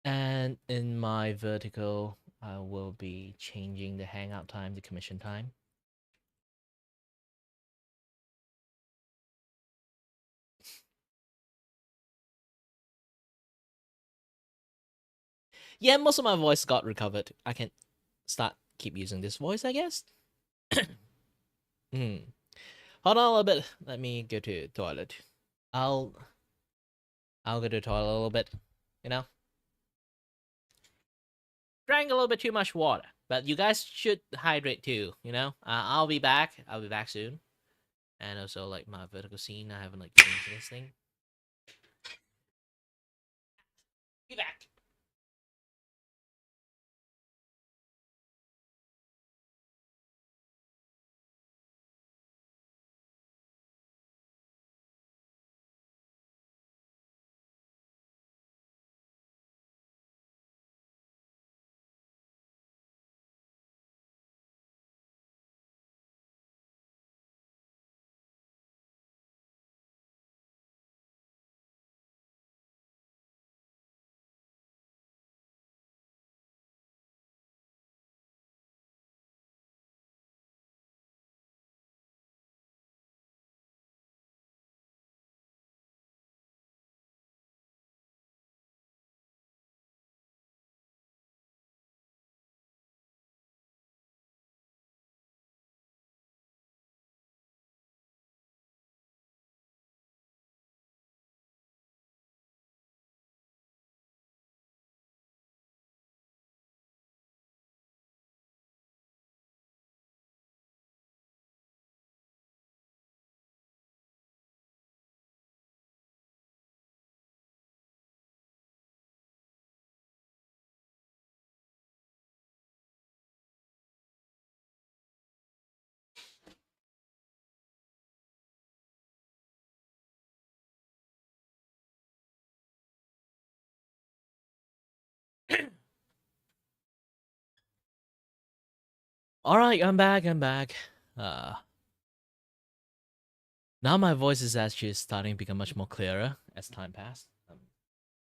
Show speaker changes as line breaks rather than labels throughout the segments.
And in my vertical, I will be changing the hangout time to commission time. Yeah, most of my voice got recovered. I can keep using this voice, I guess. Hmm. Hold on a little bit. Let me go to the toilet. I'll I'll go to the toilet a little bit. You know, drank a little bit too much water, but you guys should hydrate too. You know, I'll be back. I'll be back soon. And also, like my vertical scene, I haven't like changed this thing. Be back. All right, I'm back. I'm back. Uh, Now my voice is actually starting to become much more clearer as time passed.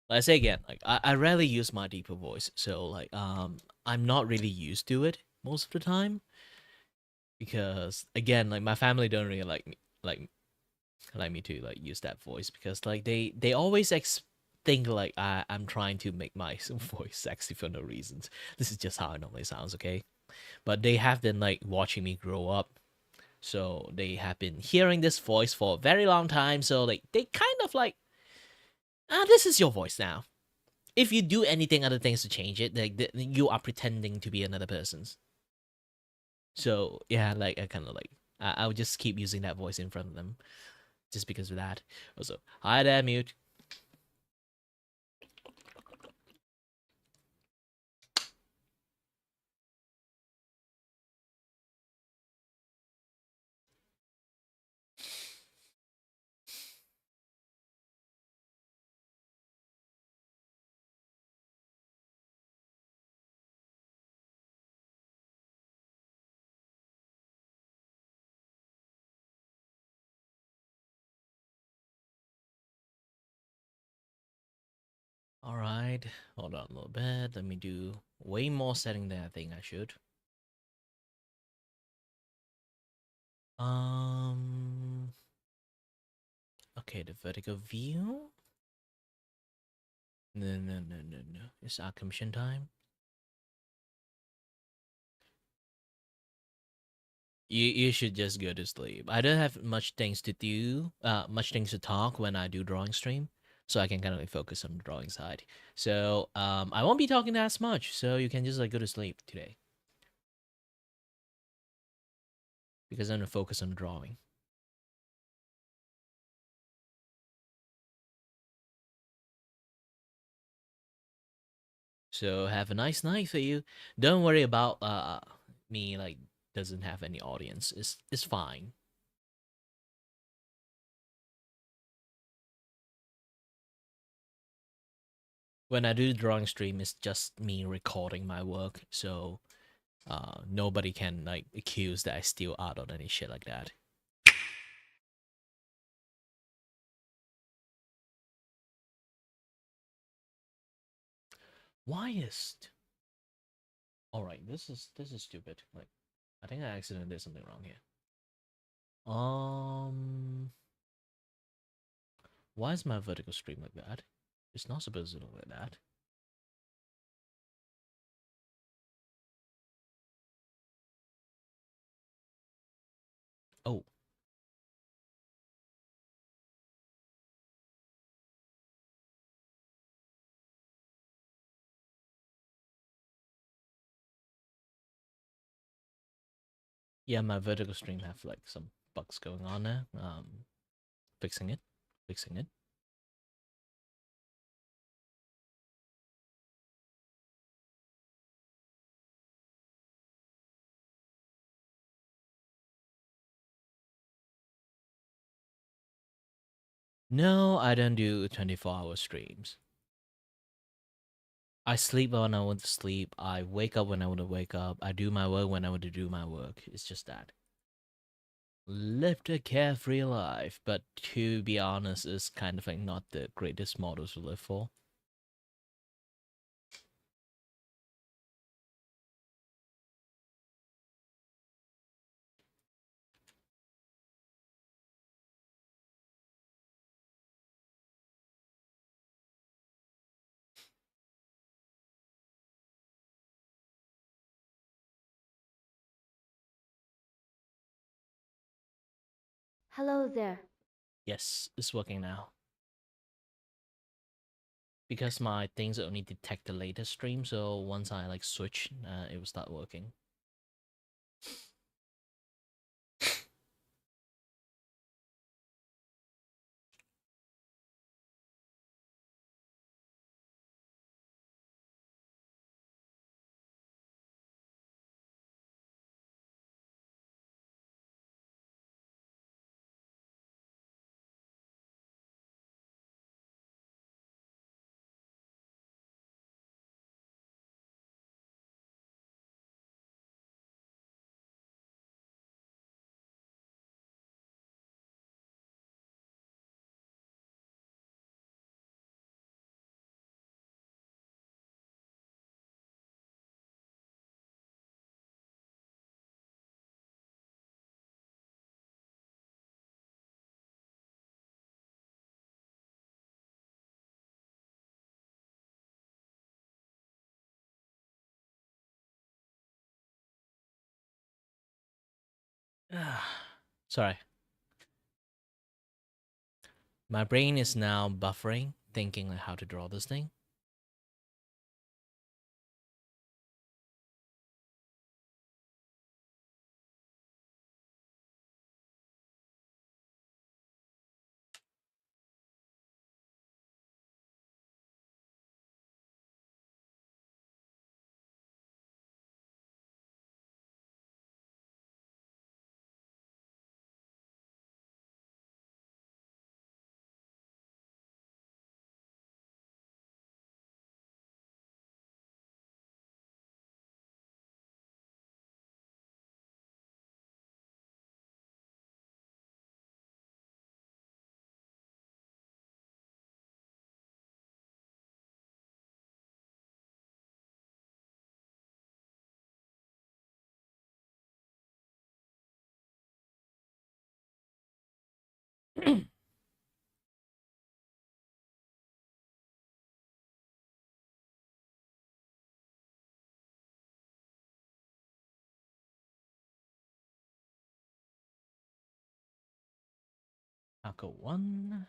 Like I say again, like I rarely use my deeper voice, so like I'm not really used to it most of the time because again, like my family don't really like me to like use that voice because like they always think like I'm trying to make my voice sexy for no reasons. This is just how it normally sounds, okay? But they have been like watching me grow up, so they have been hearing this voice for a very long time. So like they kind of like, this is your voice now. If you do anything other things to change it, like you are pretending to be another person's. So yeah, like I kind of like I would just keep using that voice in front of them just because of that. Also, hi there, mute. All right, hold on a little bit. Let me do way more setting than I think I should. Um. Okay, the vertical view. No. It's our commission time. You should just go to sleep. I don't have much things to do, much things to talk when I do drawing stream, so I can kind of like focus on the drawing side. So I won't be talking as much, so you can just like go to sleep today because I'm gonna focus on drawing. So have a nice night for you. Don't worry about me like doesn't have any audience. It's fine. When I do the drawing stream, it's just me recording my work, so nobody can like accuse that I steal art or any shit like that. Whyest? All right, this is stupid. Like, I think I accidentally did something wrong here. Why is my vertical stream like that? It's not supposed to look like that. Oh. Yeah, my vertical stream have like some bugs going on there. Fixing it. Fixing it. No, I don't do 24-hour streams. I sleep when I want to sleep. I wake up when I want to wake up. I do my work when I want to do my work. It's just that. Lived a carefree life, but to be honest, it's kind of like not the greatest model to live for.
Hello there.
Yes, it's working now. Because my things only detect the latest stream, so once I like switch, it will start working. Sorry. My brain is now buffering, thinking like how to draw this thing. I'll go one.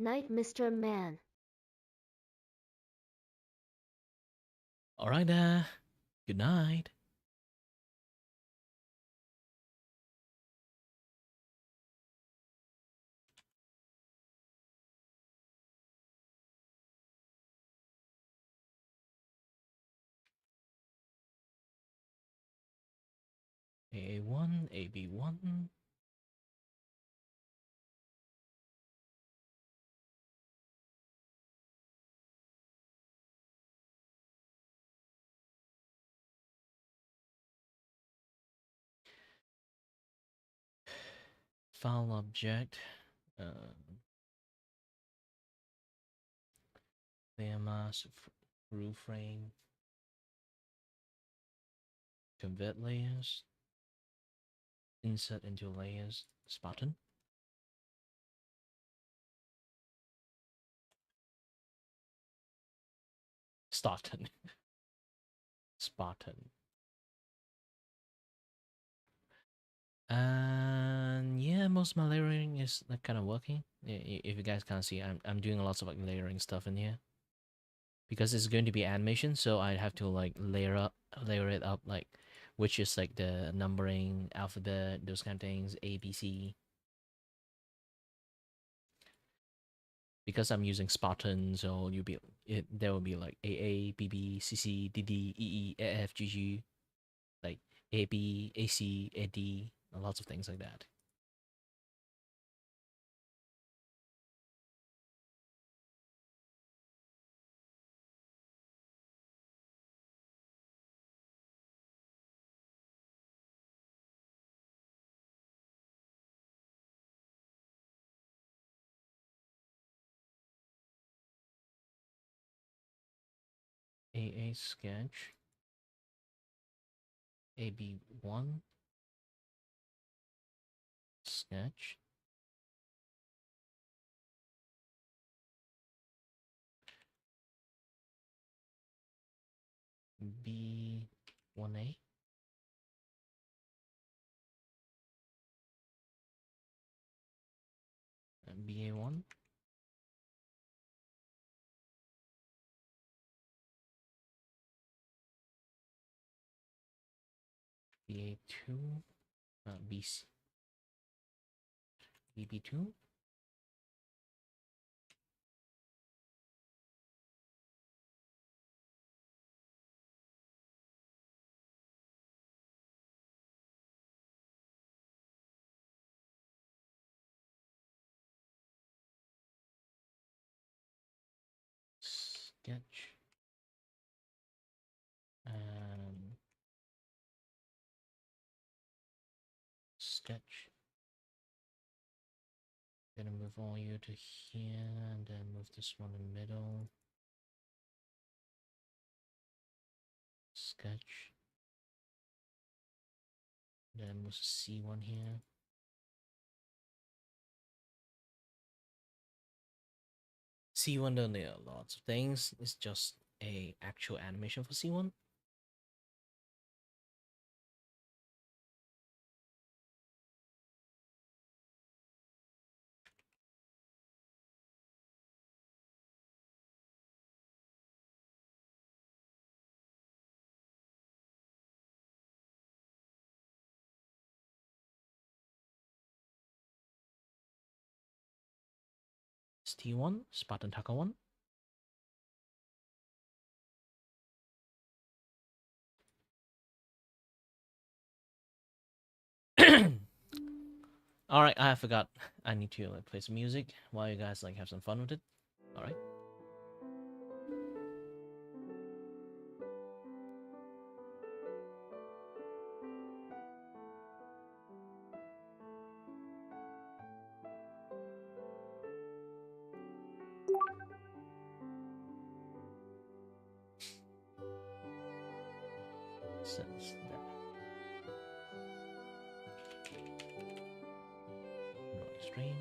Night, Mr. Man.
All right, good night. AA1, AB1. File object. Layer mask, roof frame. Convert layers. Insert into layers. Spartan. Spartan. Spartan. And yeah, most of my layering is like kind of working. If you guys can't see, I'm doing lots of like layering stuff in here because it's going to be animation, so I have to like layer it up, like which is like the numbering, alphabet, those kind of things, A, B, C. Because I'm using Spartan, so there will be like AA, BB, CC, DD, EE, AF, GG, like AB, AC, AD, lots of things like that. AA sketch, AB1 sketch, B1A, BA1, BA2, BC, BB2, sketch, and sketch. Gonna move all you to here, and then move this one in the middle. Sketch. Then move C1 here. C1 don't need lots of things. It's just a actual animation for C1. It's T1, Spartan Tucker 1. Alright, I forgot. I need to like play some music while you guys like have some fun with it. Alright. Sense that. Noise stream.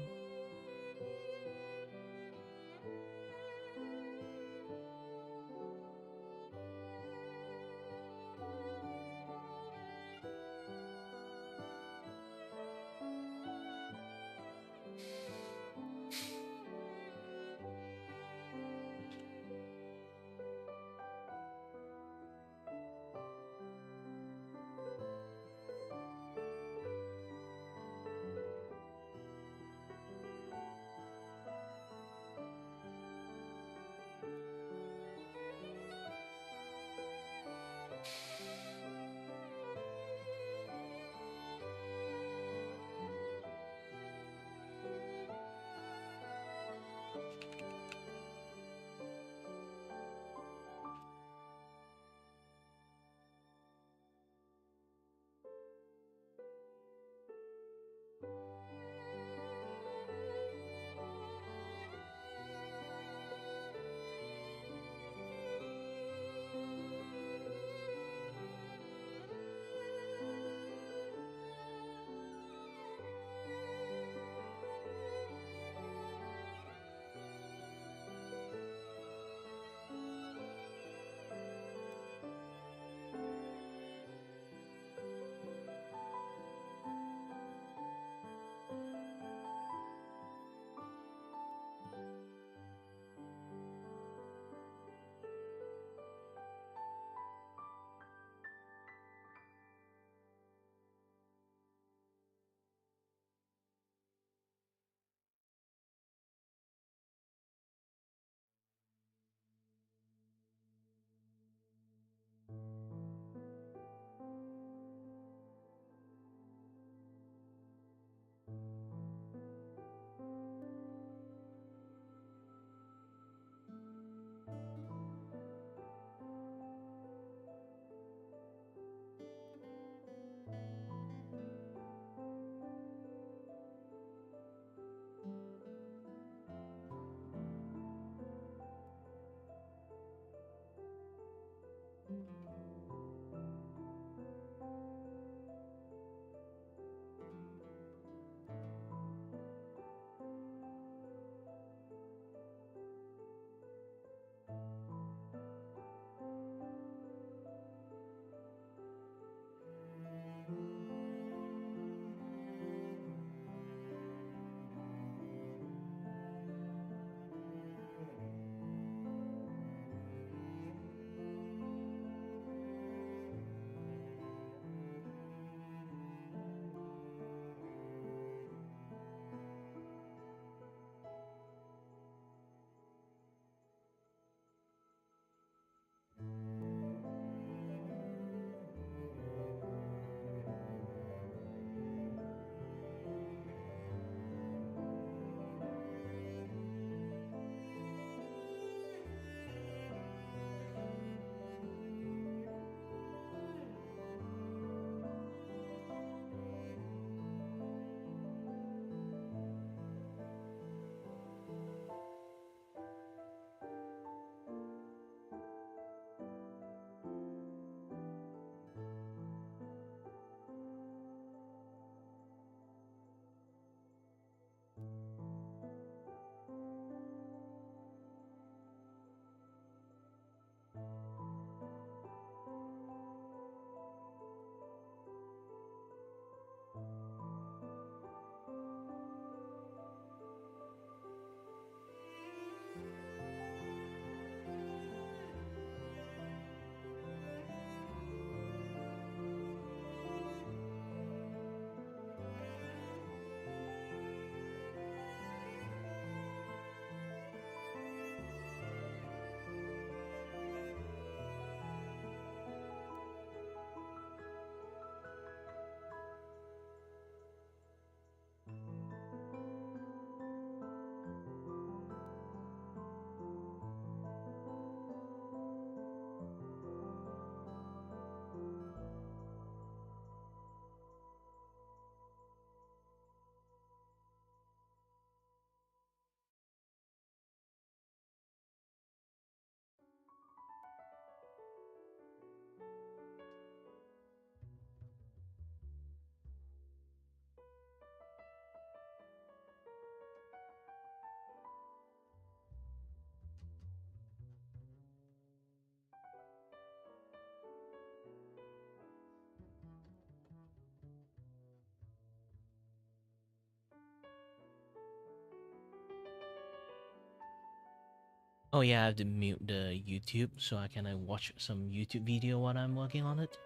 Oh yeah, I have to mute the YouTube so I can watch some YouTube video while I'm working on it.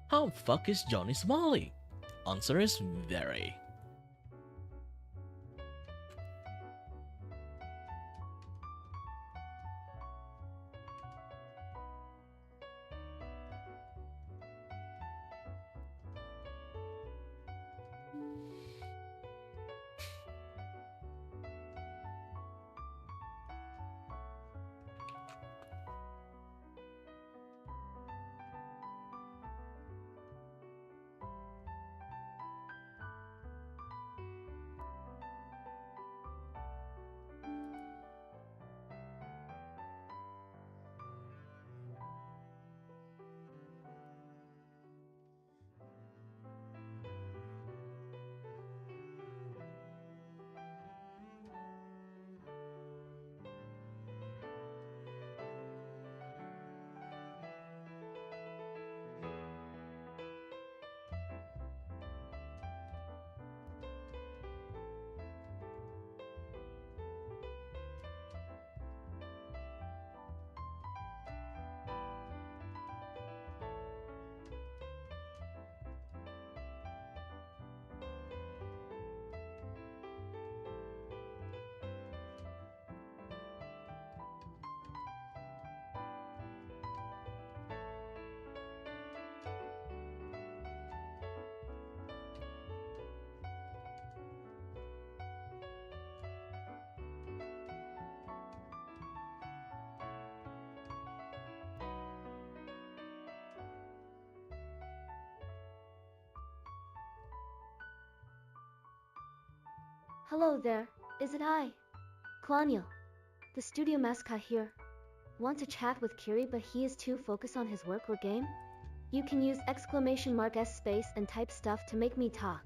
How fuck is Johnny Somali? Answer is very.
Hello there. Is it I? Colonial, the studio mascot here. Want to chat with Kiri but he is too focused on his work or game? You can use !s space and type stuff to make me talk.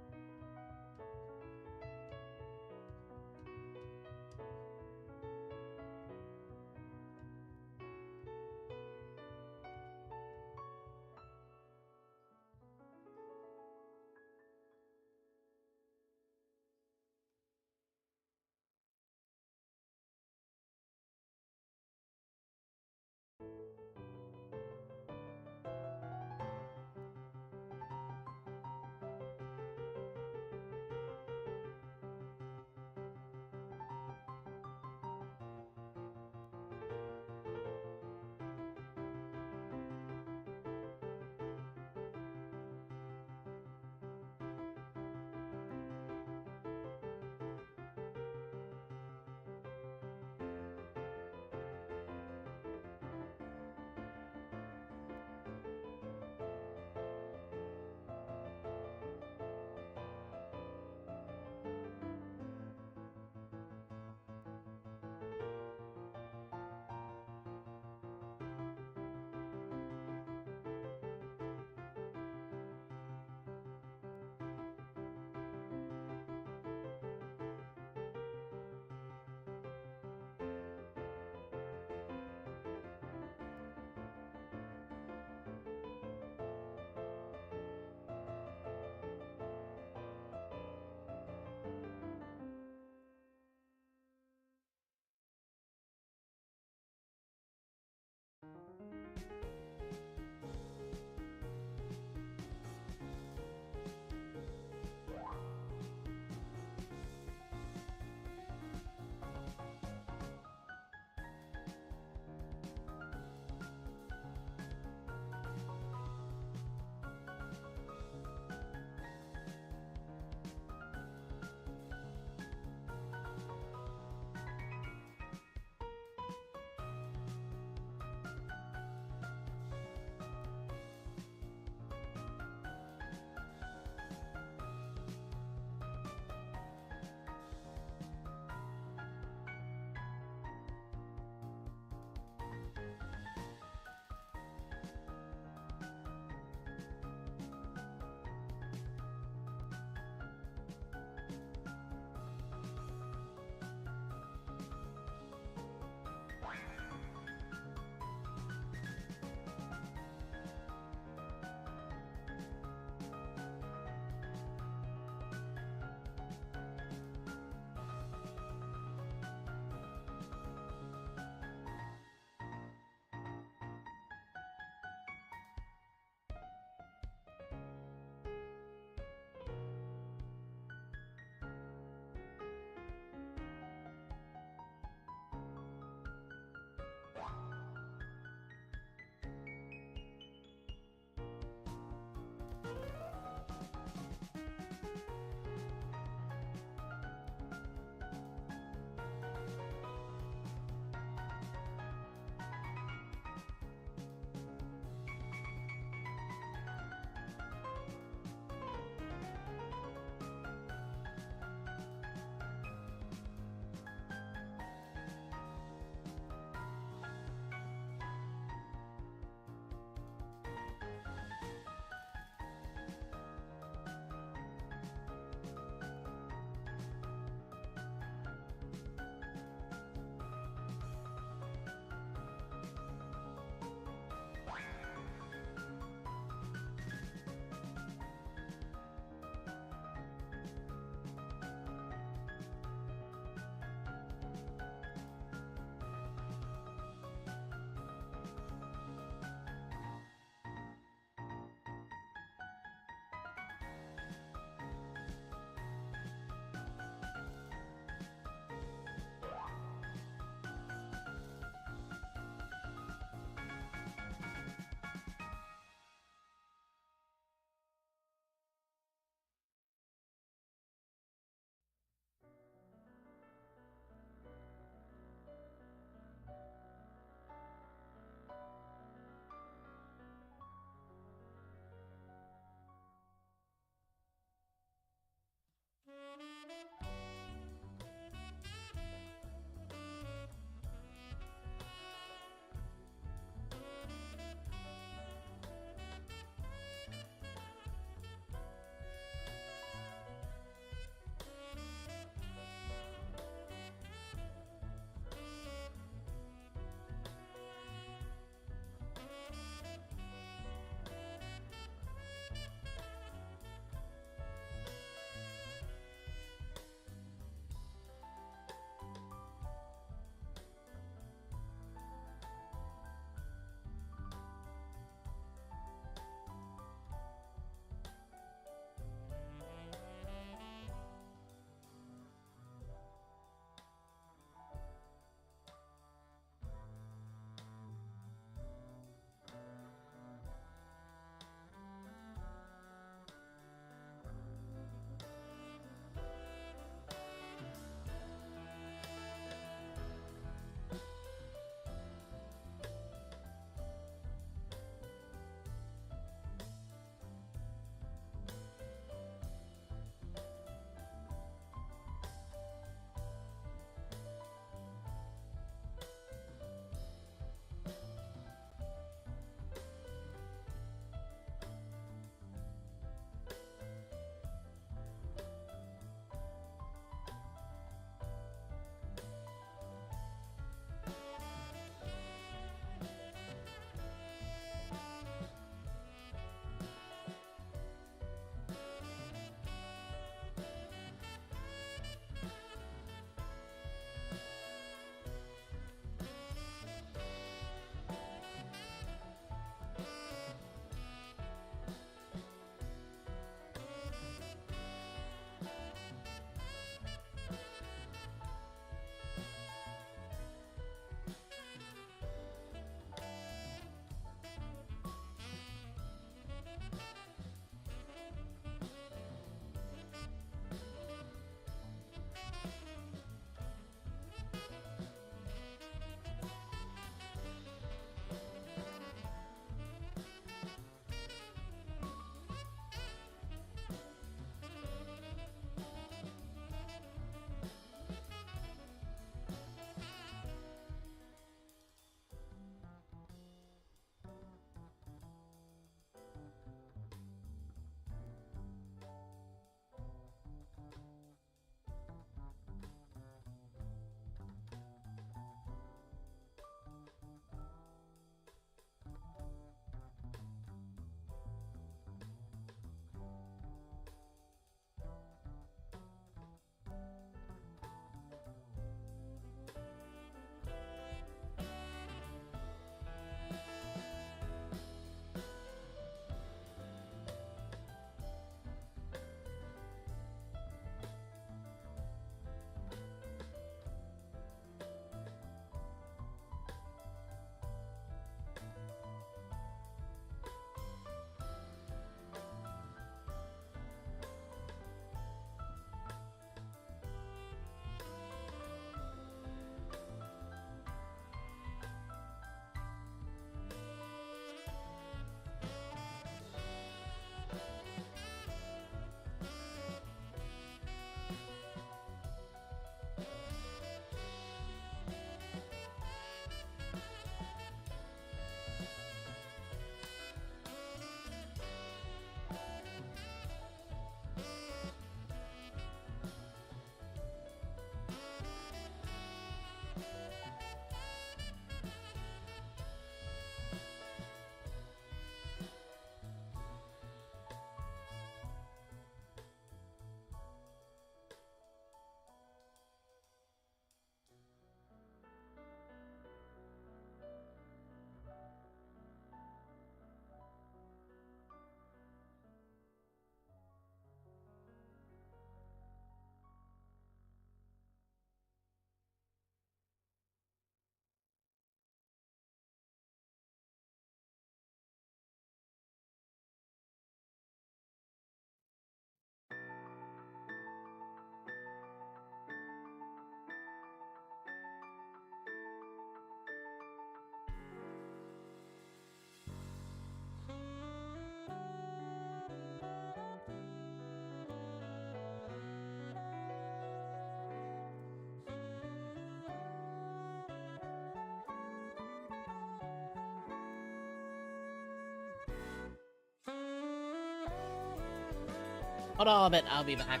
Hold on a bit, I'll be back.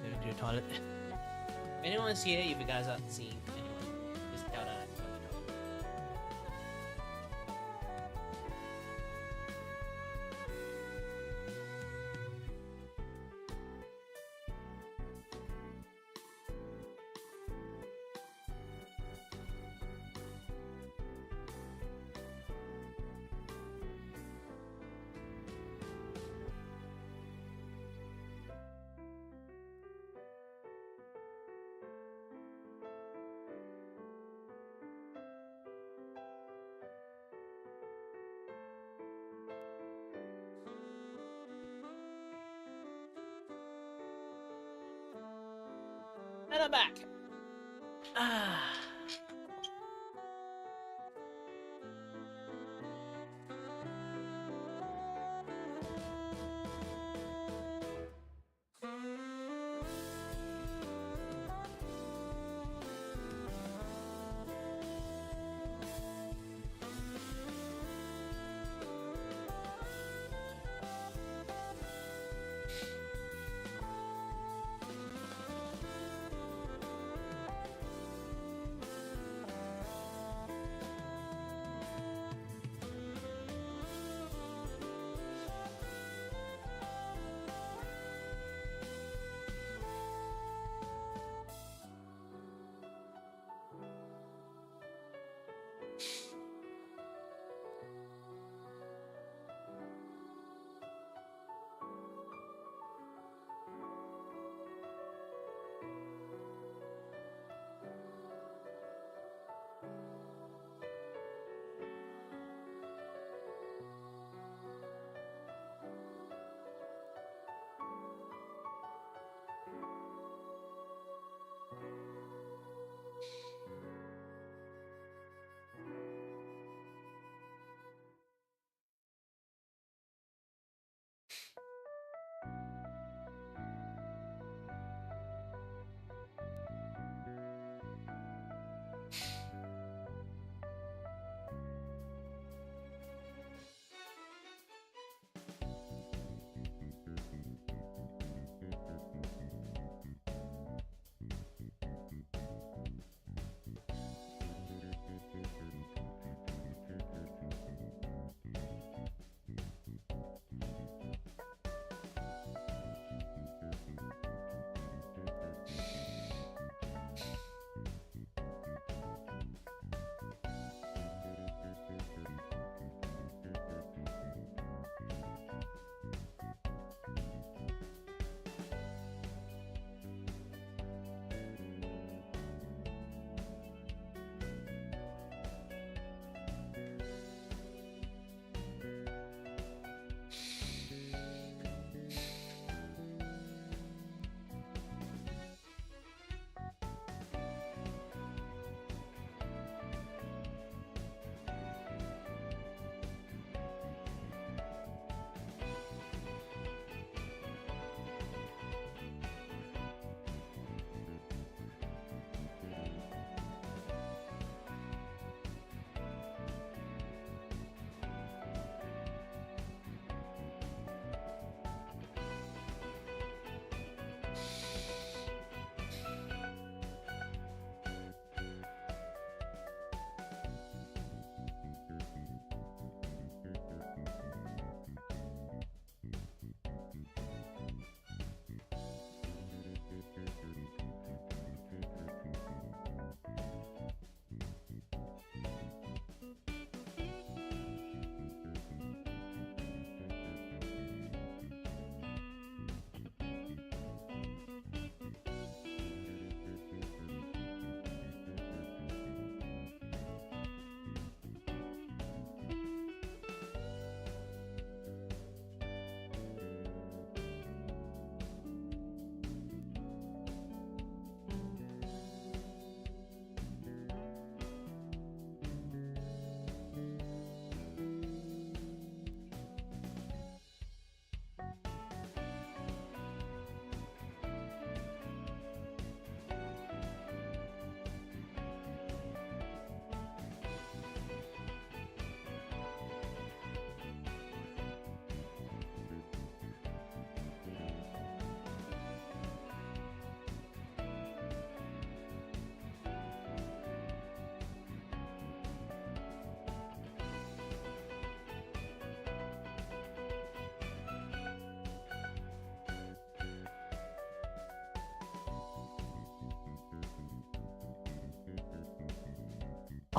Go to the toilet. If anyone's here, if you guys aren't seeing anyone, just shout out. And I'm back. Ah.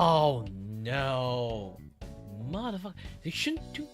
Oh no. Motherfucker. They shouldn't do.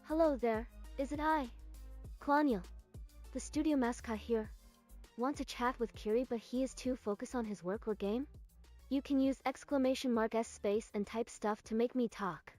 Hello there, is it I? Klaniel, the studio mascot here. Want to chat with Kiri but he is too focused on his work or game? You can use !s space and type stuff to make me talk.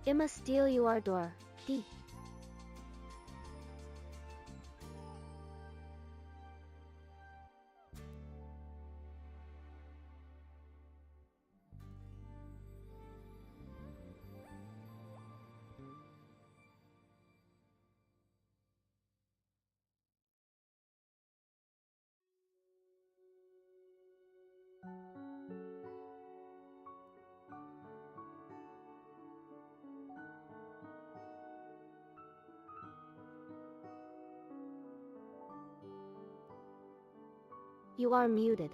It must steal your door. D. You are muted.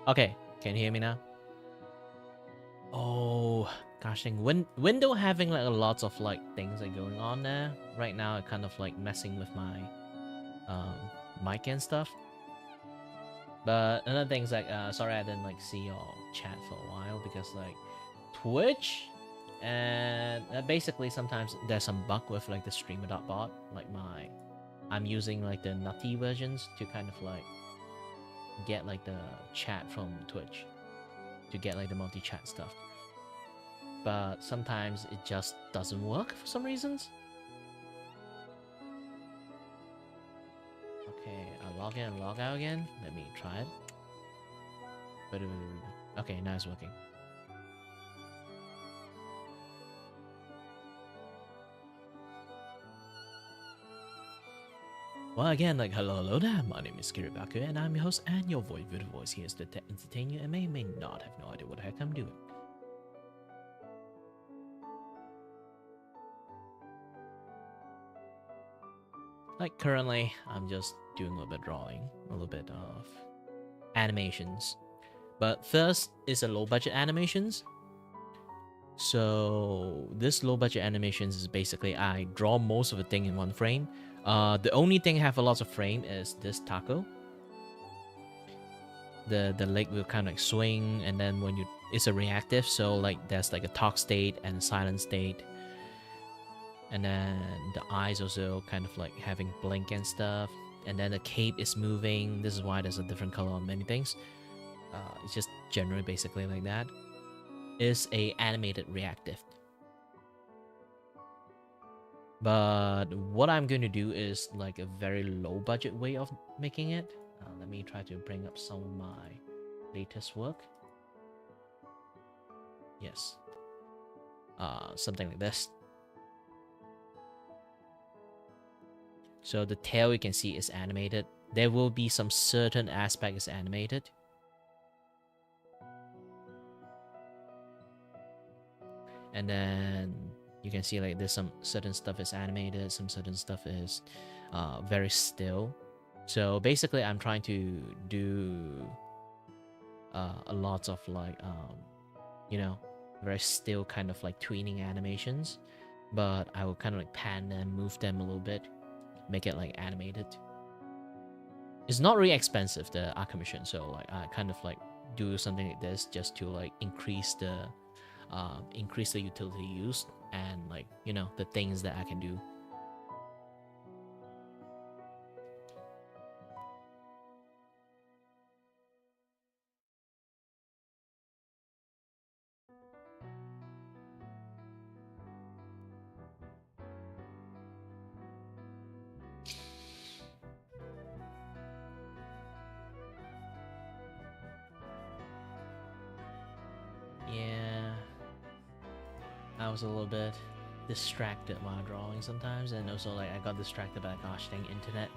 Okay, can you hear me now? Oh, gosh dang. Window having like lots of like things like going on there. Right now, it kind of like messing with my um mic and stuff. But another thing's like, sorry I didn't like see your chat for a while because like Twitch and basically sometimes there's some bug with like the streamer.bot. Like I'm using like the nutty versions to kind of like get like the chat from Twitch to get like the multi-chat stuff. But sometimes it just doesn't work for some reasons. Okay, I'll log in and log out again. Let me try it. Okay, now it's working. Well, again, like, hello there. My name is Kiribaku, and I'm your host and your voice here is to entertain you and may not have no idea what the heck I'm doing. Like, currently, I'm just doing a little bit of drawing, a little bit of animations. But first is a low-budget animations. So, this low-budget animations is basically I draw most of the thing in one frame. The only thing I have a lot of frame is this taco. The leg will kind of like swing, and then when it's a reactive, so like there's like a talk state and a silent state, and then the eyes also kind of like having blink and stuff, and then the cape is moving. This is why there's a different color on many things. It's just generally basically like that. It's a animated reactive. But what I'm going to do is like a very low budget way of making it. Let me try to bring up some of my latest work. Yes. Something like this. So the tail you can see is animated. There will be some certain aspects animated. And then you can see like there's some certain stuff is animated, some certain stuff is very still. So basically I'm trying to do a lot of like you know, very still kind of like tweening animations, but I will kind of like pan them, move them a little bit, make it like animated. It's not really expensive, the art commission, so like I kind of like do something like this just to like increase the utility used and like, you know, the things that I can do. Yeah, I was a little bit distracted while drawing sometimes, and also like I got distracted by gosh dang internet.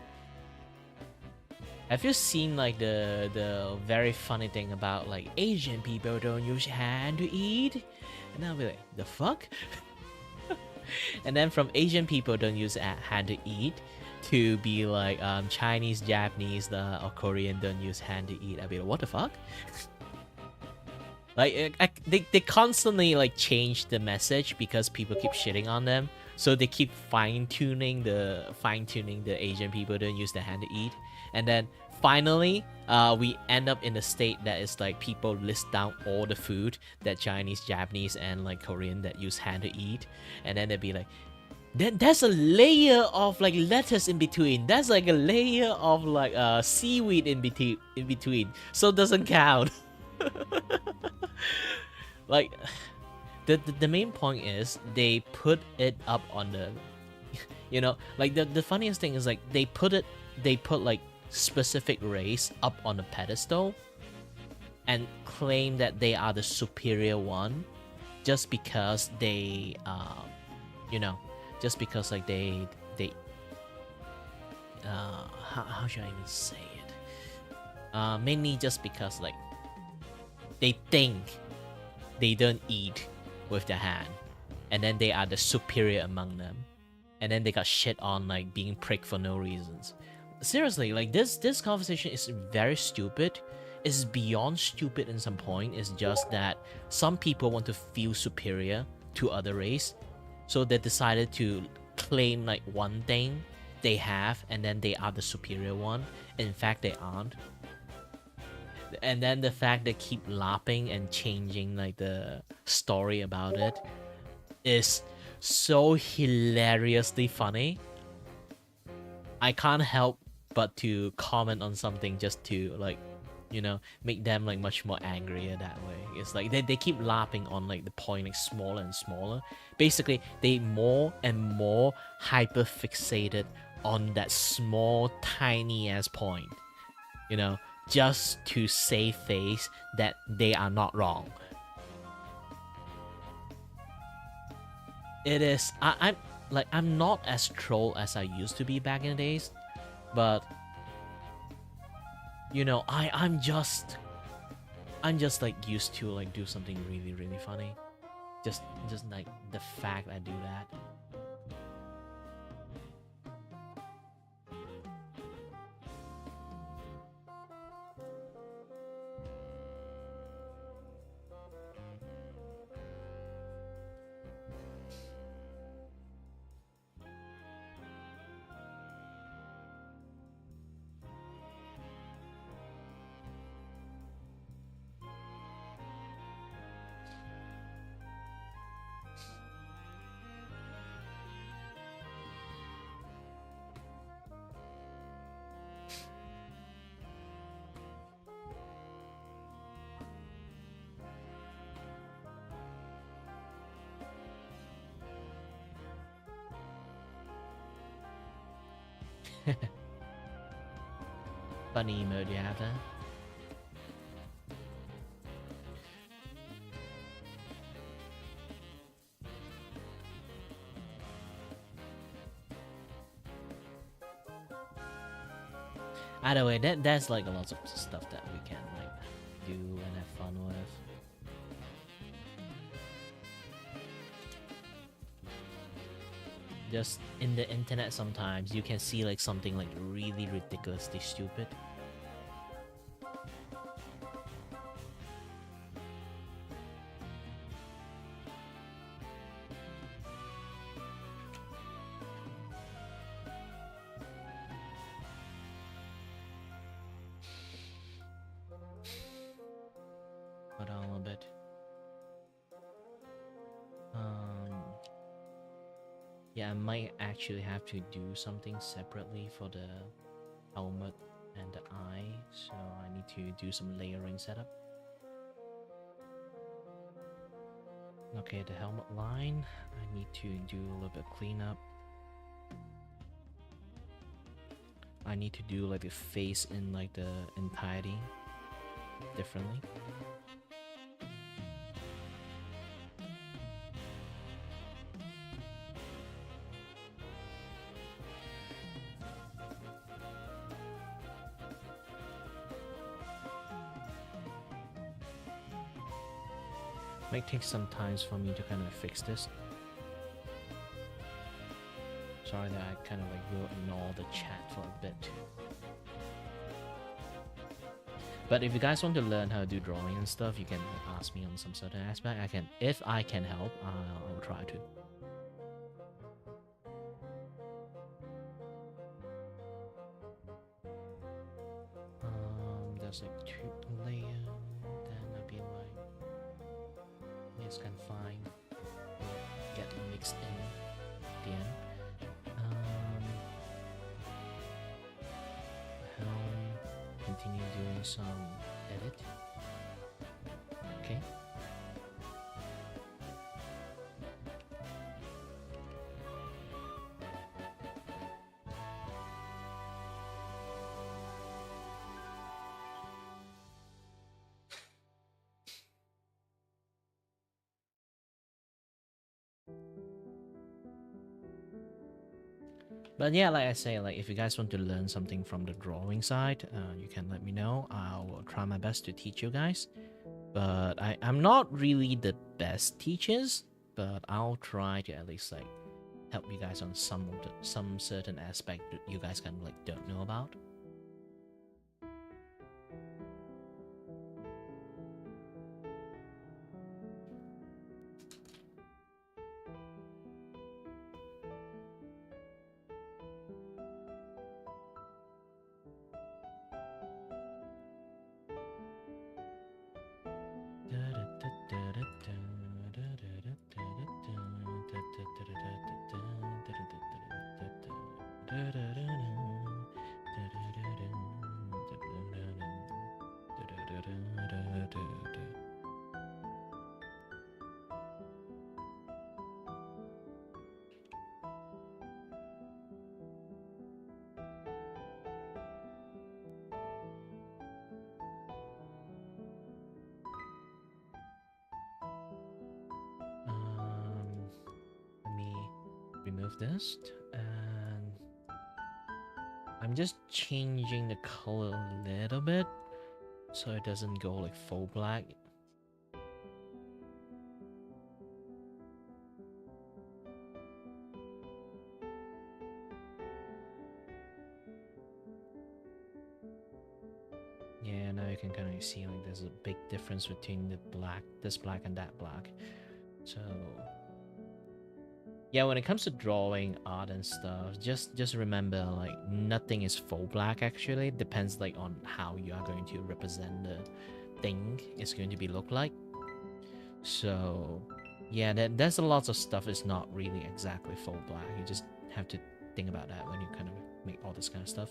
Have you seen like the very funny thing about like Asian people don't use hand to eat? And I'll be like, the fuck? And then from Asian people don't use hand to eat to be like Chinese, Japanese, or Korean don't use hand to eat. I'll be like, what the fuck? Like they constantly like change the message because people keep shitting on them. So they keep fine-tuning the Asian people to use their hand to eat. And then finally, we end up in a state that is like people list down all the food that Chinese, Japanese, and like Korean that use hand to eat. And then they'd be like, then there's a layer of like lettuce in between. There's like a layer of like seaweed in between. So it doesn't count. Like the main point is they put it up on the like the funniest thing is like they put like specific race up on a pedestal and claim that they are the superior one just because they just because like they how should I even say it, mainly just because like they think they don't eat with their hand and then they are the superior among them, and then they got shit on like being prick for no reasons. Seriously, like this conversation is very stupid. It's beyond stupid in some point. It's just that some people want to feel superior to other race, so they decided to claim like one thing they have and then they are the superior one. In fact, they aren't. And then the fact they keep laughing and changing like the story about it is so hilariously funny. I can't help but to comment on something just to like make them like much more angrier that way. It's like they keep laughing on like the point like smaller and smaller. Basically they more and more hyper fixated on that small tiny ass point, just to save face that they are not wrong. It is I'm not as troll as I used to be back in the days, but I'm just like used to like do something really really funny, just like the fact I do that. Funny emote you have there. Either way, there's like a lot of stuff that we can like do and have fun with. Just in the internet sometimes you can see like something like really ridiculously stupid. Hold on a little bit. Yeah, I might actually have to do something separately for the helmet and the eye, so I need to do some layering setup. Okay, the helmet line, I need to do a little bit of cleanup. I need to do like the face in like the entirety differently. Might take some time for me to kind of fix this. Sorry that I kind of like will ignore the chat for a bit. But if you guys want to learn how to do drawing and stuff, you can ask me on some certain aspect. If I can help, I'll try to. just like 2 layer, then I'll be like, it's kind of fine. Get it mixed in at the end. Continue doing some edit. Okay. But yeah, like I say, like if you guys want to learn something from the drawing side, you can let me know. I will try my best to teach you guys. But I'm not really the best teachers, but I'll try to at least like help you guys on some certain aspect that you guys kind of like don't know about. Let me remove this, and I'm just changing the color a little bit so it doesn't go like full black. Yeah, now you can kind of see like there's a big difference between this black and that black. So yeah, when it comes to drawing art and stuff, just remember like nothing is full black actually. It depends like on how you are going to represent the thing it's going to be look like. So yeah, there's a lots of stuff is not really exactly full black. You just have to think about that when you kind of make all this kind of stuff.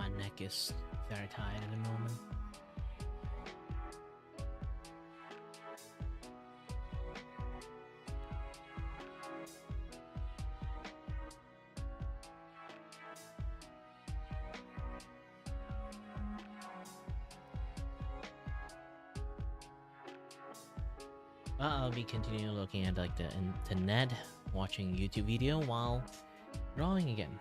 My neck is very tired at the moment. I'll be continuing looking at like the internet, watching YouTube video while drawing again.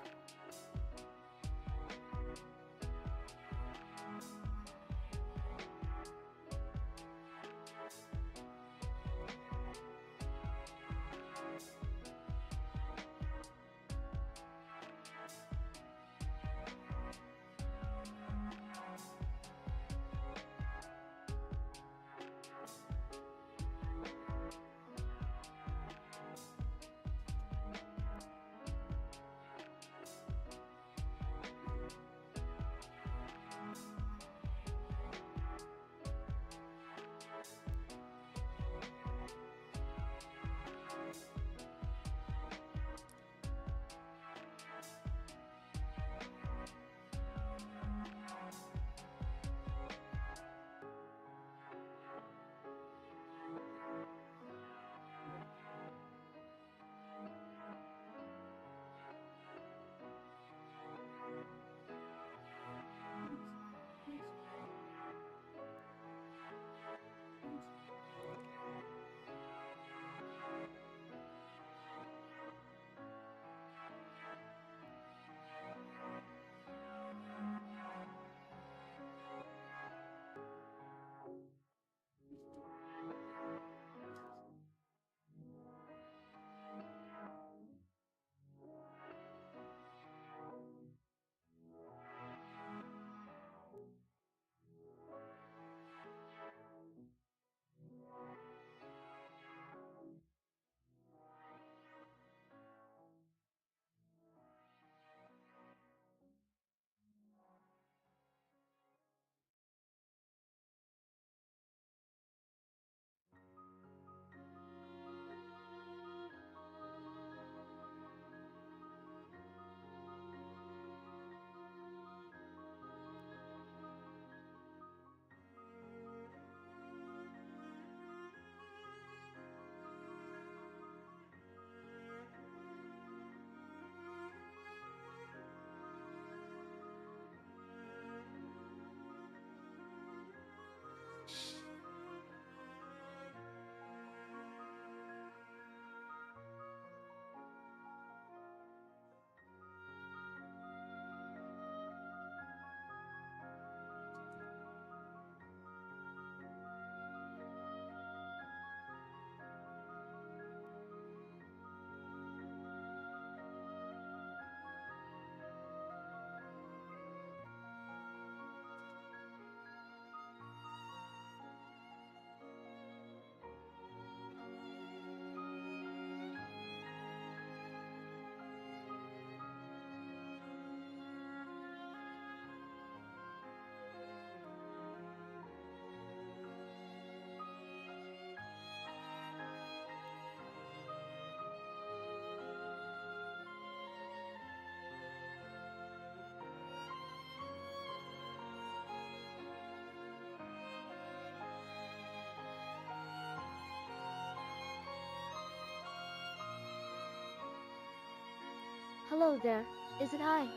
Hello there, is it I?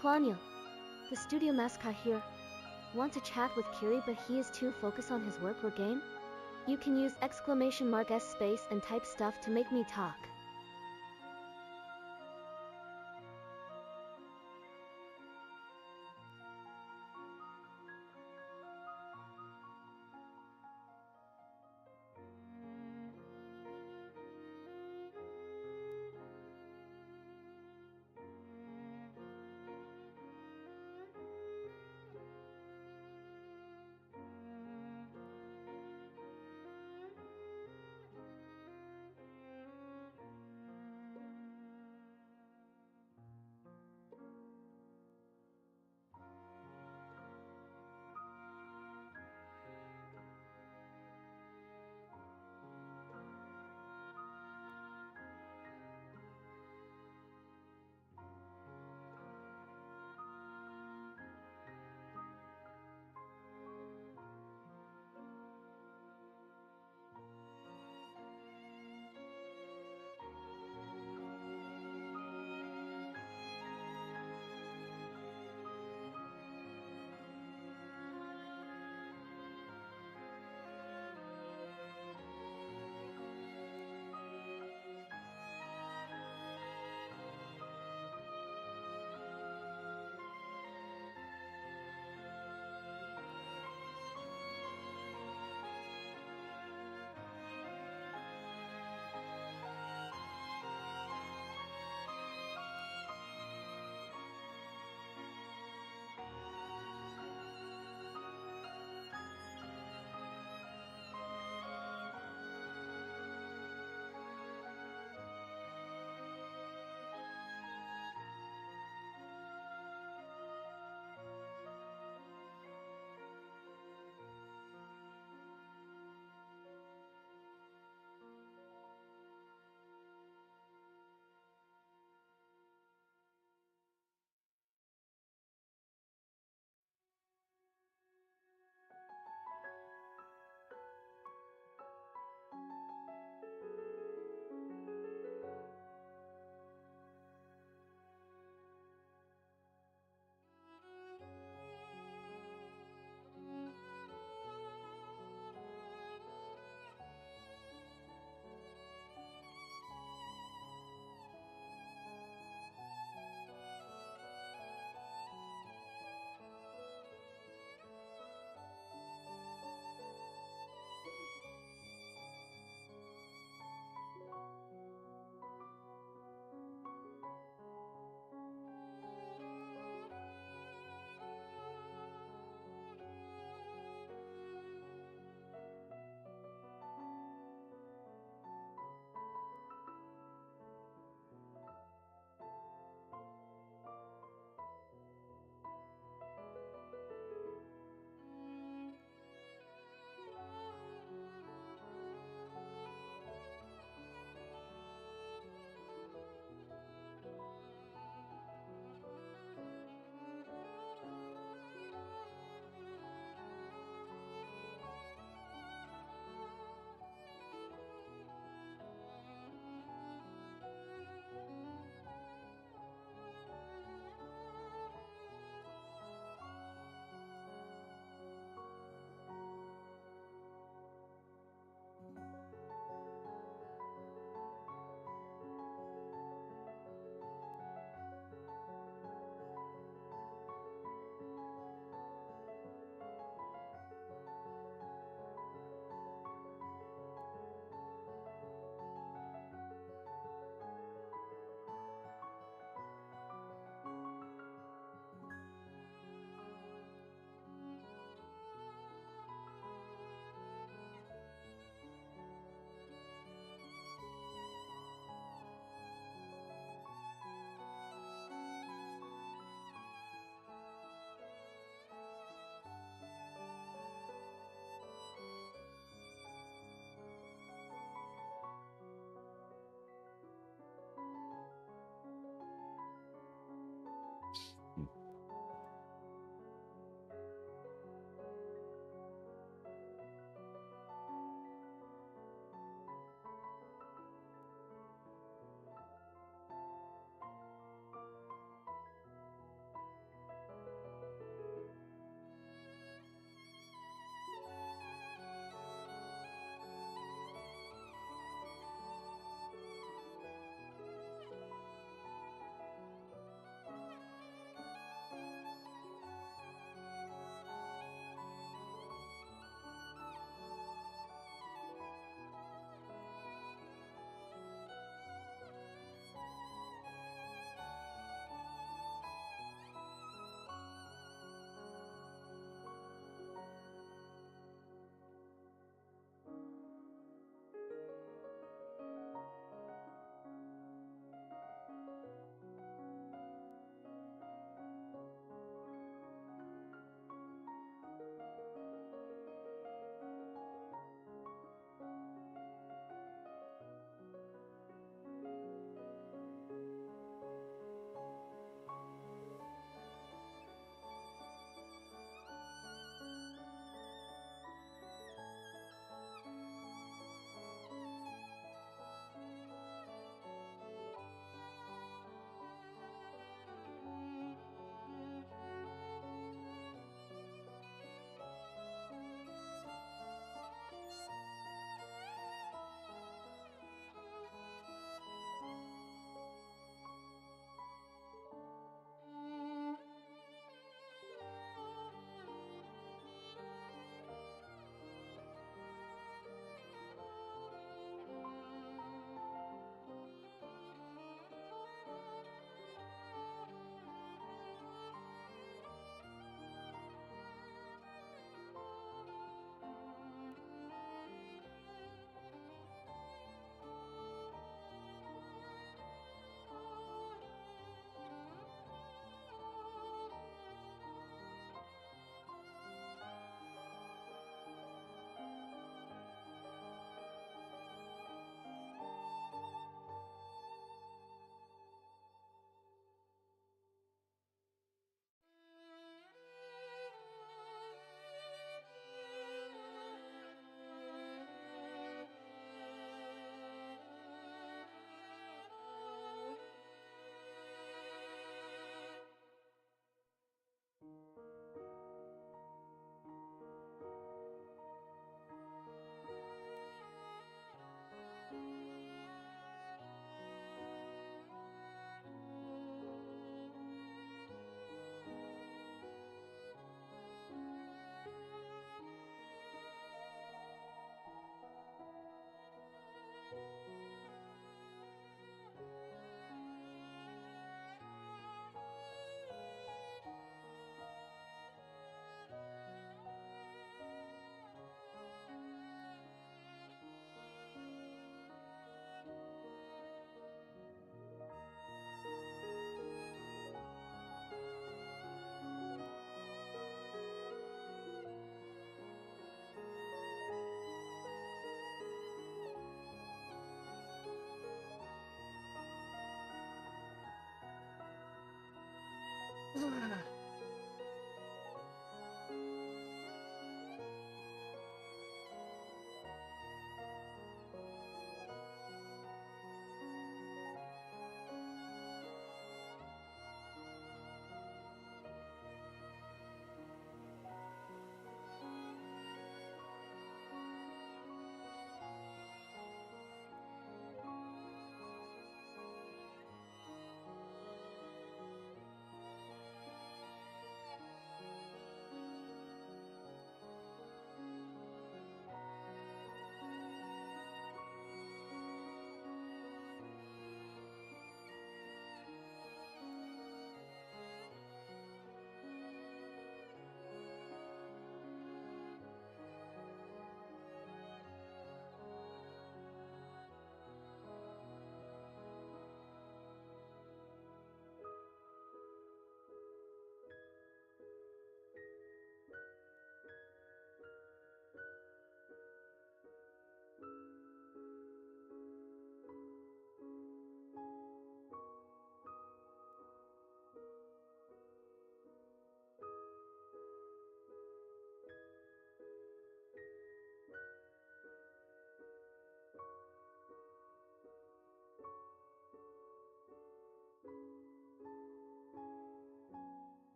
Claudio, the studio mascot here. Want to chat with Kiri but he is too focused on his work or game? You can use !s space and type stuff to make me talk.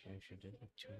I should do it too.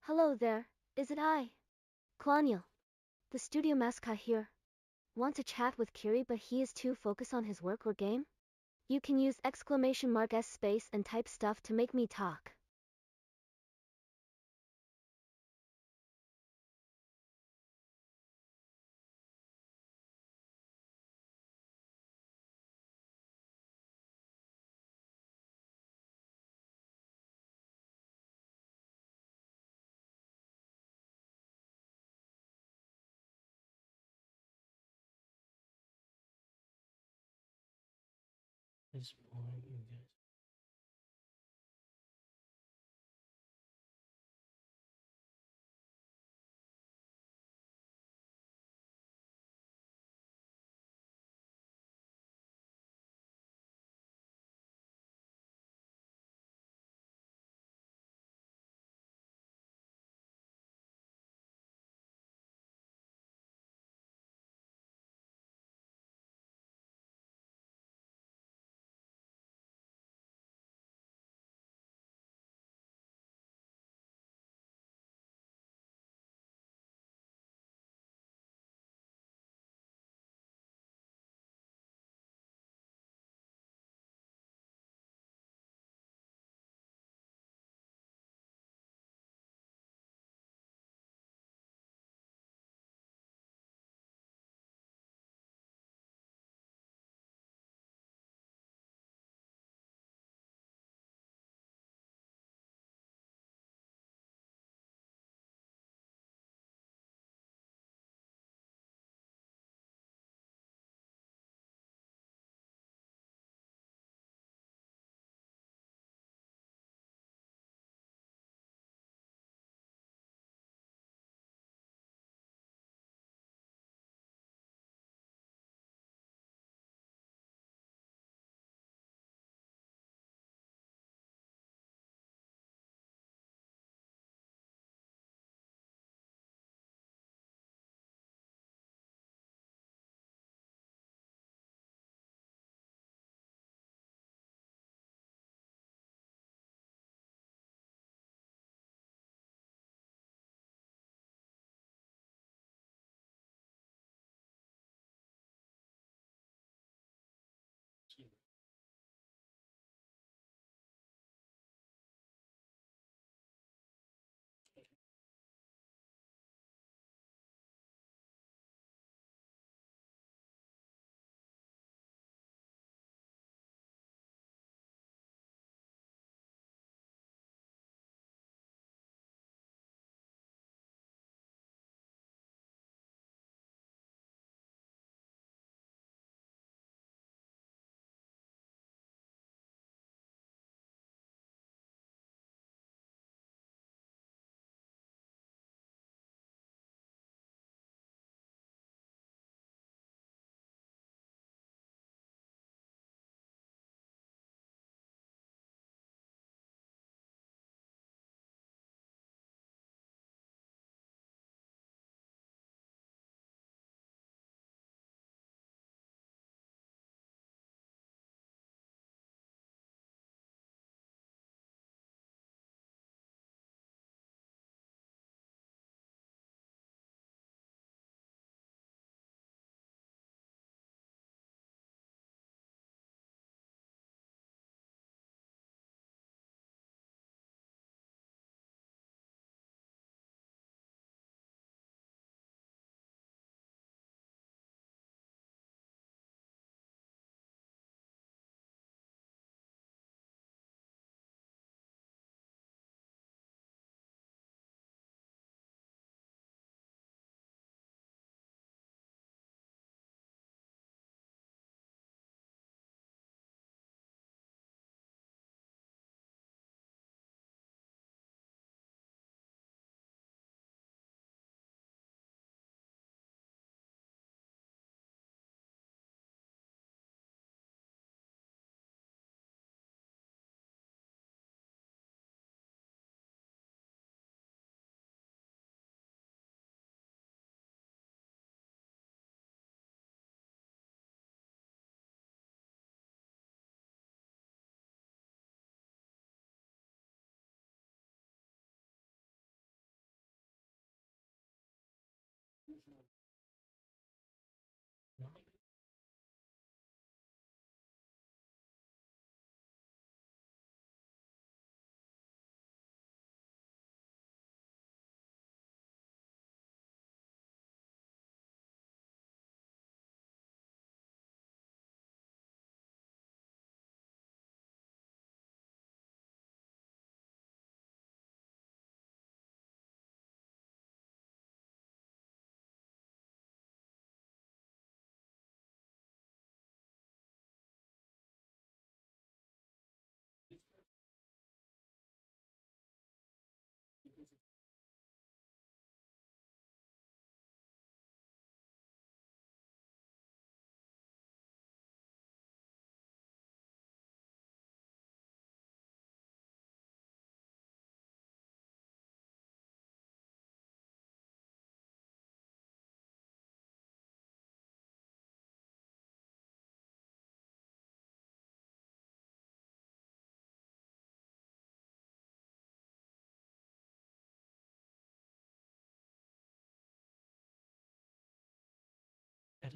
Hello there, is it I? Claudiel, the studio mascot here. Want to chat with Kiri but he is too focused on his work or game? You can use !s space and type stuff to make me talk.
It's boring, you guys.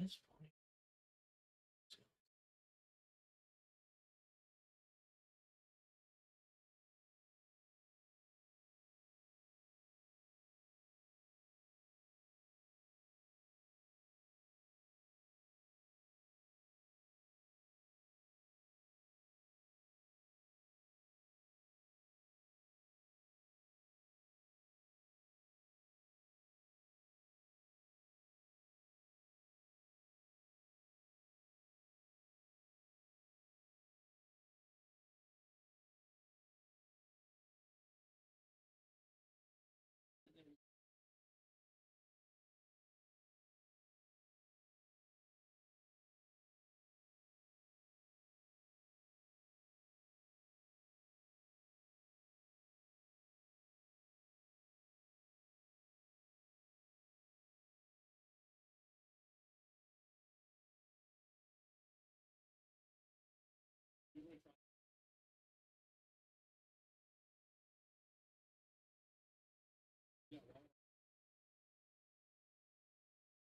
is funny.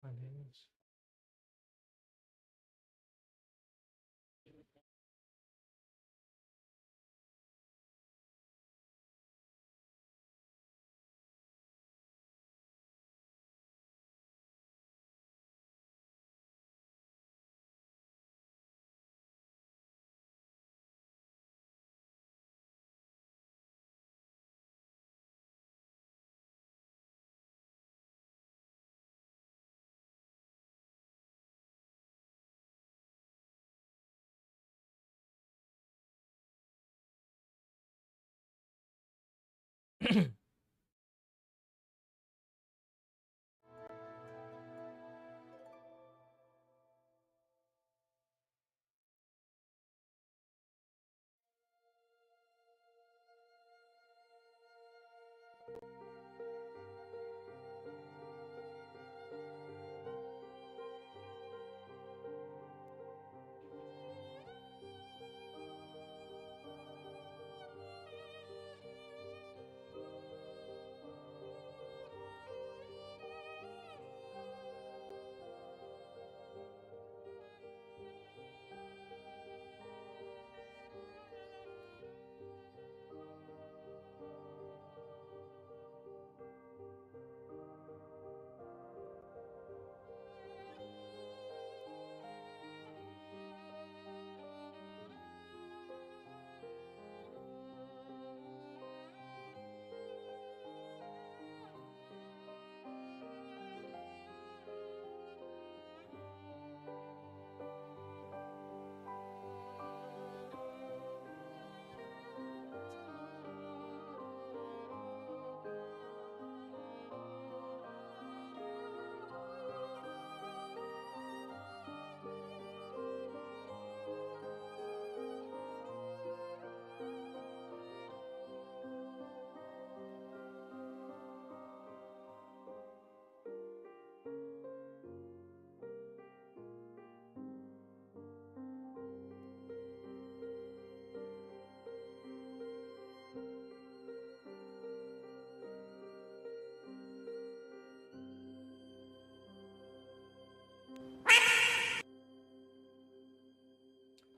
My name is.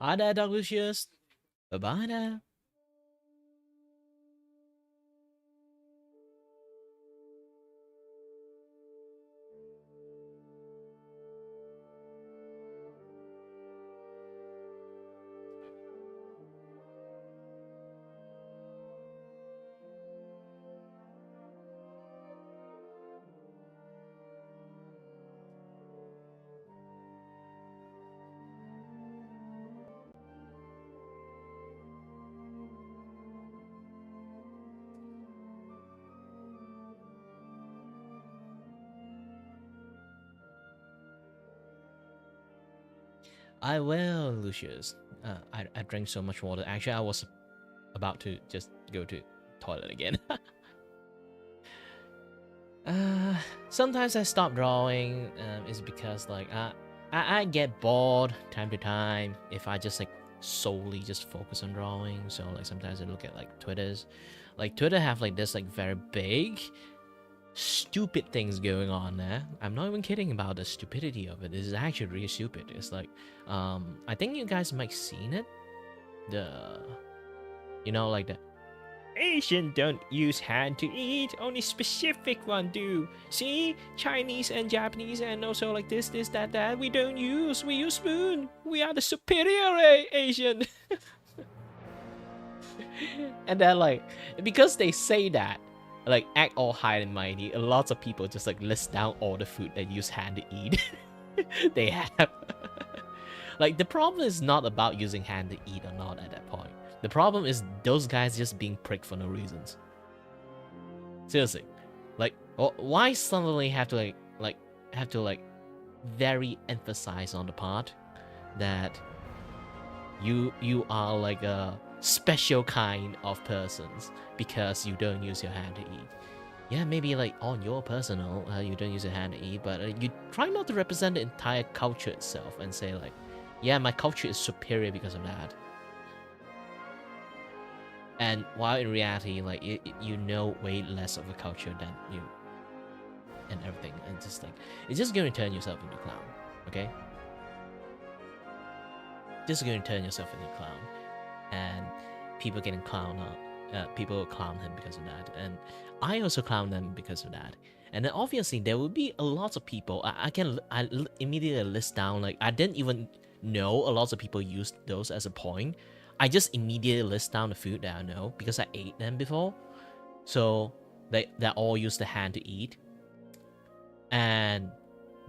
Hi there, Dr. Lucius. Bye bye now. I will, Lucius. I drank so much water. Actually, I was about to just go to toilet again. uh, Sometimes I stop drawing. Is because like I get bored time to time if I just like solely just focus on drawing. So like sometimes I look at like Twitter have like this like very big stupid things going on there. I'm not even kidding about the stupidity of it. This is actually really stupid. It's like, I think you guys might seen it. The, you know, like the Asian don't use hand to eat. Only specific one do. See, Chinese and Japanese and also like this, that. We don't use. We use spoon. We are the superior Asian. And then like, because they say that, like act all high and mighty, lots of people just like list down all the food that use hand to eat. They have. Like the problem is not about using hand to eat or not at that point. The problem is those guys just being pricked for no reasons. Seriously, like why suddenly have to like very emphasize on the part that you are like a special kind of persons because you don't use your hand to eat. Yeah, maybe like on your personal, you don't use your hand to eat, but you try not to represent the entire culture itself and say like, yeah, my culture is superior because of that. And while in reality, like you know way less of a culture than you and everything, and just like it's just going to turn yourself into a clown, okay? Just going to turn yourself into a clown, and people getting clowned up. People clown him because of that, and I also clown them because of that. And then obviously there will be a lot of people. I immediately list down, like I didn't even know a lot of people used those as a point. I just immediately list down the food that I know because I ate them before. So they all use the hand to eat. And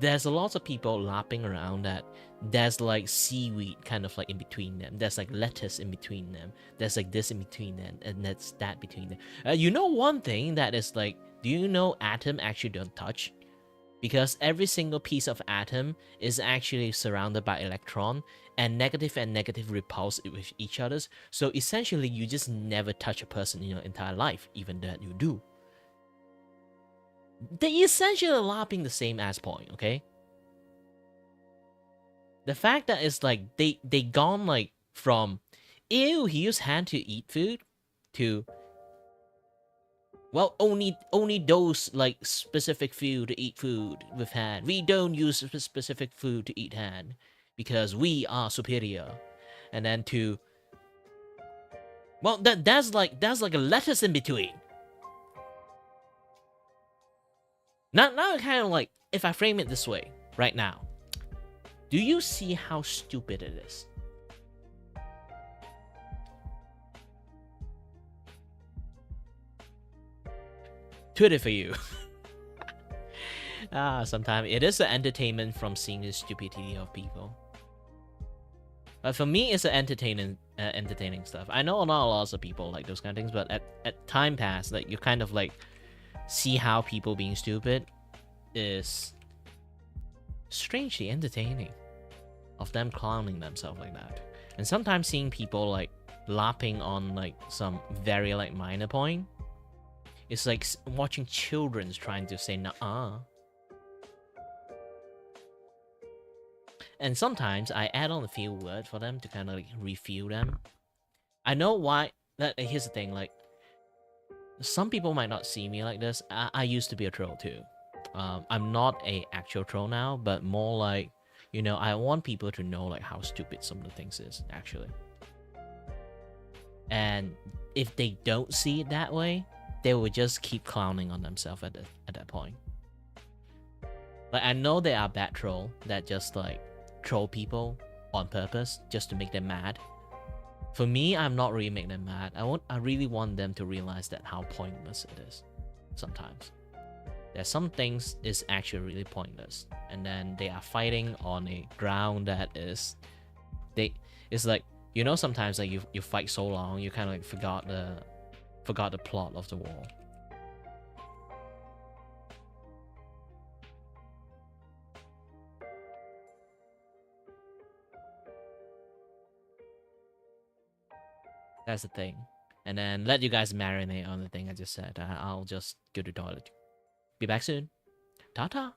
there's a lot of people lapping around that there's like seaweed kind of like in between them. There's like lettuce in between them. There's like this in between them, and that's that between them. You know one thing that is like, do you know atom actually don't touch? Because every single piece of atom is actually surrounded by electron, and negative repulse with each other's. So essentially, you just never touch a person in your entire life, even that you do. They essentially are lapping the same ass point, okay? The fact that it's like they gone like from, ew, he used hand to eat food, to, well, only those like specific food to eat food with hand. We don't use specific food to eat hand because we are superior. And then to, well, that's like a lettuce in between. Now kind of like, if I frame it this way right now, do you see how stupid it is? Twitter for you. Sometimes it is an entertainment from seeing the stupidity of people. But for me, it's an entertaining stuff. I know not a lot of people like those kind of things, but at time pass, like you kind of like see how people being stupid is strangely entertaining, of them clowning themselves like that. And sometimes seeing people like lapping on like some very like minor point, it's like watching children trying to say nah. And sometimes I add on a few words for them to kind of like refuel them. I know why. Here's the thing, like some people might not see me like this. I used to be a troll too. I'm not a actual troll now, but more like, you know, I want people to know like how stupid some of the things is actually. And if they don't see it that way, they will just keep clowning on themselves at that point. Like I know there are bad troll that just like troll people on purpose just to make them mad. For me, I'm not really making them mad. I really want them to realize that how pointless it is sometimes. There's some things is actually really pointless, and then they are fighting on a ground that is, it's like, you know, sometimes like you fight so long you kind of like forgot the plot of the war. That's the thing. And then let you guys marinate on the thing I just said. I'll just go to the toilet. Be back soon. Ta-ta.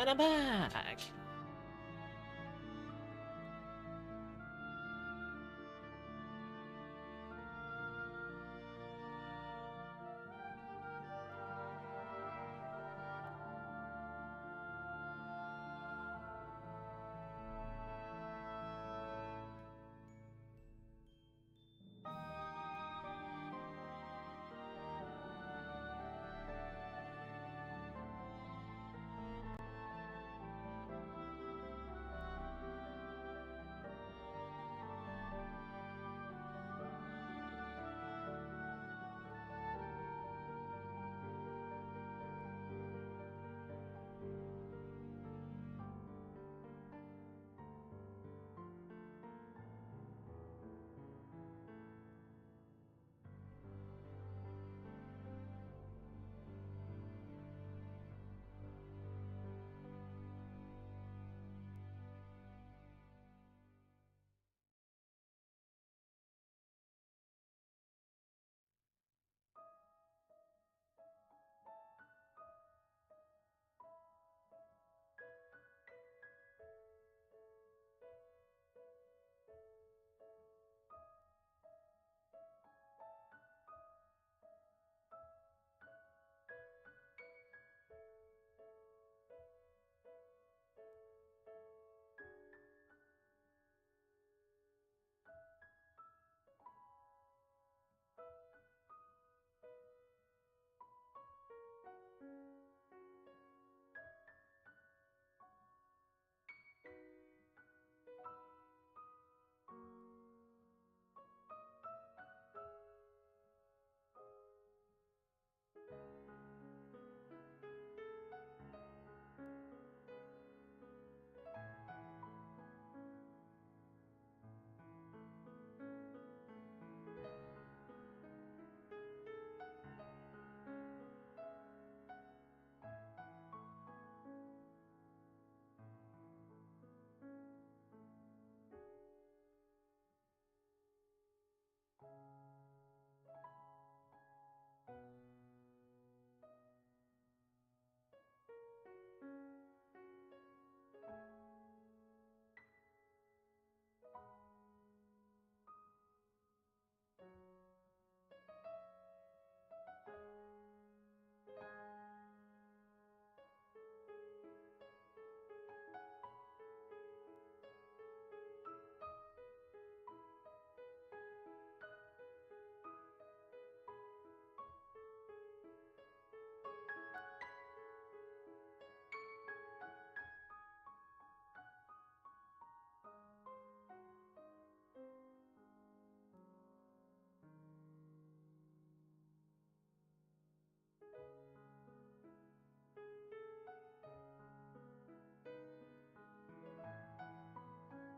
And I'm back.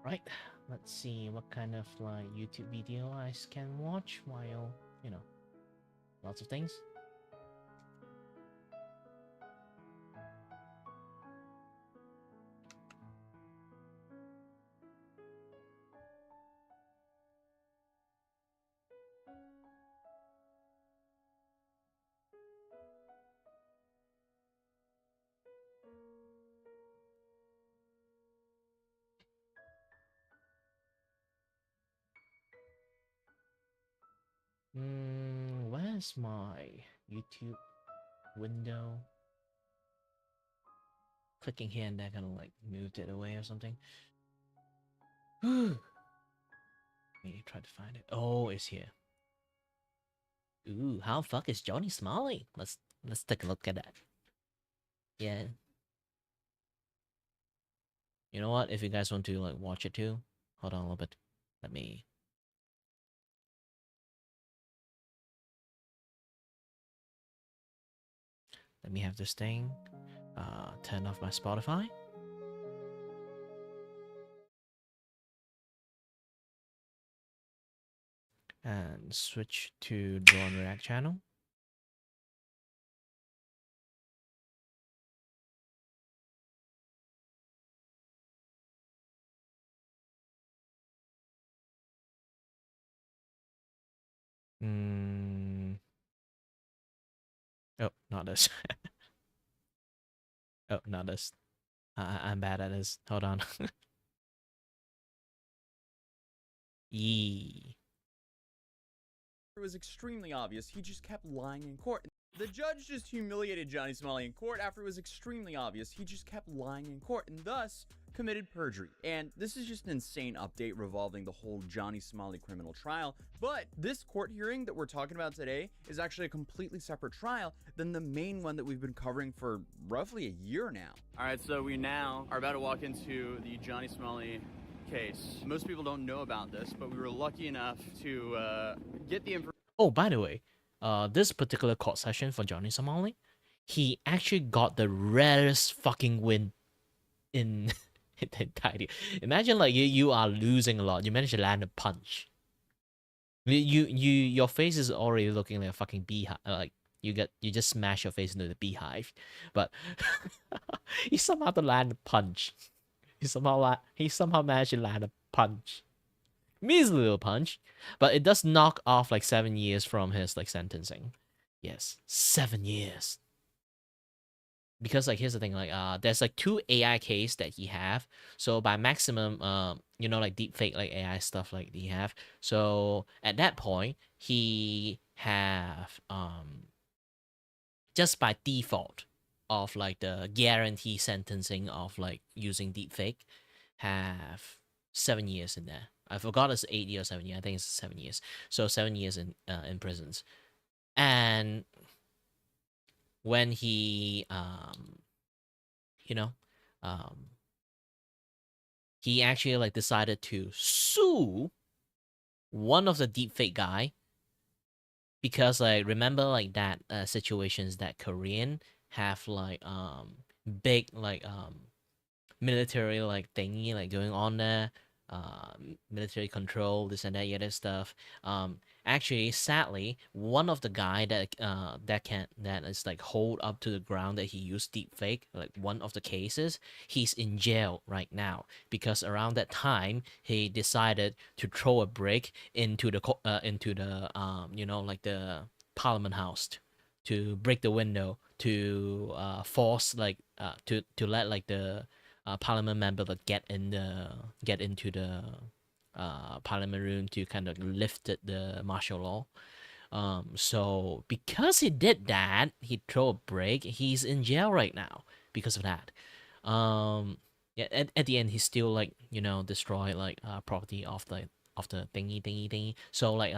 Right. Let's see what kind of like YouTube video I can watch while, lots of things. Where's my YouTube window? Clicking here and that kind of like moved it away or something. Maybe try to find it. Oh, it's here. Ooh, how fuck is Johnny Smalley? Let's take a look at that. Yeah. You know what? If you guys want to like watch it too, hold on a little bit. Let me have this thing. Turn off my Spotify. And switch to Draw and React channel. Oh, not this. Oh, not this. I'm bad at this. Hold on. Yee.
It was extremely obvious he just kept lying in court. The judge just humiliated Johnny Somali in court after it was extremely obvious he just kept lying in court and thus committed perjury. And this is just an insane update revolving the whole Johnny Somali criminal trial, but this court hearing that we're talking about today is actually a completely separate trial than the main one that we've been covering for roughly a year now. Alright, so we now are about to walk into the Johnny Somali case. Most people don't know about this, but we were lucky enough to get the information.
Oh, by the way, this particular court session for Johnny Somali, he actually got the rarest fucking win in the entirety. Imagine like you are losing a lot, you manage to land a punch. Your face is already looking like a fucking beehive. Like you just smash your face into the beehive, but he somehow to land a punch. He somehow managed to land a punch. Measly little punch, but it does knock off like 7 years from his like sentencing. Yes, 7 years. Because like here's the thing, like there's like 2 AI case that he have. So by maximum, you know, like deepfake like AI stuff like he have. So at that point, he have just by default of like the guarantee sentencing of like using deepfake have 7 years in there. I forgot it's 8 years or 7 years. I think it's 7 years. So 7 years in prisons. And when he you know he actually like decided to sue one of the deepfake guy because like remember like that situations that Korean have like big like military like thingy like going on there, military control, this and that other stuff. Actually, sadly, one of the guy that that is like hold up to the ground that he used deepfake, like one of the cases, he's in jail right now because around that time he decided to throw a brick into the you know, like the Parliament House to break the window to force like to let like the parliament member that get into the parliament room to kind of lifted the martial law. So because he did that, he threw a break. He's in jail right now because of that. Yeah, at the end, he still like, you know, destroy like property of the thingy. So like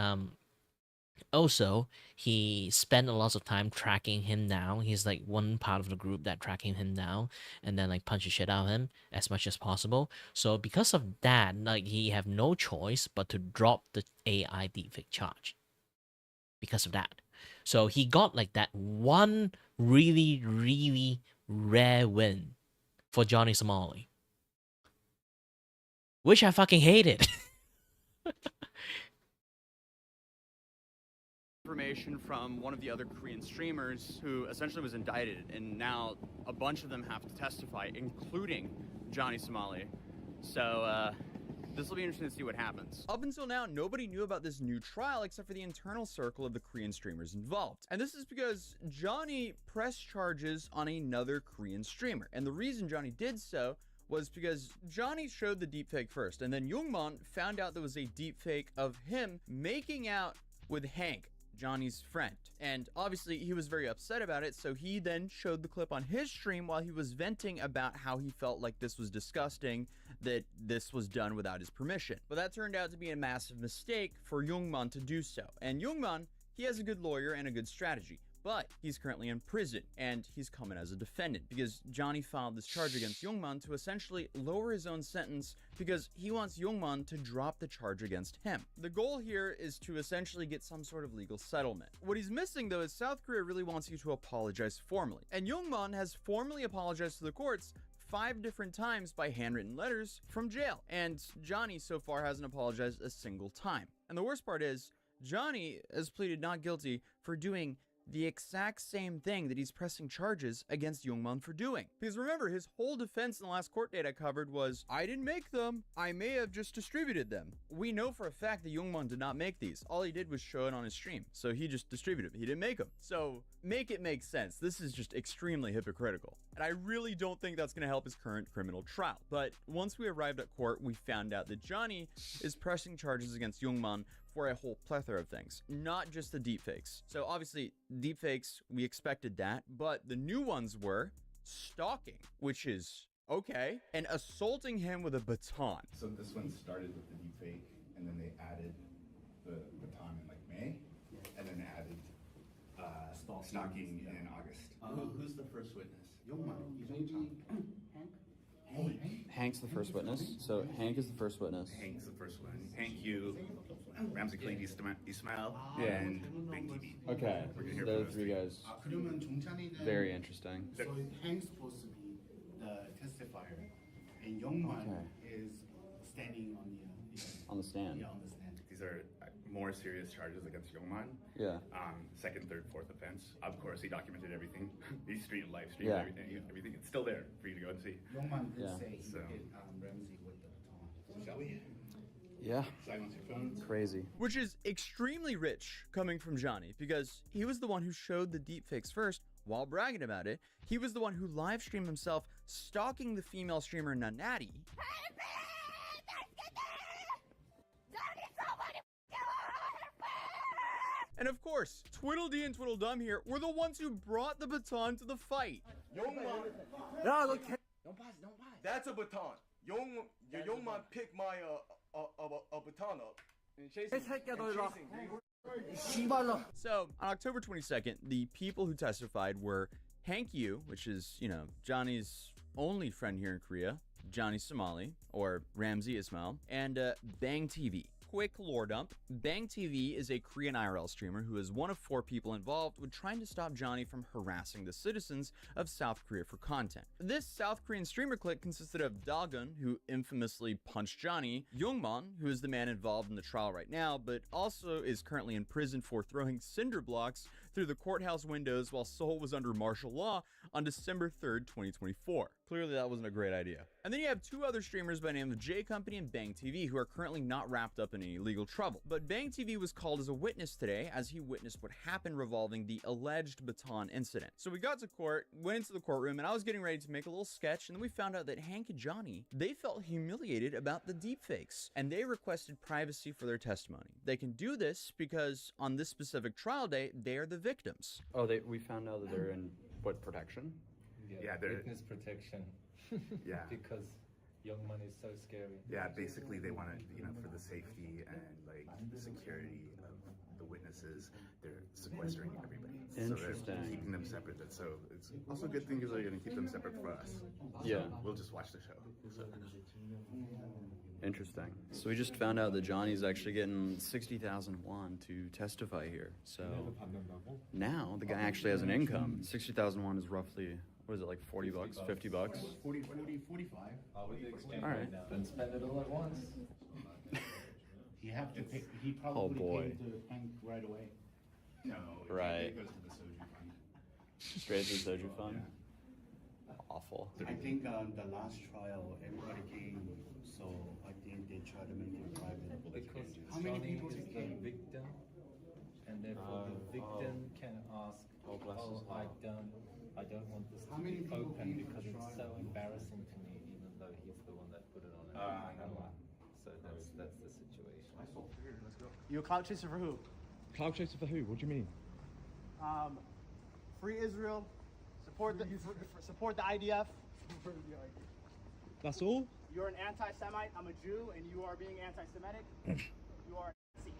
also, he spent a lot of time tracking him down. He's like one part of the group that tracking him down and then like punch the shit out of him as much as possible. So because of that, like he have no choice but to drop the AI deepfake charge. Because of that. So he got like that one really, really rare win for Johnny Somali. Which I fucking hated.
Information from one of the other Korean streamers who essentially was indicted, and now a bunch of them have to testify, including Johnny Somali. So this will be interesting to see what happens. Up until now, nobody knew about this new trial except for the internal circle of the Korean streamers involved. And this is because Johnny pressed charges on another Korean streamer. And the reason Johnny did so was because Johnny showed the deepfake first, and then Youngmon found out there was a deepfake of him making out with Hank, Johnny's friend. And obviously he was very upset about it, so he then showed the clip on his stream while he was venting about how he felt like this was disgusting, that this was done without his permission. But that turned out to be a massive mistake for Youngmon to do so. And Youngmon, he has a good lawyer and a good strategy. But he's currently in prison, and he's coming as a defendant because Johnny filed this charge against Youngmon to essentially lower his own sentence because he wants Youngmon to drop the charge against him. The goal here is to essentially get some sort of legal settlement. What he's missing, though, is South Korea really wants you to apologize formally. And Youngmon has formally apologized to the courts 5 different times by handwritten letters from jail. And Johnny so far hasn't apologized a single time. And the worst part is, Johnny has pleaded not guilty for doing
the exact same thing that he's pressing charges against Youngman for doing. Because remember, his whole defense in the last court date I covered was, I didn't make them. I may have just distributed them. We know for a fact that Youngman did not make these. All he did was show it on his stream. So he just distributed them. He didn't make them. So make it make sense. This is just extremely hypocritical. And I really don't think that's going to help his current criminal trial. But once we arrived at court, we found out that Johnny is pressing charges against Youngman for a whole plethora of things, not just the deepfakes. So obviously, deepfakes, we expected that, but the new ones were stalking, which is okay, and assaulting him with a baton.
So this one started with the deepfake, and then they added the baton in like May, and then added stalking in August.
Who's the first witness?
Hank's the first witness. So Hank is the first witness.
Hank's the first one. Hank, you, Ramsey Clean, Ismail,
Yeah.
and Big TV.
Okay,
We're gonna hear
those
from
three guys.
그러면 종찬이는
Very interesting.
So Hank's supposed to be the testifier, and Youngman
Okay.
is standing on the
On the stand.
Yeah, on the stand.
These are more serious charges against Youngman.
Yeah.
Second, third, fourth offense. Of course, he documented everything. He live streamed
Yeah.
everything. It's still there for you to go and see.
Youngman did
Yeah.
say he
So-
hit Ramsey with the baton.
Shall we?
Yeah.
Silence your phones.
Crazy.
Which is extremely rich coming from Johnny, because he was the one who showed the deepfakes first. While bragging about it, he was the one who live streamed himself stalking the female streamer Nanati. And of course, Twiddledee and Twiddledum here were the ones who brought the baton to the fight.
That's a baton. Young man picked my baton up and chasing me.
So, on October 22nd, the people who testified were Hank Yu, which is, Johnny's only friend here in Korea, Johnny Somali, or Ramsey Ismail, and Bang TV. Quick lore dump. Bang TV is a Korean IRL streamer who is one of 4 people involved with trying to stop Johnny from harassing the citizens of South Korea for content. This South Korean streamer clique consisted of Dagun, who infamously punched Johnny, Youngman, who is the man involved in the trial right now, but also is currently in prison for throwing cinder blocks through the courthouse windows while Seoul was under martial law on December 3rd, 2024. Clearly that wasn't a great idea. And then you have 2 other streamers by the name of J Company and Bang TV who are currently not wrapped up in any legal trouble. But Bang TV was called as a witness today as he witnessed what happened revolving the alleged baton incident. So we got to court, went into the courtroom, and I was getting ready to make a little sketch, and then we found out that Hank and Johnny, they felt humiliated about the deepfakes, and they requested privacy for their testimony. They can do this because on this specific trial day, they are the victims.
Oh, we found out that they're in what protection?
Yeah, they're-
witness protection.
Yeah.
Because young man is so scary.
Yeah, basically they want to, for the safety and like security of the witnesses, they're sequestering everybody. So
Interesting.
they're keeping them separate. So it's also a good thing because they're going to keep them separate for us.
Yeah.
So we'll just watch the show. So.
Interesting. So we just found out that Johnny's actually getting 60,000 won to testify here. So now the guy actually has an income. 60,000 won is roughly, what is it, like 40 bucks, 50 bucks?
40, 45.
I would exchange
All right.
right now. Don't spend it all at once.
He probably
boy.
came to Hank right away.
No,
Right.
it goes to the Soju Fund.
Straight to the Soju Fund? Awful.
I think on the last trial, everybody came, so I think they try to make it private.
Because
How many
Johnny
people
is the
came?
victim, and therefore the victim can ask, I don't want this
How
to
many
be
people
open
came to
because
the
it's so
trial?
embarrassing to me, even though he's the one that put it on everything. So that's the situation.
You a clout chaser for who?
Cloud chaser for who? What do you mean?
Free Israel. Support the IDF.
That's all?
You're an anti-Semite. I'm a Jew, and you are being anti-Semitic. You are a Nazi.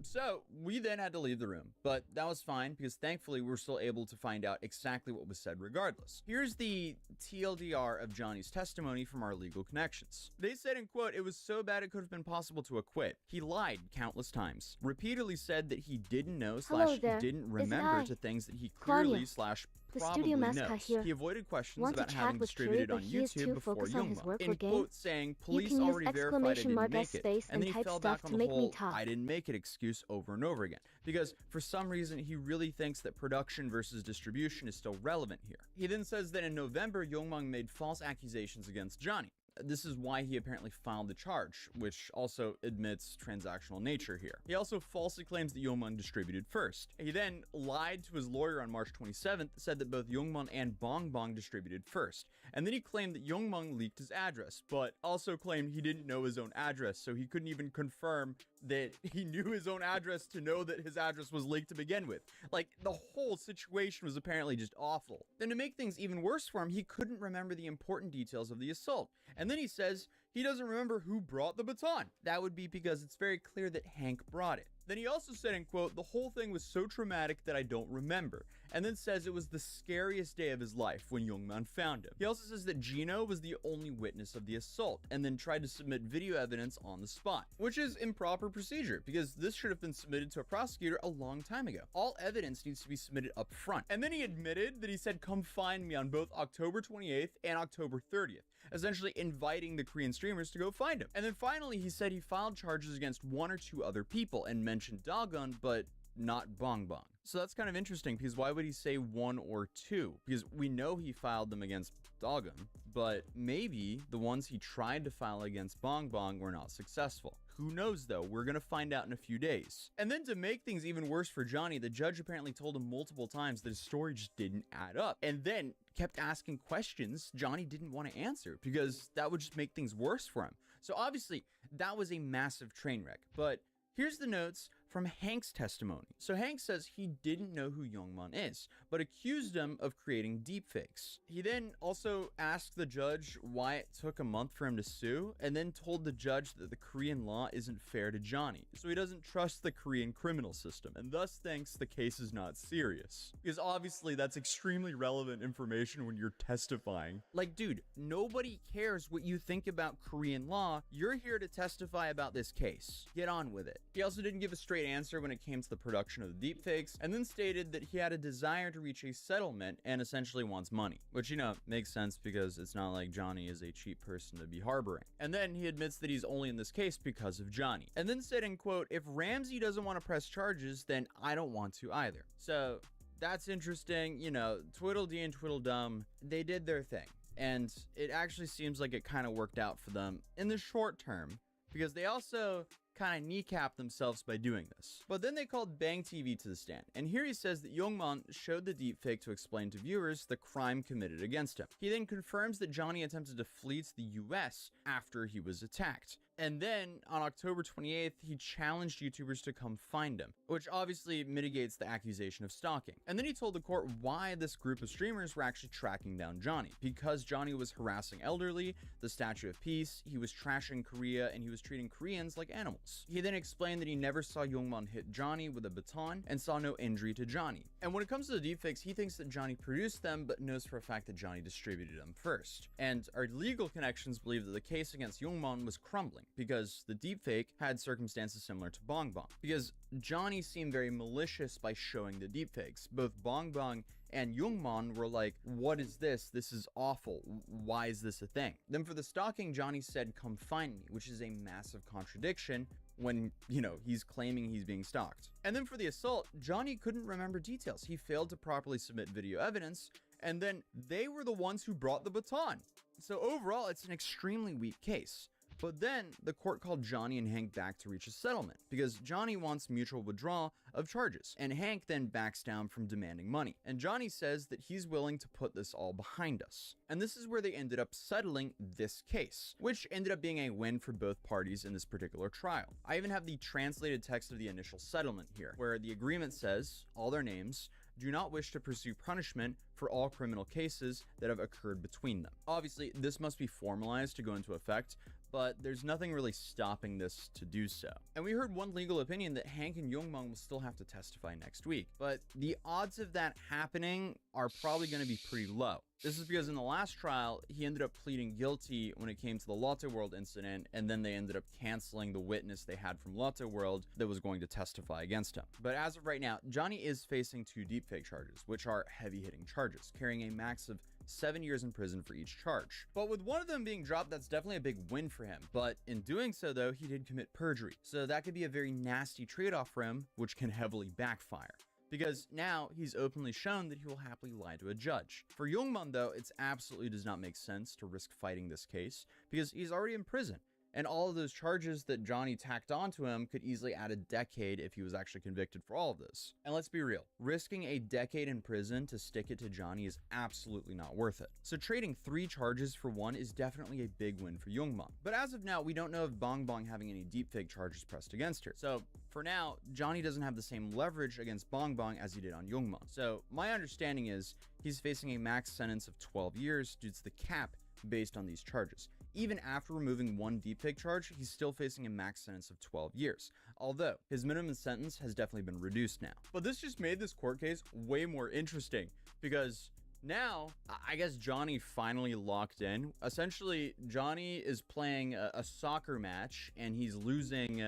So we then had to leave the room, but that was fine because thankfully we were still able to find out exactly what was said regardless. Here's the TLDR of Johnny's testimony from our legal connections. They said, in quote, "It was so bad it could have been possible to acquit. He lied countless times. Repeatedly said that he didn't know
Hello
/
there.
didn't
Is it
remember
I?
to things that he
Claudia.
clearly /
The
probably
studio mascot
knows.
here
He avoided questions
wants to
about
chat
having
with
distributed
Curie,
on
but he is
YouTube
too
before
focused on his
Youngmon,
work or
in
game.
quote saying, police
can use
already verified I
exclamation
didn't
mark
make
S
it.
space
And then
and
he
type
fell
stuff
back on
to
the
make me
whole
talk.
I didn't make it excuse over and over again. Because for some reason, he really thinks that production versus distribution is still relevant here. He then says that in November, Youngmon made false accusations against Johnny. This is why he apparently filed the charge, which also admits transactional nature here. He also falsely claims that Youngmon distributed first. He then lied to his lawyer on March 27th, said that both Youngmon and Bongbong distributed first. And then he claimed that Youngmon leaked his address, but also claimed he didn't know his own address, so he couldn't even confirm that he knew his own address to know that his address was leaked to begin with. Like, the whole situation was apparently just awful. Then to make things even worse for him, he couldn't remember the important details of the assault. And then he says he doesn't remember who brought the baton. That would be because it's very clear that Hank brought it. Then he also said, in quote, the whole thing was so traumatic that I don't remember. And then says it was the scariest day of his life when Youngmon found him. He also says that Gino was the only witness of the assault and then tried to submit video evidence on the spot, which is improper procedure because this should have been submitted to a prosecutor a long time ago. All evidence needs to be submitted up front. And then he admitted that he said, come find me on both October 28th and October 30th, essentially inviting the Korean streamers to go find him. And then finally, he said he filed charges against 1 or 2 other people and mentioned Dagon, but not Bongbong. So that's kind of interesting because why would he say 1 or 2? Because we know he filed them against Dagon, but maybe the ones he tried to file against Bongbong were not successful. Who knows though? We're gonna find out in a few days. And then to make things even worse for Johnny, the judge apparently told him multiple times that his story just didn't add up, and then kept asking questions Johnny didn't want to answer because that would just make things worse for him. So obviously that was a massive train wreck, but here's the notes from Hank's testimony. So Hank says he didn't know who Youngmon is, but accused him of creating deepfakes. He then also asked the judge why it took a month for him to sue, and then told the judge that the Korean law isn't fair to Johnny, so he doesn't trust the Korean criminal system, and thus thinks the case is not serious. Because obviously that's extremely relevant information when you're testifying. Like, dude, nobody cares what you think about Korean law. You're here to testify about this case. Get on with it. He also didn't give a straight answer when it came to the production of the deepfakes, and then stated that he had a desire to reach a settlement and essentially wants money, which, you know, makes sense because it's not like Johnny is a cheap person to be harboring. And then he admits that he's only in this case because of Johnny, and then said, in quote, if Ramsey doesn't want to press charges, then I don't want to either. So that's interesting. You know, Tweedledee and Tweedledum, they did their thing, and it actually seems like it kind of worked out for them in the short term, because they also kind of kneecapped themselves by doing this. But then they called Bang TV to the stand, and here he says that Youngmon showed the deepfake to explain to viewers the crime committed against him. He then confirms that Johnny attempted to flee to the US after he was attacked. And then on October 28th, he challenged YouTubers to come find him, which obviously mitigates the accusation of stalking. And then he told the court why this group of streamers were actually tracking down Johnny, because Johnny was harassing elderly, the Statue of Peace, he was trashing Korea, and he was treating Koreans like animals. He then explained that he never saw Youngmon hit Johnny with a baton and saw no injury to Johnny. And when it comes to the deepfakes, he thinks that Johnny produced them, but knows for a fact that Johnny distributed them first. And our legal connections believe that the case against Youngmon was crumbling, because the deepfake had circumstances similar to Bongbong. Because Johnny seemed very malicious by showing the deepfakes. Both Bongbong and Youngmon were like, what is this? This is awful. Why is this a thing? Then for the stalking, Johnny said, come find me, which is a massive contradiction when, you know, he's claiming he's being stalked. And then for the assault, Johnny couldn't remember details. He failed to properly submit video evidence, and then they were the ones who brought the baton. So overall, it's an extremely weak case. But then the court called Johnny and Hank back to reach a settlement because Johnny wants mutual withdrawal of charges, and Hank then backs down from demanding money. And Johnny says that he's willing to put this all behind us. And this is where they ended up settling this case, which ended up being a win for both parties in this particular trial. I even have the translated text of the initial settlement here, where the agreement says, all their names, do not wish to pursue punishment for all criminal cases that have occurred between them. Obviously, this must be formalized to go into effect, but there's nothing really stopping this to do so. And we heard one legal opinion that Hank and Youngmong will still have to testify next week, but the odds of that happening are probably going to be pretty low. This is because in the last trial, he ended up pleading guilty when it came to the Lotte World incident, and then they ended up canceling the witness they had from Lotte World that was going to testify against him. But as of right now, Johnny is facing 2 deepfake charges, which are heavy-hitting charges, carrying a max of 7 years in prison for each charge. But with one of them being dropped, that's definitely a big win for him. But in doing so, though, he did commit perjury. So that could be a very nasty trade-off for him, which can heavily backfire, because now he's openly shown that he will happily lie to a judge. For Youngman, though, it absolutely does not make sense to risk fighting this case because he's already in prison. And all of those charges that Johnny tacked onto him could easily add a decade if he was actually convicted for all of this. And let's be real, risking a decade in prison to stick it to Johnny is absolutely not worth it. So trading 3 charges for 1 is definitely a big win for Youngman. But as of now, we don't know of Bong Bong having any deepfake charges pressed against her. So for now, Johnny doesn't have the same leverage against Bong Bong as he did on Youngman. So my understanding is he's facing a max sentence of 12 years due to the cap based on these charges. Even after removing 1 deepfake charge, he's still facing a max sentence of 12 years, although his minimum sentence has definitely been reduced now. But this just made this court case way more interesting because now, I guess Johnny finally locked in. Essentially, Johnny is playing a soccer match and he's losing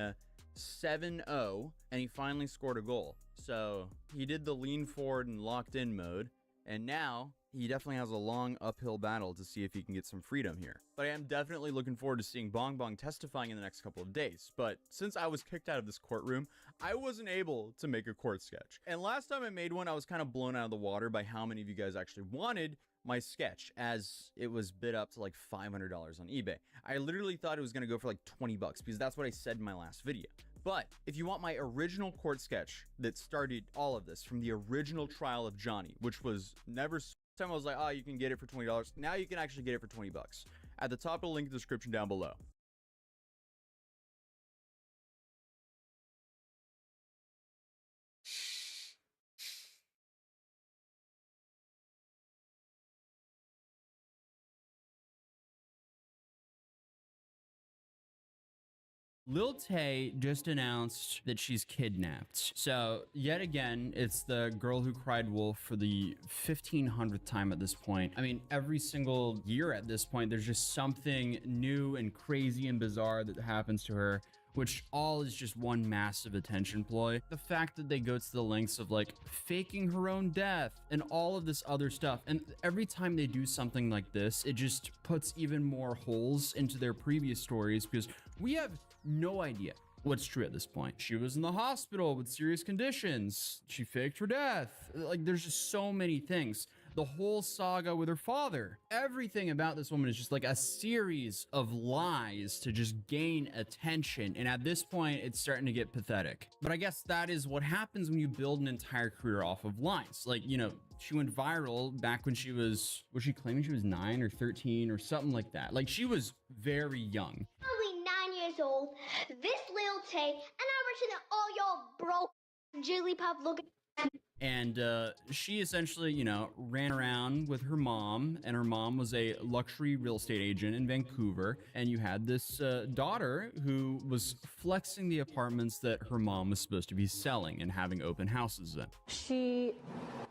7-0, and he finally scored a goal. So he did the lean forward and locked in mode, and now he definitely has a long uphill battle to see if he can get some freedom here. But I am definitely looking forward to seeing Bong Bong testifying in the next couple of days. But since I was kicked out of this courtroom, I wasn't able to make a court sketch. And last time I made one, I was kind of blown out of the water by how many of you guys actually wanted my sketch, as it was bid up to like $500 on eBay. I literally thought it was going to go for like 20 bucks because that's what I said in my last video. But if you want my original court sketch that started all of this from the original trial of Johnny, which was never... Time I was like, oh, you can get it for $20. Now you can actually get it for 20 bucks. At the top of the link in the description down below.
Lil Tay just announced that she's kidnapped. So yet again, it's the girl who cried wolf for the 1500th time at this point. I mean, every single year at this point, there's just something new and crazy and bizarre that happens to her, which all is just one massive attention ploy. The fact that they go to the lengths of like faking her own death and all of this other stuff. And every time they do something like this, it just puts even more holes into their previous stories because we have no idea what's true at this point. She was in the hospital with serious conditions. She faked her death. Like, there's just so many things. The whole saga with her father. Everything about this woman is just like a series of lies to just gain attention. And at this point, it's starting to get pathetic. But I guess that is what happens when you build an entire career off of lies. Like, you know, she went viral back when she was she claiming she was 9 or 13 or something like that? Like, she was very young.
Only 9 years old. This Lil Tay, and I'm richer than all y'all broke jigglypuff looking.
And she essentially, you know, ran around with her mom, and her mom was a luxury real estate agent in Vancouver. And you had this daughter who was flexing the apartments that her mom was supposed to be selling and having open houses in.
She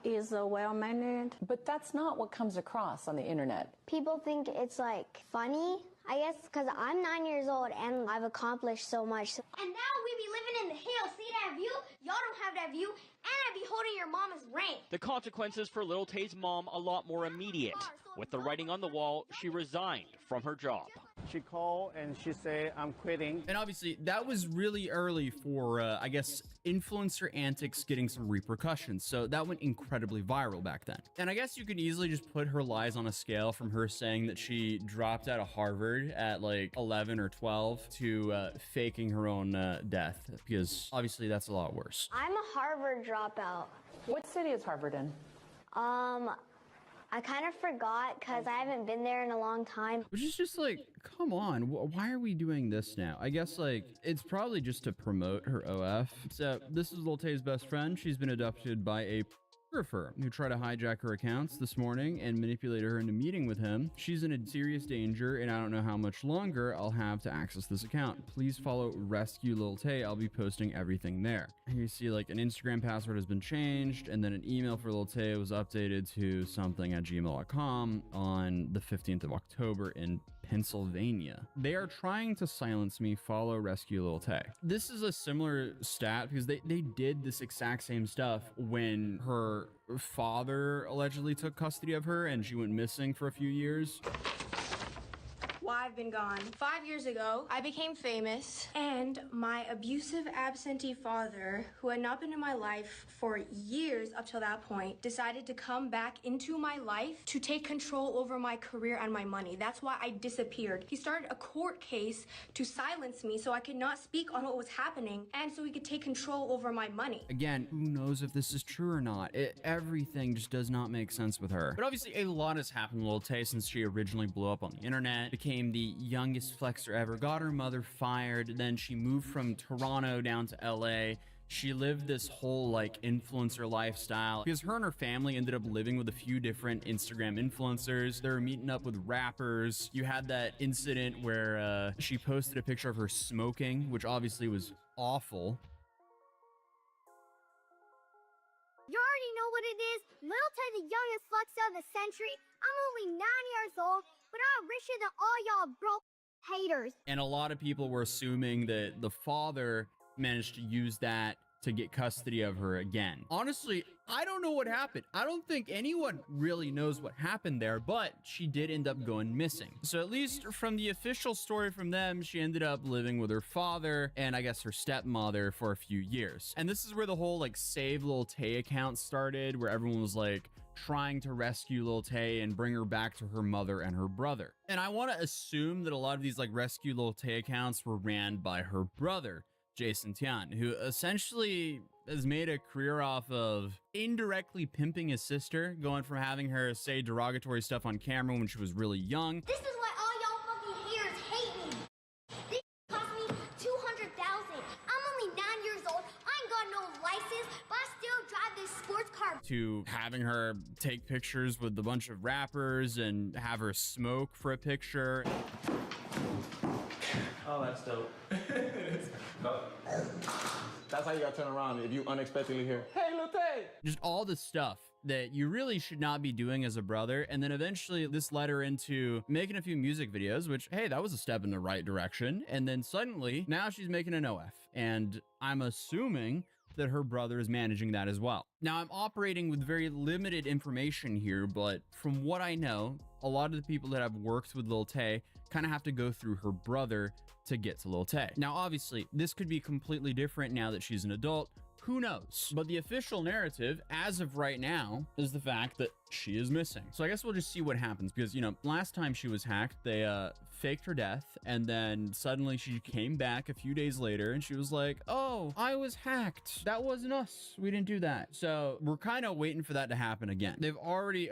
is well-mannered, but that's not what comes across on the internet.
People think it's like funny, I guess, because I'm 9 years old and I've accomplished so much. And now we be living in the hills. See that view? Y'all don't have that view. And I be holding your mama's ring.
The consequences for Lil Tay's mom a lot more immediate. With the writing on the wall, she resigned from her job.
She called and she said, I'm quitting.
And obviously, that was really early for, I guess, influencer antics getting some repercussions. So that went incredibly viral back then. And I guess you could easily just put her lies on a scale from her saying that she dropped out of Harvard at like 11 or 12 to faking her own death, because obviously that's a lot worse.
I'm a Harvard dropout.
What city is Harvard in?
I kind of forgot because I haven't been there in a long time.
Which is just like, come on, why are we doing this now? I guess like, it's probably just to promote her OF. So this is Lil Tay's best friend. She's been abducted by a photographer who tried to hijack her accounts this morning and manipulate her into meeting with him. She's in a serious danger, and I don't know how much longer I'll have to access this account. Please follow Rescue Lil Tay. I'll be posting everything there. Here you see like an Instagram password has been changed, and then an email for Lil Tay was updated to something at gmail.com on the 15th of October in Pennsylvania. They are trying to silence me. Follow Rescue Lil Tay. This is a similar stat because they did this exact same stuff when her father allegedly took custody of her and she went missing for a few years.
Why I've been gone. 5 years ago, I became famous, and my abusive absentee father, who had not been in my life for years up till that point, decided to come back into my life to take control over my career and my money. That's why I disappeared. He started a court case to silence me so I could not speak on what was happening and so he could take control over my money.
Again, who knows if this is true or not? Everything just does not make sense with her. But obviously a lot has happened to Lil Tay since she originally blew up on the internet, became the youngest flexer ever, got her mother fired, then she moved from Toronto down to LA. She lived this whole like influencer lifestyle because her and her family ended up living with a few different Instagram influencers. They were meeting up with rappers. You had that incident where she posted a picture of her smoking, which obviously was awful.
You already know what it is. Lil Tay, the youngest flexer of the century. I'm only 9 years old, but I'm richer than all y'all broke haters.
And a lot of people were assuming that the father managed to use that to get custody of her again. Honestly, I don't know what happened. I don't think anyone really knows what happened there, but she did end up going missing. So at least from the official story from them, she ended up living with her father and I guess her stepmother for a few years. And this is where the whole like Save Lil Tay account started, where everyone was like trying to rescue Lil Tay and bring her back to her mother and her brother. And I want to assume that a lot of these like Rescue Lil Tay accounts were ran by her brother, Jason Tian, who essentially has made a career off of indirectly pimping his sister, going from having her say derogatory stuff on camera when she was really young.
This is why all y'all fucking haters hate me. This cost me $200,000. I'm only 9 years old. I ain't got no license, but I still drive this sports car.
To having her take pictures with a bunch of rappers and have her smoke for a picture.
Oh, that's dope. That's how you gotta turn around if you unexpectedly hear, "Hey, Lil Tay!"
Just all the stuff that you really should not be doing as a brother. And then eventually this led her into making a few music videos, which, hey, that was a step in the right direction. And then suddenly now she's making an OF. And I'm assuming that her brother is managing that as well. Now, I'm operating with very limited information here, but from what I know, a lot of the people that have worked with Lil Tay kind of have to go through her brother to get to Lil Tay. Now, obviously, this could be completely different now that she's an adult. Who knows? But the official narrative, as of right now, is the fact that she is missing. So I guess we'll just see what happens because, you know, last time she was hacked, they faked her death, and then suddenly she came back a few days later and she was like, oh, I was hacked. That wasn't us. We didn't do that. So we're kind of waiting for that to happen again. They've already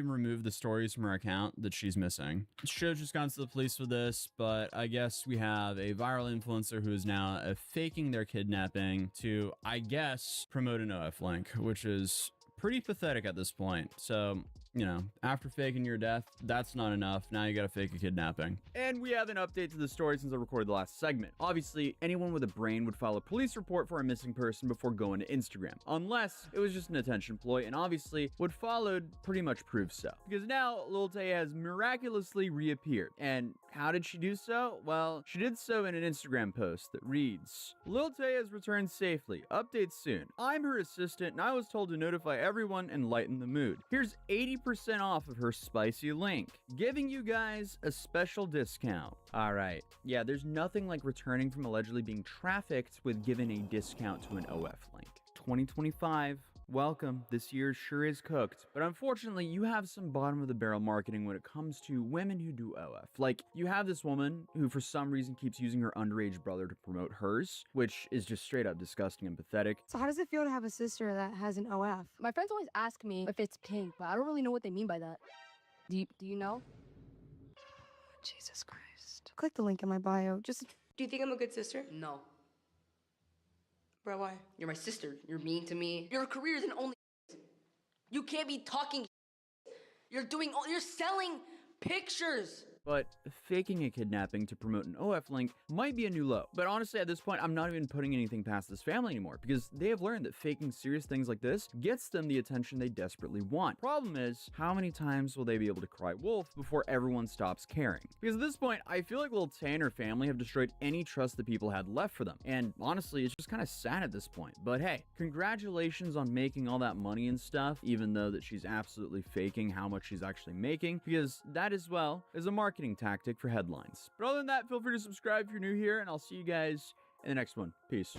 removed the stories from her account that she's missing. Should have just gone to the police for this, but I guess we have a viral influencer who is now faking their kidnapping to, I guess, promote an OF link, which is pretty pathetic at this point. So, you know, after faking your death, that's not enough. Now you gotta fake a kidnapping.
And we have an update to the story since I recorded the last segment. Obviously, anyone with a brain would file a police report for a missing person before going to Instagram, unless it was just an attention ploy, and obviously what followed pretty much proves so. Because now Lil Tay has miraculously reappeared. And how did she do so? Well, she did so in an Instagram post that reads, Lil Tay has returned safely. Update soon. I'm her assistant and I was told to notify everyone and lighten the mood. Here's 80% off of her spicy link, giving you guys a special discount. Alright, yeah, there's nothing like returning from allegedly being trafficked with giving a discount to an OF link. 2025. Welcome, this year sure is cooked. But unfortunately, you have some bottom of the barrel marketing when it comes to women who do OF. Like, you have this woman who for some reason keeps using her underage brother to promote hers, which is just straight up disgusting and pathetic.
So how does it feel to have a sister that has an OF? My friends always ask me if it's pink, but I don't really know what they mean by that. Do you know? Jesus Christ. Click the link in my bio. Just...
Do you think I'm a good sister? No. Bro, why? You're my sister. You're mean to me. Your career isn't only... You can't be talking. You're selling pictures.
But faking a kidnapping to promote an OF link might be a new low. But honestly, at this point, I'm not even putting anything past this family anymore, because they have learned that faking serious things like this gets them the attention they desperately want. Problem is, how many times will they be able to cry wolf before everyone stops caring? Because at this point, I feel like Lil Tay and her family have destroyed any trust that people had left for them. And honestly, it's just kind of sad at this point. But hey, congratulations on making all that money and stuff, even though that she's absolutely faking how much she's actually making, because that as well is a marketing tactic for headlines. But other than that, feel free to subscribe if you're new here, and I'll see you guys in the next one. Peace.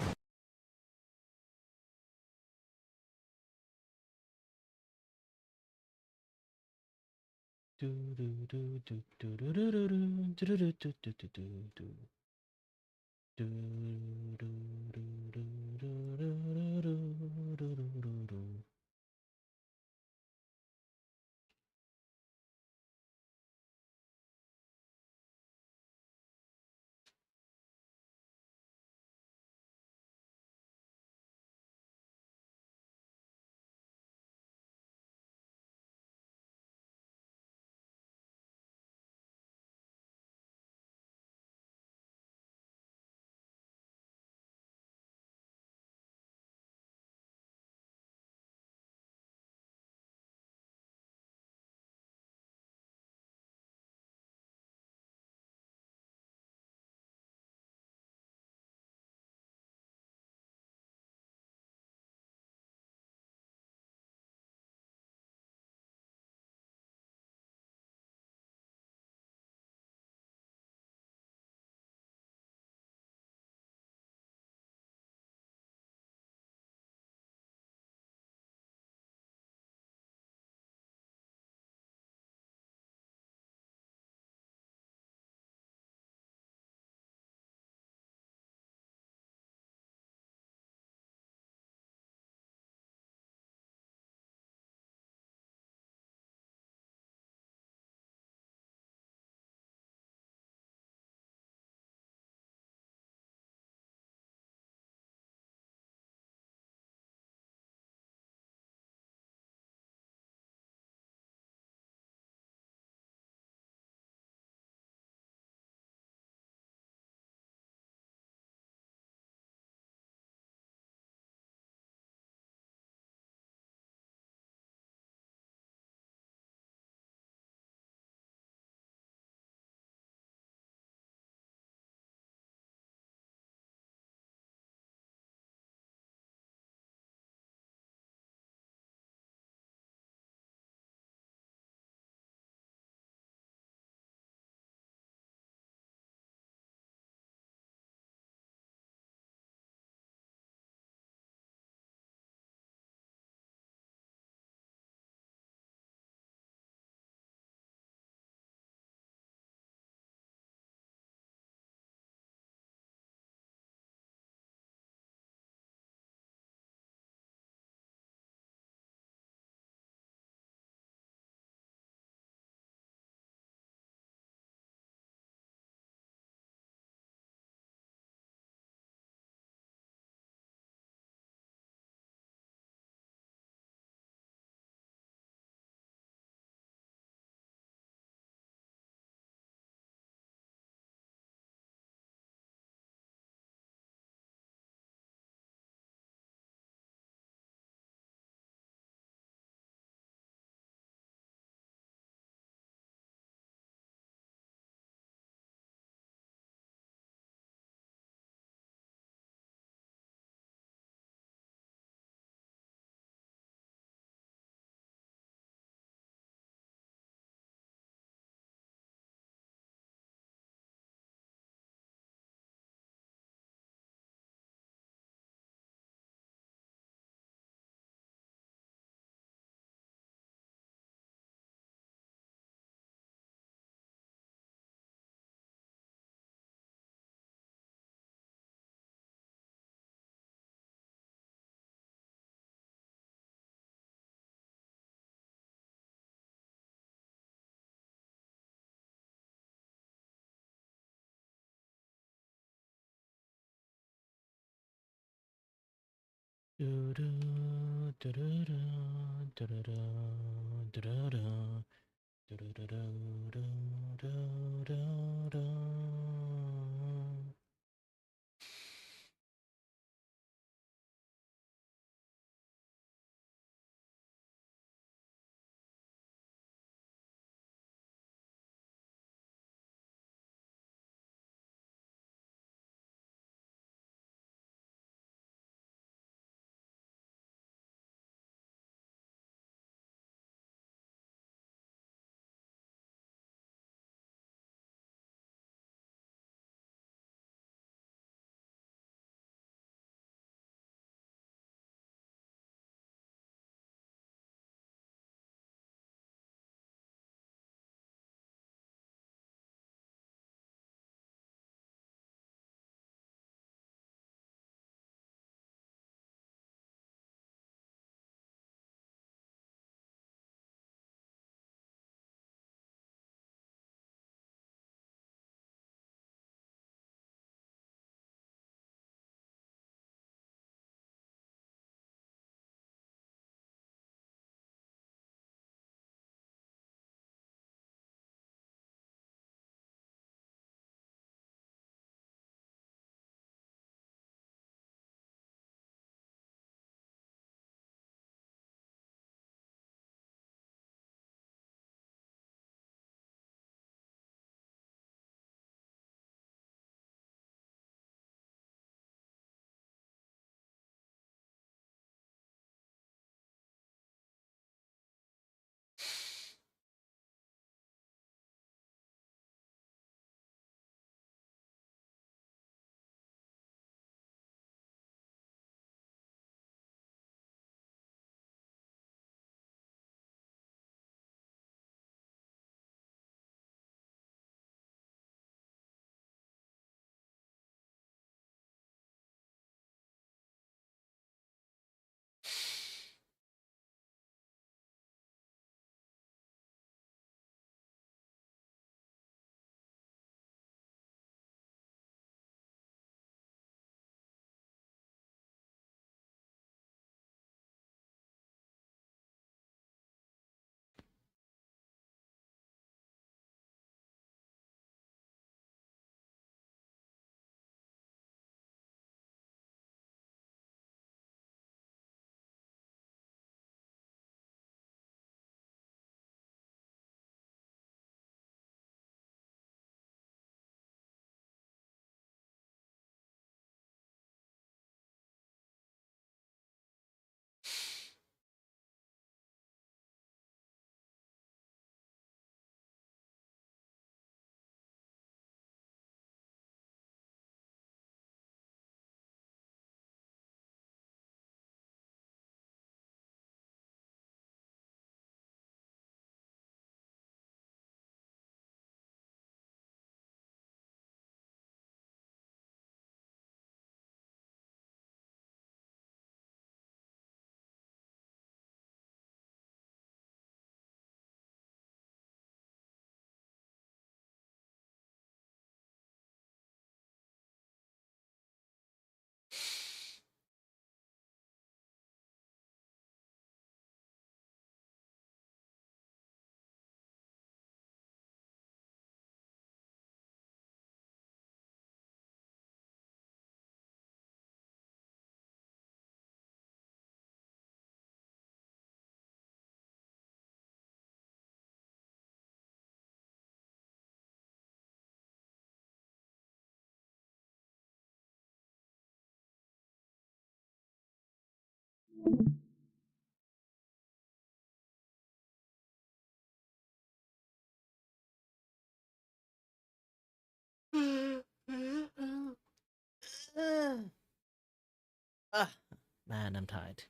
Man, I'm tired.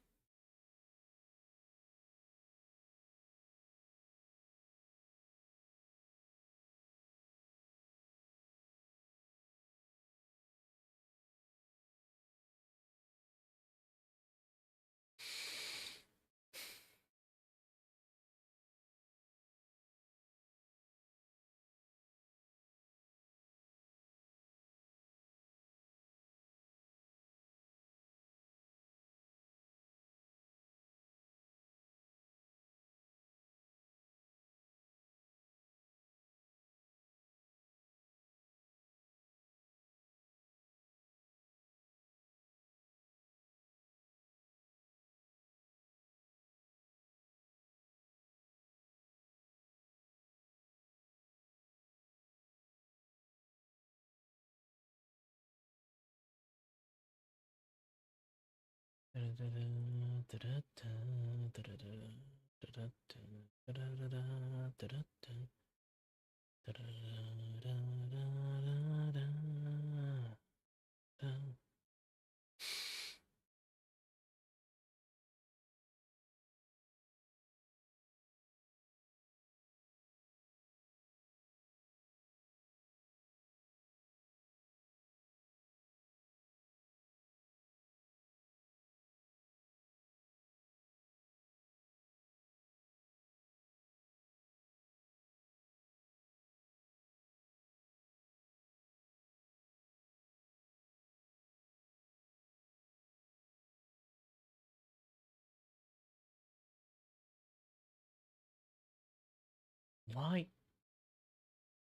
Why?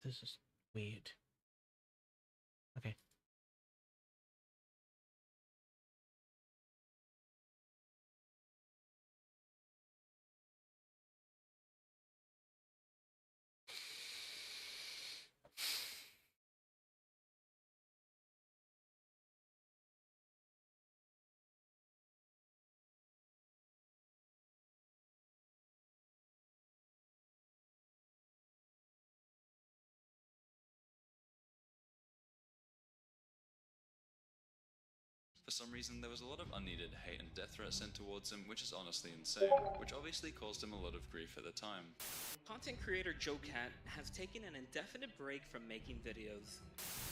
This is weird. Okay.
For some reason, there was a lot of unneeded hate and death threats sent towards him, which is honestly insane, which obviously caused him a lot of grief at the time.
Content creator Joe Cat has taken an indefinite break from making videos.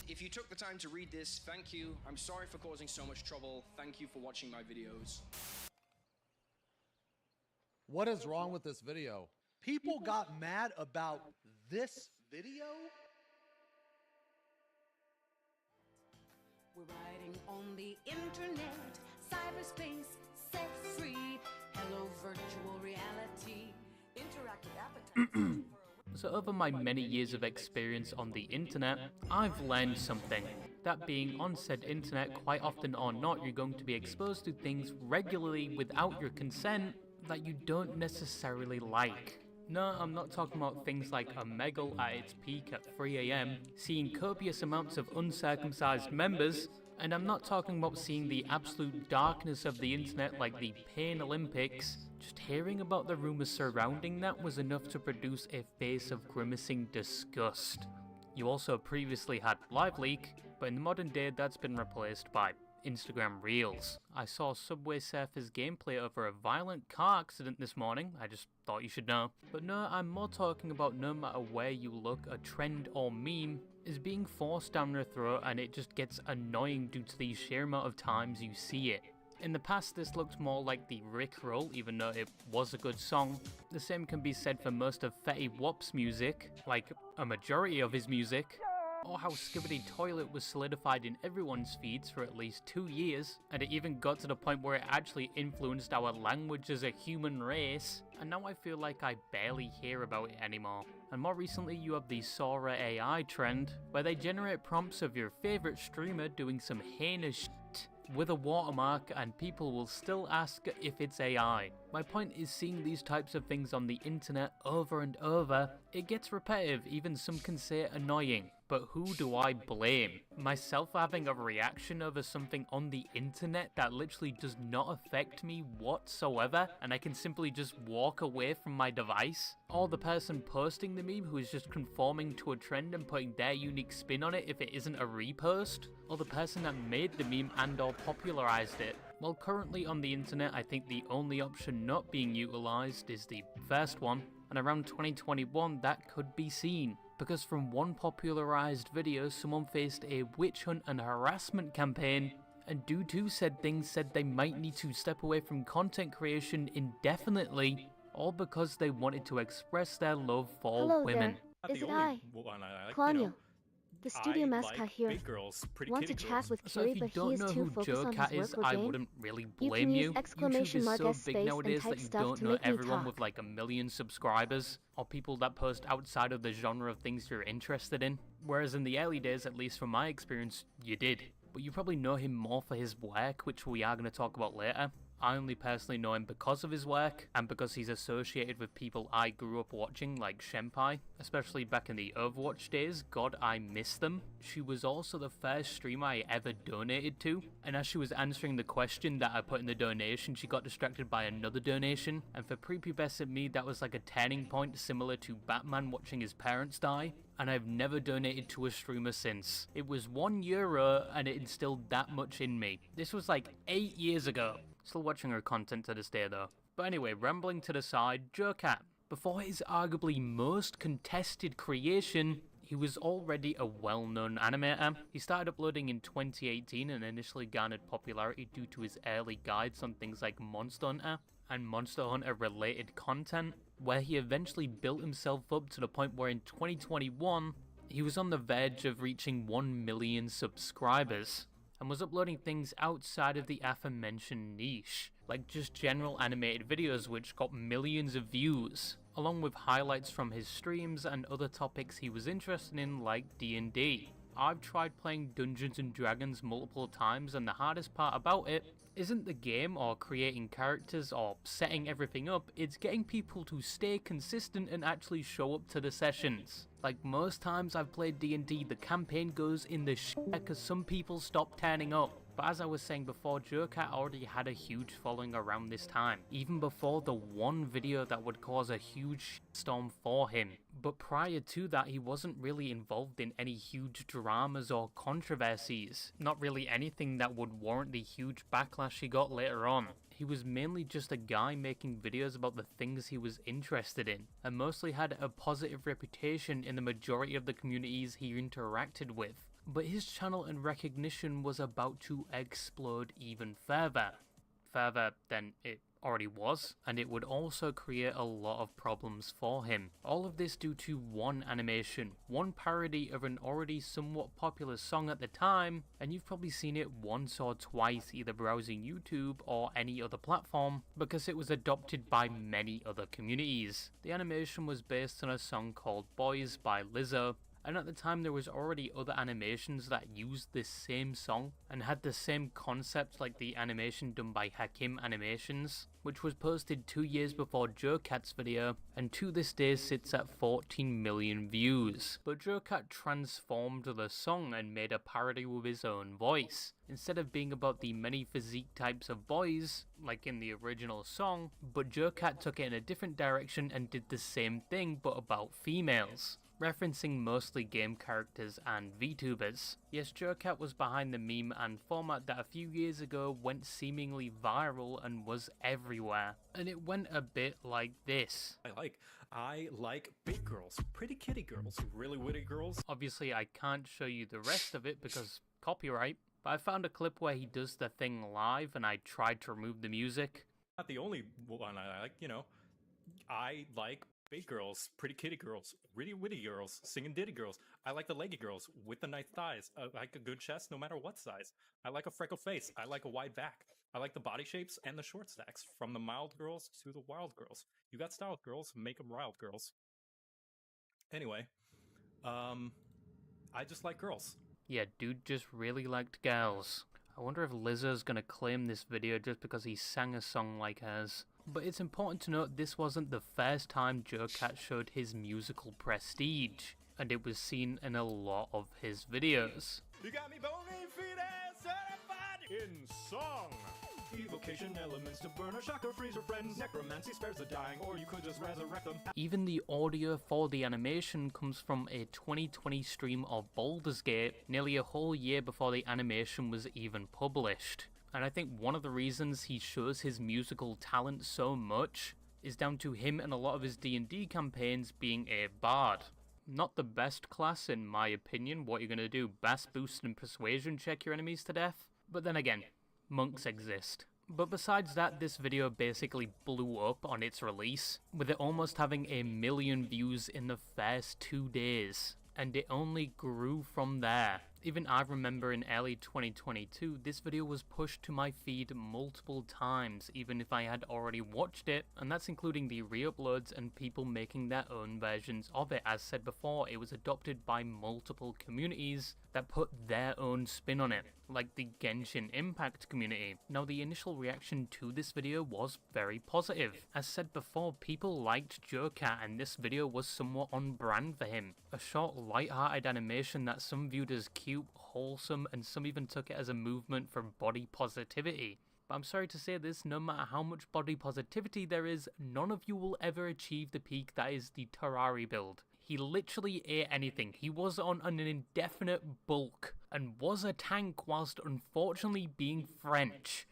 If you took the time to read this, thank you. I'm sorry for causing so much trouble. Thank you for watching my videos.
What is wrong with this video? People got mad about this video?
We're riding on the internet, cyberspace, sex-free, hello virtual reality, interactive appetite.
So over my many years of experience on the internet, I've learned something. That being on said internet, quite often or not, you're going to be exposed to things regularly without your consent that you don't necessarily like. No, I'm not talking about things like Omegle at its peak at 3 AM, seeing copious amounts of uncircumcised members, and I'm not talking about seeing the absolute darkness of the internet like the Pain Olympics. Just hearing about the rumours surrounding that was enough to produce a face of grimacing disgust. You also previously had LiveLeak, but in the modern day that's been replaced by Instagram Reels. I saw Subway Surfers gameplay over a violent car accident this morning, I just thought you should know. But no, I'm more talking about no matter where you look, a trend or meme is being forced down your throat and it just gets annoying due to the sheer amount of times you see it. In the past this looked more like the Rickroll, even though it was a good song. The same can be said for most of Fetty Wap's music, like a majority of his music. Or how Skibbity Toilet was solidified in everyone's feeds for at least 2 years, and it even got to the point where it actually influenced our language as a human race, and now I feel like I barely hear about it anymore. And more recently you have the Sora AI trend, where they generate prompts of your favourite streamer doing some heinous shit with a watermark and people will still ask if it's AI. My point is seeing these types of things on the internet over and over, it gets repetitive, even some can say annoying. But who do I blame? Myself for having a reaction over something on the internet that literally does not affect me whatsoever and I can simply just walk away from my device? Or the person posting the meme who is just conforming to a trend and putting their unique spin on it if it isn't a repost? Or the person that made the meme and or popularized it? Well, currently on the internet I think the only option not being utilized is the first one, and around 2021 that could be seen. Because from one popularized video, someone faced a witch hunt and harassment campaign, and due to said things said they might need to step away from content creation indefinitely, all because they wanted to express their love for
Hello
women.
there. Is it I? Claudia, the studio mascot here. Want to chat with
So if
Kiri,
you
but he
don't
is
know
too
who
focused
Joe
on
Cat
his
is,
work or
I
game.
wouldn't really
You
blame
can
you.
use exclamation
YouTube
mark
is so
S
big
space
nowadays
and type
that you
stuff
don't
to
know
make me
everyone
talk.
with like 1 million subscribers, or people that post outside of the genre of things you're interested in. Whereas in the early days, at least from my experience, you did. But you probably know him more for his work, which we are going to talk about later. I only personally know him because of his work, and because he's associated with people I grew up watching, like Shenpai, especially back in the Overwatch days. God, I miss them. She was also the first streamer I ever donated to, and as she was answering the question that I put in the donation, she got distracted by another donation, and for prepubescent me, that was like a turning point similar to Batman watching his parents die. And I've never donated to a streamer since. It was €1 and it instilled that much in me. This was like 8 years ago. Still watching her content to this day though. But anyway, rambling to the side, Joe-Cat. Before his arguably most contested creation, he was already a well-known animator. He started uploading in 2018 and initially garnered popularity due to his early guides on things like Monster Hunter and Monster Hunter related content, where he eventually built himself up to the point where in 2021, he was on the verge of reaching 1 million subscribers, and was uploading things outside of the aforementioned niche, like just general animated videos which got millions of views, along with highlights from his streams and other topics he was interested in like D&D. I've tried playing Dungeons & Dragons multiple times, and the hardest part about it isn't the game or creating characters or setting everything up, it's getting people to stay consistent and actually show up to the sessions. Like most times I've played D&D, the campaign goes in the shit because some people stop turning up. But as I was saying before, Joe-Cat already had a huge following around this time, even before the one video that would cause a huge storm for him. But prior to that, he wasn't really involved in any huge dramas or controversies. Not really anything that would warrant the huge backlash he got later on. He was mainly just a guy making videos about the things he was interested in, and mostly had a positive reputation in the majority of the communities he interacted with. But his channel and recognition was about to explode even further than it already was, and it would also create a lot of problems for him. All of this due to one animation, one parody of an already somewhat popular song at the time, and you've probably seen it once or twice either browsing YouTube or any other platform, because it was adopted by many other communities. The animation was based on a song called Boys by Lizzo, and at the time there was already other animations that used this same song and had the same concept like the animation done by Hakim Animations, which was posted 2 years before Joe-Cat's video, and to this day sits at 14 million views. But Joe-Cat transformed the song and made a parody with his own voice. Instead of being about the many physique types of boys, like in the original song, but Joe-Cat took it in a different direction and did the same thing but about females, referencing mostly game characters and VTubers. Yes, Joe-Cat was behind the meme and format that a few years ago went seemingly viral and was everywhere. And it went a bit like this.
I like big girls, pretty kitty girls, really witty girls.
Obviously I can't show you the rest of it because copyright, but I found a clip where he does the thing live and I tried to remove the music.
Not the only one I like, I like big girls, pretty kitty girls, really witty girls, singing ditty girls. I like the leggy girls with the nice thighs. I like a good chest no matter what size. I like a freckled face. I like a wide back. I like the body shapes and the short stacks, from the mild girls to the wild girls. You got styled girls, make them wild girls. Anyway, I just like girls.
Yeah, dude just really liked girls. I wonder if Lizzo's gonna claim this video just because he sang a song like hers. But it's important to note this wasn't the first time Joe-Cat showed his musical prestige, and it was seen in a lot of his videos.
You got me bony feet and certified in song. Evocation elements to burn or shock or freeze your friends. Necromancy spares the dying, or you could just resurrect them.
Even the audio for the animation comes from a 2020 stream of Baldur's Gate, nearly a whole year before the animation was even published. And I think one of the reasons he shows his musical talent so much is down to him and a lot of his D&D campaigns being a bard. Not the best class in my opinion. What you're gonna do, bass boost and persuasion check your enemies to death? But then again, monks exist. But besides that, this video basically blew up on its release, with it almost having 1 million views in the first 2 days. And it only grew from there. Even I remember in early 2022, this video was pushed to my feed multiple times, even if I had already watched it, and that's including the re-uploads and people making their own versions of it. As said before, it was adopted by multiple communities, that put their own spin on it, like the Genshin Impact community. Now, the initial reaction to this video was very positive. As said before, people liked Joe-Cat and this video was somewhat on brand for him. A short, light-hearted animation that some viewed as cute, wholesome, and some even took it as a movement for body positivity. But I'm sorry to say this, no matter how much body positivity there is, none of you will ever achieve the peak that is the Terrari build. He literally ate anything. He was on an indefinite bulk and was a tank whilst unfortunately being French.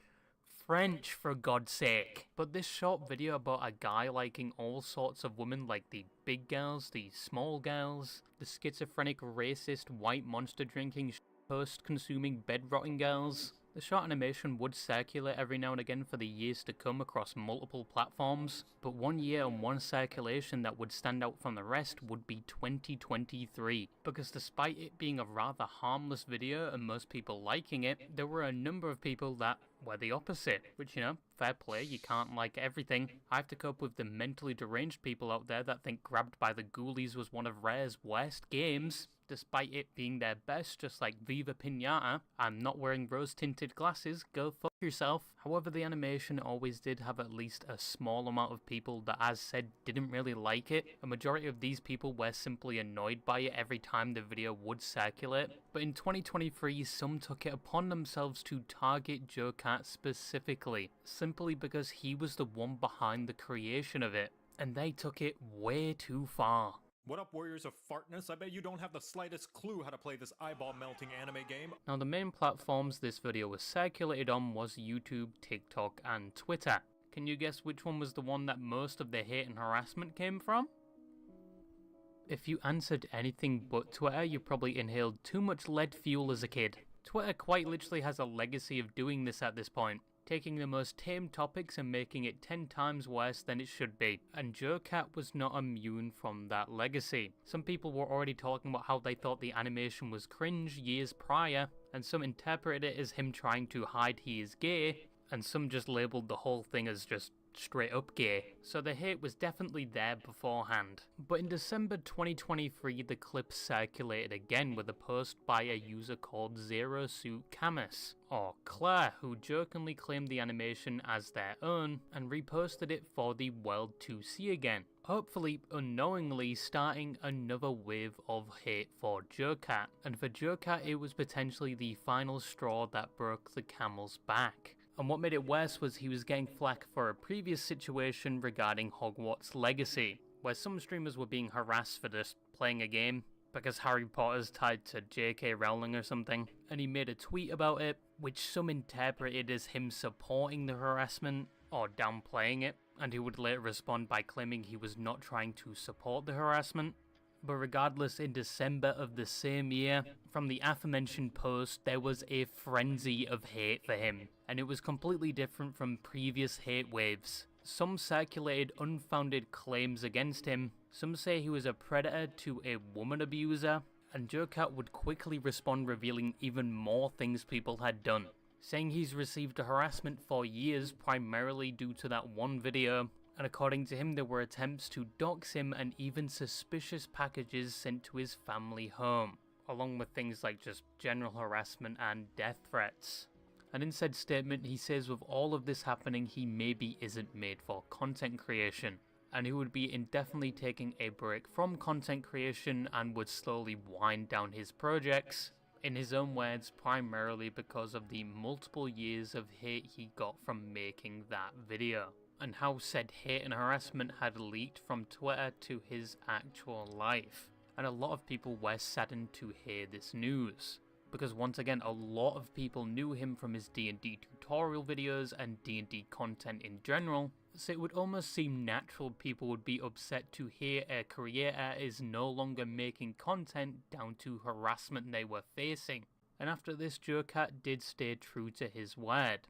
French, for God's sake. But this short video about a guy liking all sorts of women, like the big girls, the small girls, the schizophrenic, racist, white monster drinking, post consuming, bed rotting girls. The short animation would circulate every now and again for the years to come across multiple platforms, but one year and one circulation that would stand out from the rest would be 2023, because despite it being a rather harmless video and most people liking it, there were a number of people that were the opposite, which, you know, fair play, you can't like everything. I have to cope with the mentally deranged people out there that think Grabbed by the Ghoulies was one of Rare's worst games, despite it being their best, just like Viva Pinata. I'm not wearing rose-tinted glasses, go fuck yourself. However, the animation always did have at least a small amount of people that, as said, didn't really like it. A majority of these people were simply annoyed by it every time the video would circulate. But in 2023, some took it upon themselves to target Joe-Cat specifically, simply because he was the one behind the creation of it. And they took it way too far.
What up, warriors of fartness? I bet you don't have the slightest clue how to play this eyeball-melting anime game.
Now, the main platforms this video was circulated on was YouTube, TikTok, and Twitter. Can you guess which one was the one that most of the hate and harassment came from? If you answered anything but Twitter, you probably inhaled too much lead fuel as a kid. Twitter quite literally has a legacy of doing this at this point, taking the most tame topics and making it 10 times worse than it should be. And Joe-Cat was not immune from that legacy. Some people were already talking about how they thought the animation was cringe years prior, and some interpreted it as him trying to hide he is gay, and some just labelled the whole thing as just straight up gay. So the hate was definitely there beforehand. But in December 2023, the clip circulated again with a post by a user called Zero Suit Camus, or Claire, who jokingly claimed the animation as their own and reposted it for the world to see again, hopefully unknowingly starting another wave of hate for Joe-Cat. And for Joe-Cat, it was potentially the final straw that broke the camel's back. And what made it worse was he was getting flack for a previous situation regarding Hogwarts Legacy, where some streamers were being harassed for just playing a game because Harry Potter's tied to J.K. Rowling or something, and he made a tweet about it, which some interpreted as him supporting the harassment or downplaying it, and he would later respond by claiming he was not trying to support the harassment. But regardless, in December of the same year, from the aforementioned post, there was a frenzy of hate for him, and it was completely different from previous hate waves. Some circulated unfounded claims against him, some say he was a predator to a woman abuser, and Joe-Cat would quickly respond revealing even more things people had done, saying he's received harassment for years primarily due to that one video. And according to him, there were attempts to dox him and even suspicious packages sent to his family home, along with things like just general harassment and death threats. And in said statement, he says with all of this happening, he maybe isn't made for content creation, and he would be indefinitely taking a break from content creation and would slowly wind down his projects, in his own words, primarily because of the multiple years of hate he got from making that video, and how said hate and harassment had leaked from Twitter to his actual life. And a lot of people were saddened to hear this news, because once again, a lot of people knew him from his D&D tutorial videos and D&D content in general, so it would almost seem natural people would be upset to hear a creator is no longer making content down to harassment they were facing. And after this, Joe-Cat did stay true to his word.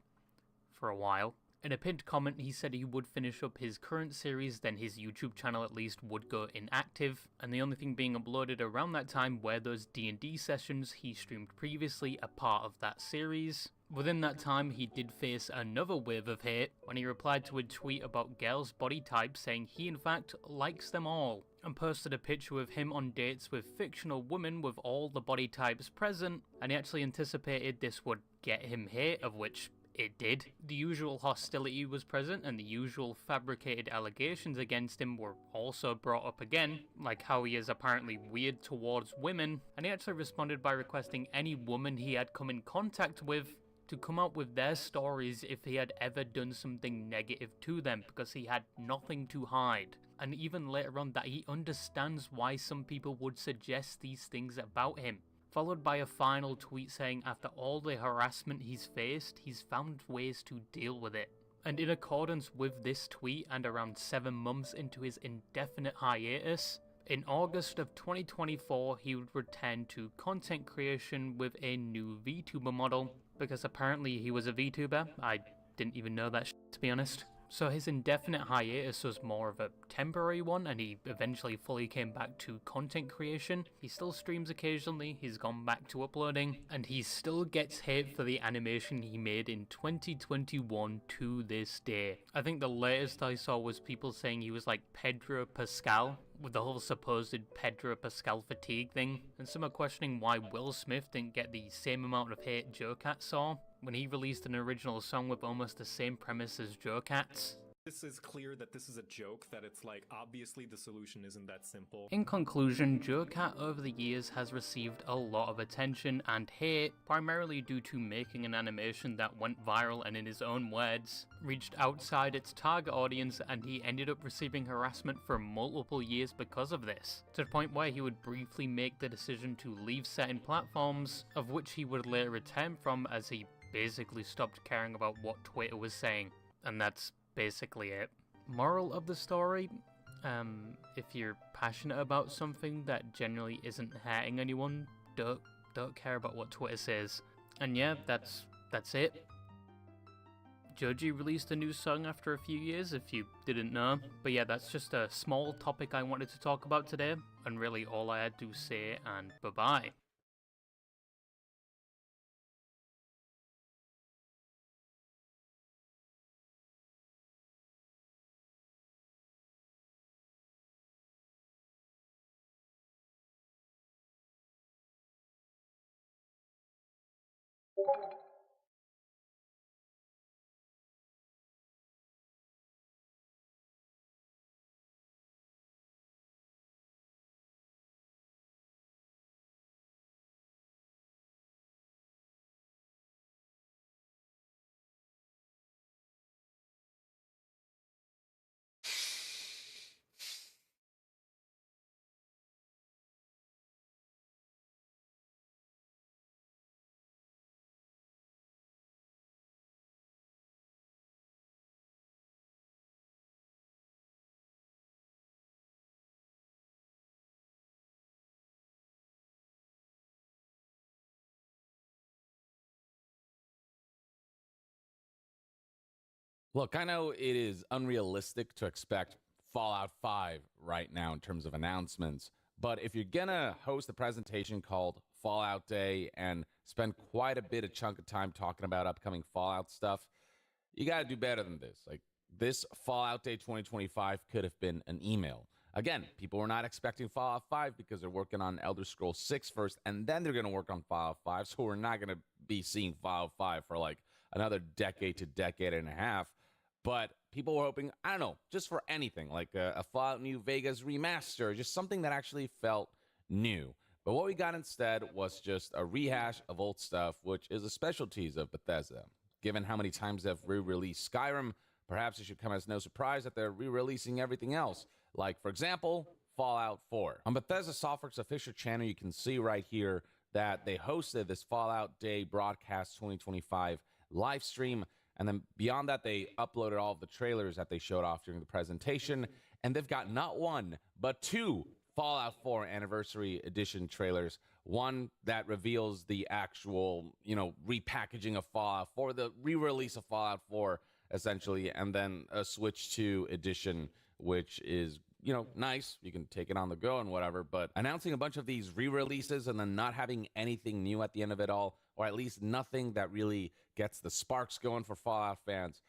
For a while. In a pinned comment, he said he would finish up his current series, then his YouTube channel at least would go inactive, and the only thing being uploaded around that time were those D&D sessions he streamed previously, a part of that series. Within that time, he did face another wave of hate when he replied to a tweet about girls' body types, saying he in fact likes them all, and posted a picture of him on dates with fictional women with all the body types present, and he actually anticipated this would get him hate, of which it did. The usual hostility was present, and the usual fabricated allegations against him were also brought up again, like how he is apparently weird towards women, and he actually responded by requesting any woman he had come in contact with to come up with their stories if he had ever done something negative to them, because he had nothing to hide. And even later on that he understands why some people would suggest these things about him. Followed by a final tweet saying after all the harassment he's faced, he's found ways to deal with it. And in accordance with this tweet, and around 7 months into his indefinite hiatus, in August of 2024 he would return to content creation with a new Vtuber model, because apparently he was a Vtuber. I didn't even know that to be honest. So his indefinite hiatus was more of a temporary one, and he eventually fully came back to content creation. He still streams occasionally, he's gone back to uploading, and he still gets hate for the animation he made in 2021 to this day. I think the latest I saw was people saying he was like Pedro Pascal, with the whole supposed Pedro Pascal fatigue thing, and some are questioning why Will Smith didn't get the same amount of hate Joe Cat saw when he released an original song with almost the same premise as Joe Cat's.
This is clear that this is a joke, that it's like, obviously the solution isn't that simple.
In conclusion, Joe Cat over the years has received a lot of attention and hate, primarily due to making an animation that went viral and, in his own words, reached outside its target audience, and he ended up receiving harassment for multiple years because of this, to the point where he would briefly make the decision to leave certain platforms, of which he would later return from as he basically stopped caring about what Twitter was saying. And that's basically it. Moral of the story, if you're passionate about something that generally isn't hurting anyone, don't care about what Twitter says. And yeah, that's it. Joji released a new song after a few years, if you didn't know. But yeah, that's just a small topic I wanted to talk about today, and really all I had to say, and bye-bye.
Look, I know it is unrealistic to expect Fallout 5 right now in terms of announcements, but if you're gonna host a presentation called Fallout Day and spend quite a bit of chunk of time talking about upcoming Fallout stuff, you gotta do better than this. Like, this Fallout Day 2025 could have been an email. Again, people were not expecting Fallout 5 because they're working on Elder Scrolls 6 first, and then they're gonna work on Fallout 5, so we're not gonna be seeing Fallout 5 for like another decade to decade and a half. But people were hoping, I don't know, just for anything, like a Fallout New Vegas remaster, just something that actually felt new. But what we got instead was just a rehash of old stuff, which is a specialties of Bethesda. Given how many times they've re-released Skyrim, perhaps it should come as no surprise that they're re-releasing everything else. Like, for example, Fallout 4. On Bethesda Softworks' official channel, you can see right here that they hosted this Fallout Day Broadcast 2025 live stream. And then beyond that, they uploaded all of the trailers that they showed off during the presentation. And they've got not one, but 2 Fallout 4 Anniversary Edition trailers. One that reveals the actual, repackaging of Fallout 4, the re-release of Fallout 4. essentially, and then a Switch 2 edition, which is, you know, nice. You can take it on the go and whatever, but announcing a bunch of these re-releases and then not having anything new at the end of it all, or at least nothing that really gets the sparks going for Fallout fans,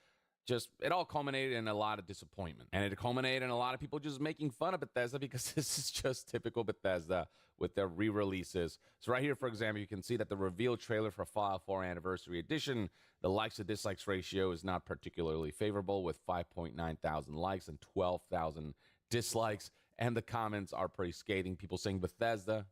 just, it all culminated in a lot of disappointment. And it culminated in a lot of people just making fun of Bethesda because this is just typical Bethesda with their re-releases. So right here, for example, you can see that the reveal trailer for Fallout 4 Anniversary Edition, the likes to dislikes ratio is not particularly favorable, with 5.9 thousand likes and 12,000 dislikes. And the comments are pretty scathing. People saying Bethesda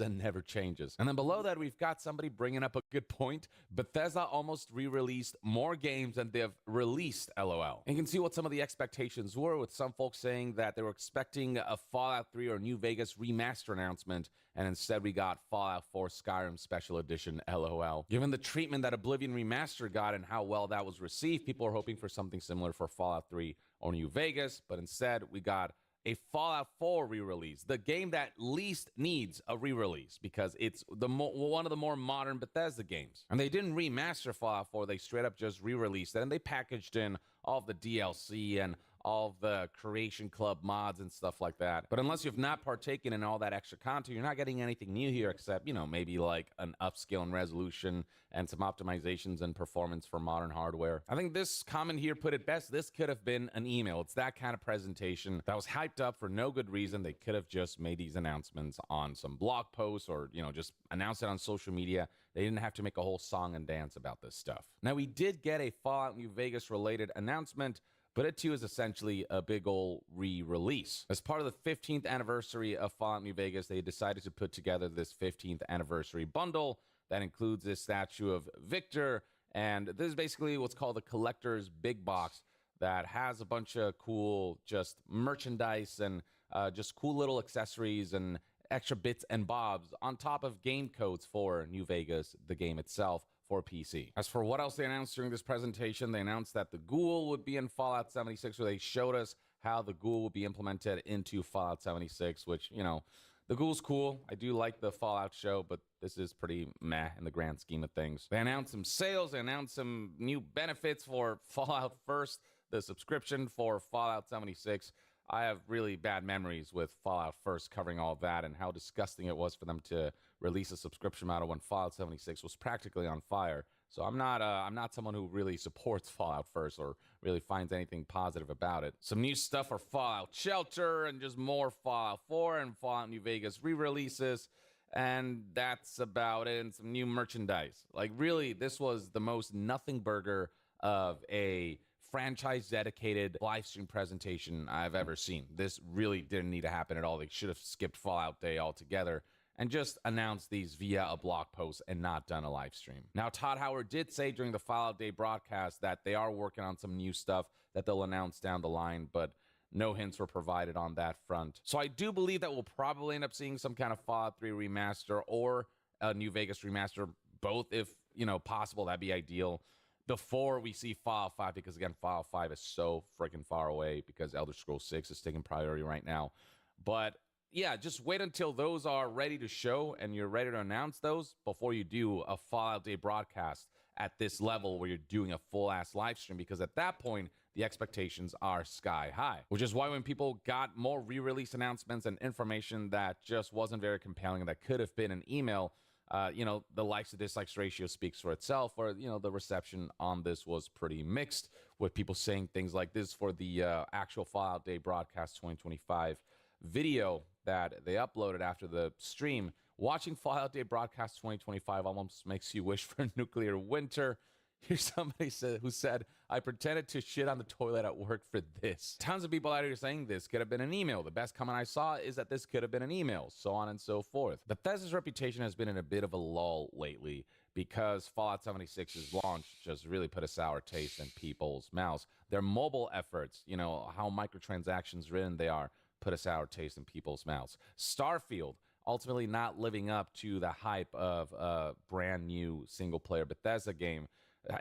never changes. And then below that, we've got somebody bringing up a good point. Bethesda almost re-released more games than they've released, LOL. And you can see what some of the expectations were, with some folks saying that they were expecting a Fallout 3 or New Vegas remaster announcement, and instead we got Fallout 4 Skyrim Special Edition, LOL. Given the treatment that Oblivion Remaster got and how well that was received, people are hoping for something similar for Fallout 3 or New Vegas, but instead we got a Fallout 4 re-release, the game that least needs a re-release because it's one of the more modern Bethesda games. And they didn't remaster Fallout 4, they straight up just re-released it, and they packaged in all of the DLC and all of the Creation Club mods and stuff like that. But unless you've not partaken in all that extra content, you're not getting anything new here except, you know, maybe like an upscale in resolution and some optimizations and performance for modern hardware. I think this comment here put it best. This could have been an email. It's that kind of presentation that was hyped up for no good reason. They could have just made these announcements on some blog posts or, you know, just announced it on social media. They didn't have to make a whole song and dance about this stuff. Now, we did get a Fallout New Vegas related announcement, but it too is essentially a big ol' re-release. As part of the 15th anniversary of Fallout New Vegas, they decided to put together this 15th anniversary bundle that includes this statue of Victor, and this is basically what's called a collector's big box that has a bunch of cool just merchandise and just cool little accessories and extra bits and bobs on top of game codes for New Vegas, the game itself, for PC. As for what else they announced during this presentation, they announced that the ghoul would be in Fallout 76, where they showed us how the ghoul would be implemented into Fallout 76, which, you know, the ghoul's cool. I do like the Fallout show, but this is pretty meh in the grand scheme of things. They announced some sales, they announced some new benefits for Fallout First, the subscription for Fallout 76. I have really bad memories with Fallout First covering all of that and how disgusting it was for them to release a subscription model when Fallout 76 was practically on fire. So I'm not someone who really supports Fallout First or really finds anything positive about it. Some new stuff for Fallout Shelter and just more Fallout 4 and Fallout New Vegas re-releases. And that's about it. And some new merchandise. Like, really, this was the most nothing burger of a franchise dedicated live stream presentation I've ever seen. This really didn't need to happen at all. They should have skipped Fallout Day altogether and just announced these via a blog post and not done a live stream. Now, Todd Howard did say during the Fallout Day broadcast that they are working on some new stuff that they'll announce down the line, but no hints were provided on that front. So I do believe that we'll probably end up seeing some kind of Fallout 3 remaster or a New Vegas remaster, both if, you know, possible. That'd be ideal before we see Fallout 5, because again, Fallout 5 is so freaking far away because Elder Scrolls 6 is taking priority right now. But yeah, just wait until those are ready to show and you're ready to announce those before you do a Fallout Day broadcast at this level where you're doing a full-ass live stream, because at that point, the expectations are sky high. Which is why when people got more re-release announcements and information that just wasn't very compelling and that could have been an email, you know, the likes to dislikes ratio speaks for itself, or, you know, the reception on this was pretty mixed, with people saying things like this for the actual Fallout Day broadcast 2025 video that they uploaded after the stream. Watching Fallout Day broadcast 2025 almost makes you wish for nuclear winter. Here's somebody who said, I pretended to shit on the toilet at work for this. Tons of people out here saying this could have been an email. The best comment I saw is that this could have been an email, so on and so forth. Bethesda's reputation has been in a bit of a lull lately because Fallout 76's launch just really put a sour taste in people's mouths. Their mobile efforts, you know, how microtransactions written they are, put a sour taste in people's mouths. Starfield, ultimately not living up to the hype of a brand new single-player Bethesda game.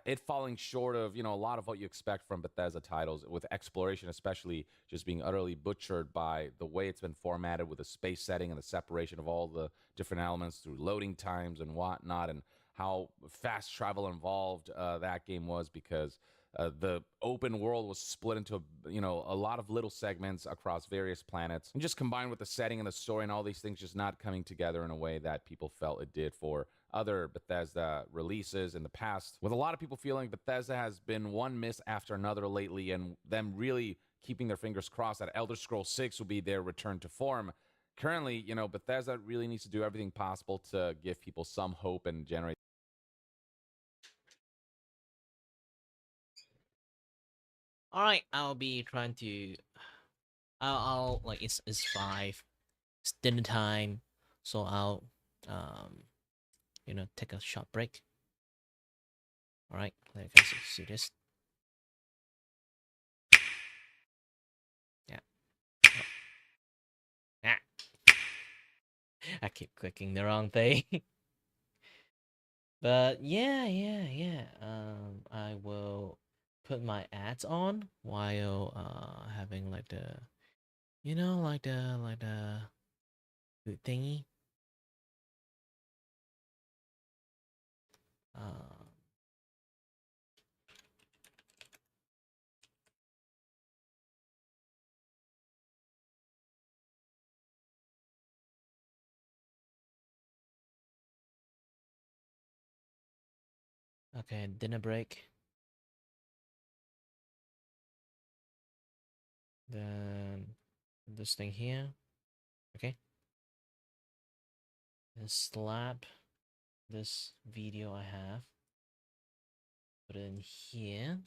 It falling short of, you know, a lot of what you expect from Bethesda titles, with exploration especially just being utterly butchered by the way it's been formatted with the space setting and the separation of all the different elements through loading times and whatnot, and how fast travel involved that game was, because The open world was split into a lot of little segments across various planets, and just combined with the setting and the story and all these things just not coming together in a way that people felt it did for other Bethesda releases in the past, with a lot of people feeling Bethesda has been one miss after another lately, and them really keeping their fingers crossed that Elder Scrolls 6 will be their return to form. Currently, Bethesda really needs to do everything possible to give people some hope and generate.
All right, I'll be trying to. I'll like it's 5. It's dinner time, so I'll take a short break. All right, let you guys see this. Yeah. Ah. I keep clicking the wrong thing. But yeah. I will put my ads on while having like the good thingy. Okay, dinner break. Then this thing here. Okay. Then slap this video I have. Put it in here.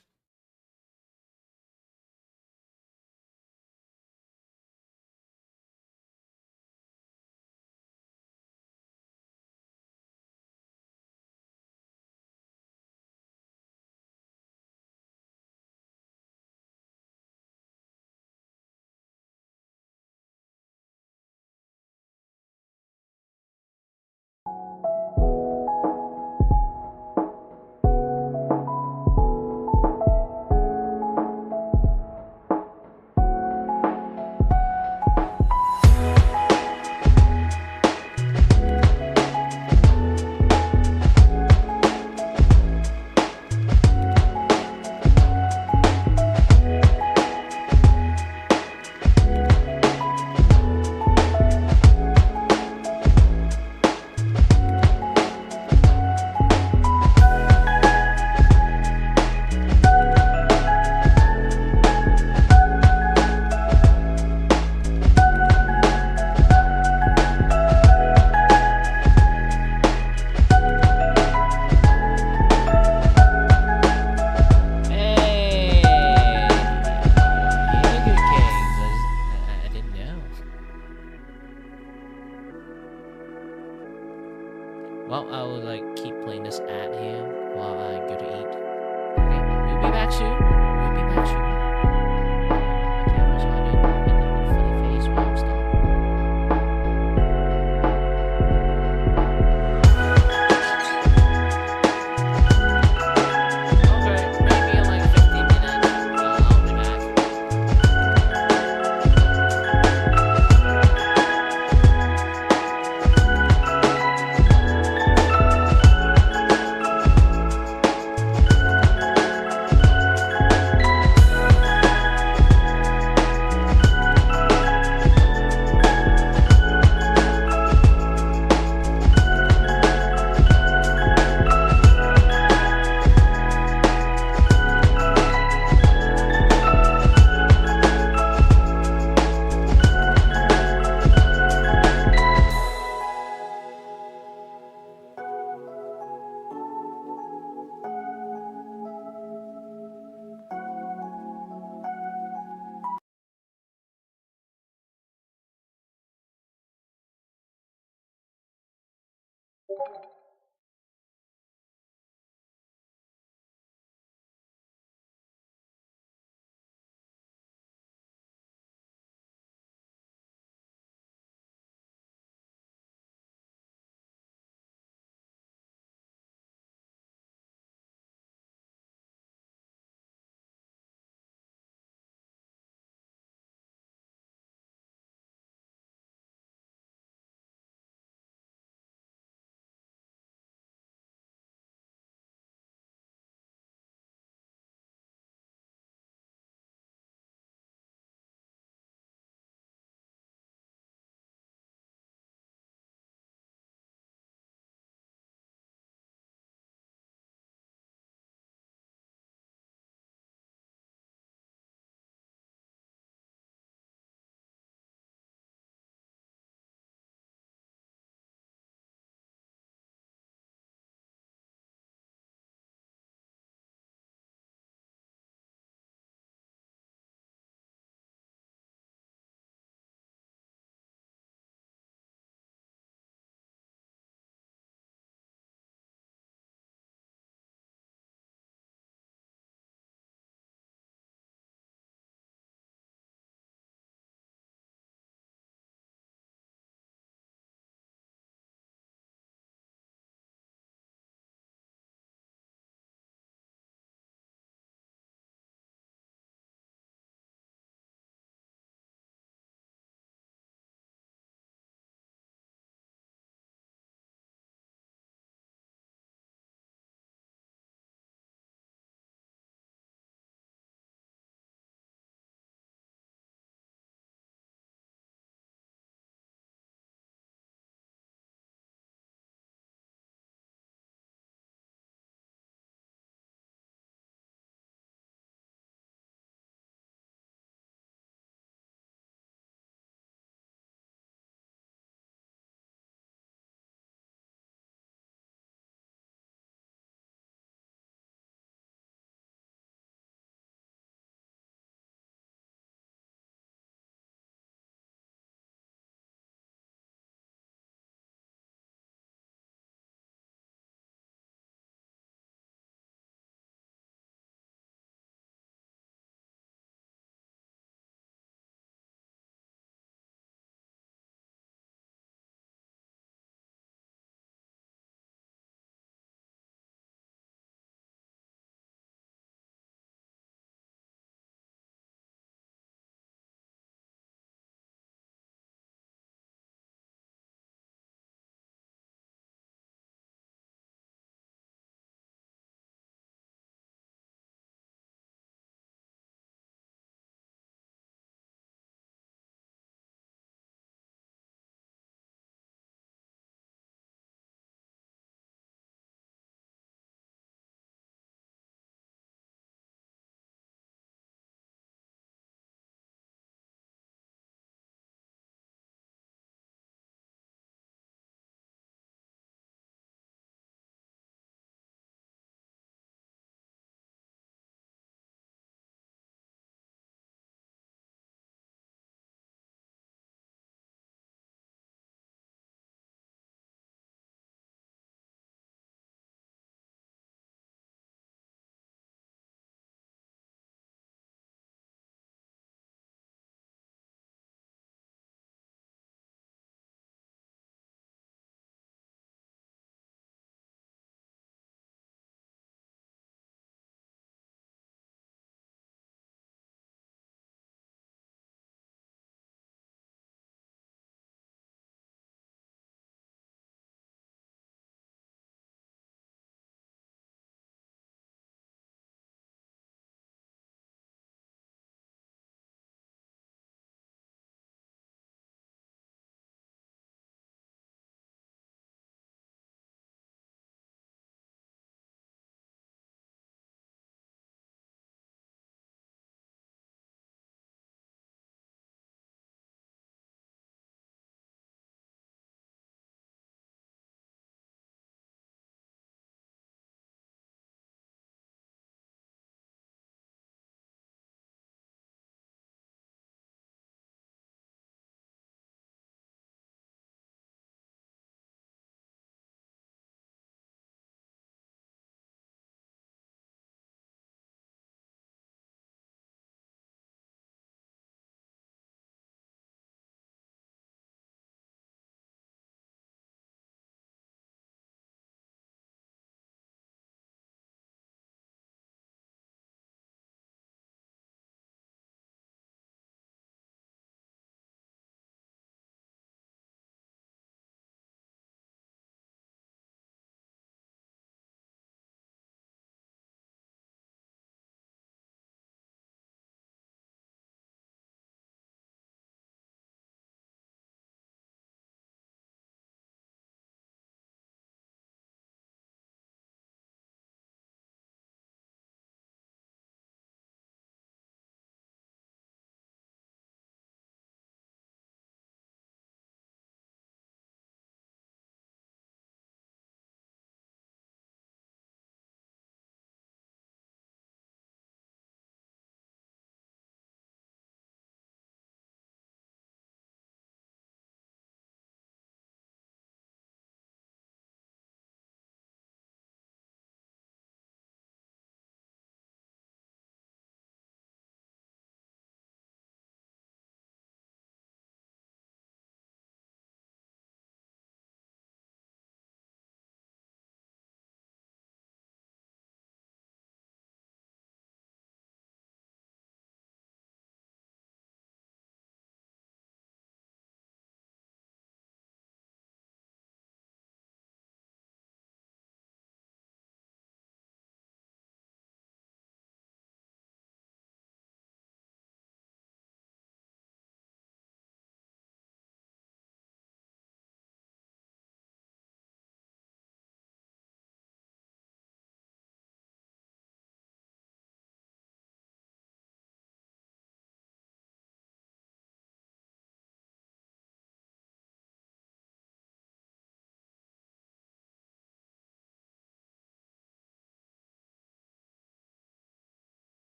Well, I will like keep playing this ad here while I go to eat. Okay, we'll be back soon. We'll be back soon. My camera's on it. And funny face while I'm stopping. Okay, maybe in like 15 minutes. I'll be back.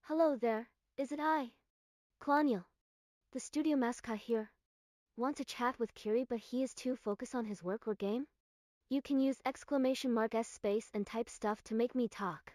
Hello there, is it I? Claudiel, the studio mascot here. Want to chat with Kiri but he is too focused on his work or game? You can use !S space and type stuff to make me talk.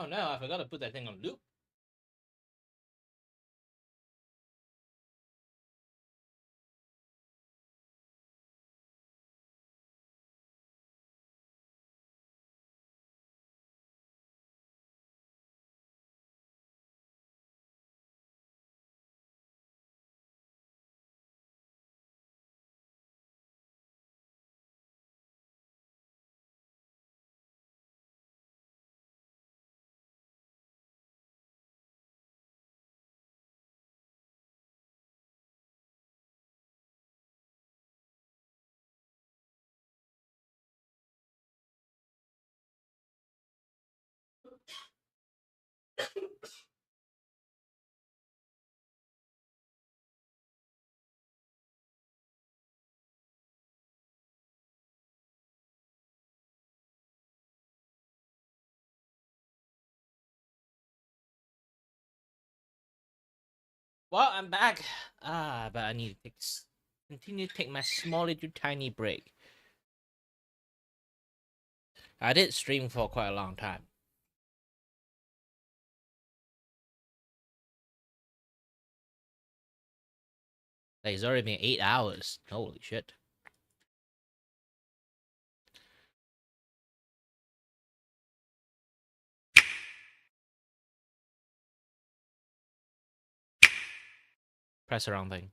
Oh no, I forgot to put that thing on loop. Well, I'm back. But I need to continue to take my small little tiny break. I did stream for quite a long time. Like, it's already been 8 hours. Holy shit. Press the wrong thing.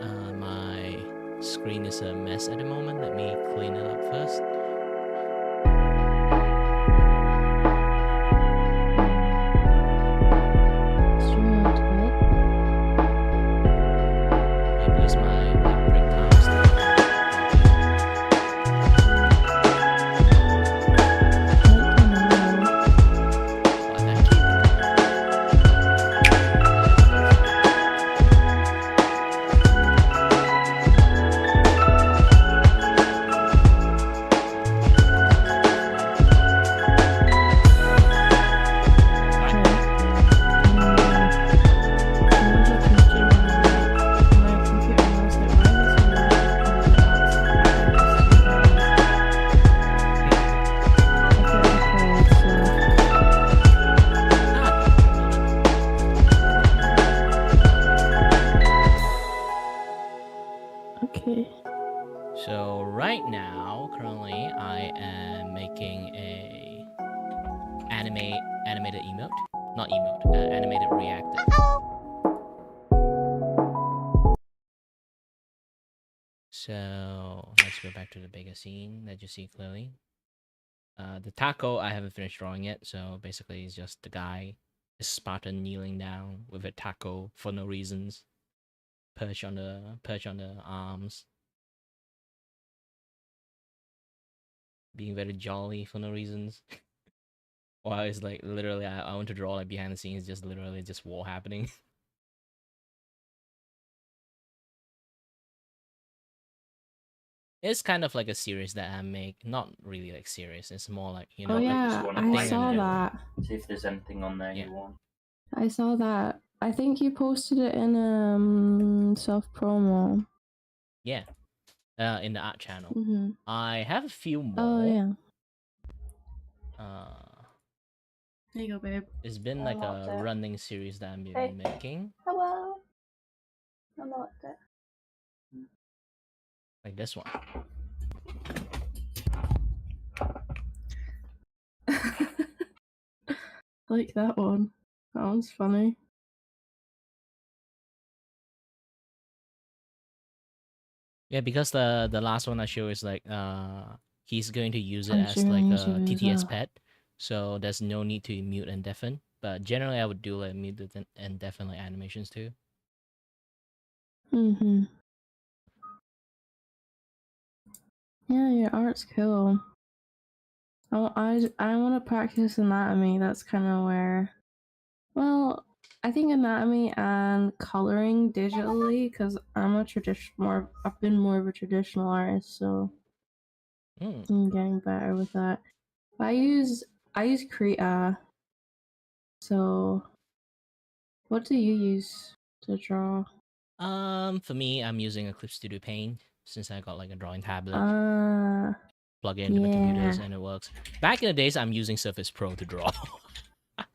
out. My screen is a mess at the moment. Let me clean it up first.
Okay.
So right now, currently, I am making a animated emote, not emote, animated reactive. So let's go back to the bigger scene that you see clearly. The taco I haven't finished drawing yet, so basically it's just the guy, a Spartan kneeling down with a taco for no reasons, perch on the arms, being very jolly for no reasons. While it's like literally, I want to draw like behind the scenes, just literally just war happening. It's kind of like a series that I make, not really like serious. It's more like, you know,
Oh yeah,
like
I saw that.
See if there's anything on there you want.
I saw that. I think you posted it in self promo.
Yeah, in the art channel.
Mhm.
I have a few more.
Oh yeah.
There you go, babe.
It's been like a running series that I've been
Hey.
making,
Hello. Unlocked it.
like this one.
Like that one. That one's funny.
Yeah, because the last one I show is like he's going to use it
I'm
as
sure
like
on
a
YouTube as
TTS
well.
pet, so there's no need to mute and deafen. But generally, I would do like mute and deafen like animations too.
Mhm. Yeah, your art's cool. Oh, I want to practice anatomy. That's kind of where. Well, I think anatomy and coloring digitally, because I'm a I've been more of a traditional artist, so I'm getting better with that. I use Krita. So, what do you use to draw?
For me, I'm using Eclipse Studio Paint since I got like a drawing tablet. Plug it into my computers
yeah.
and it works. Back in the days, I'm using Surface Pro to draw.
I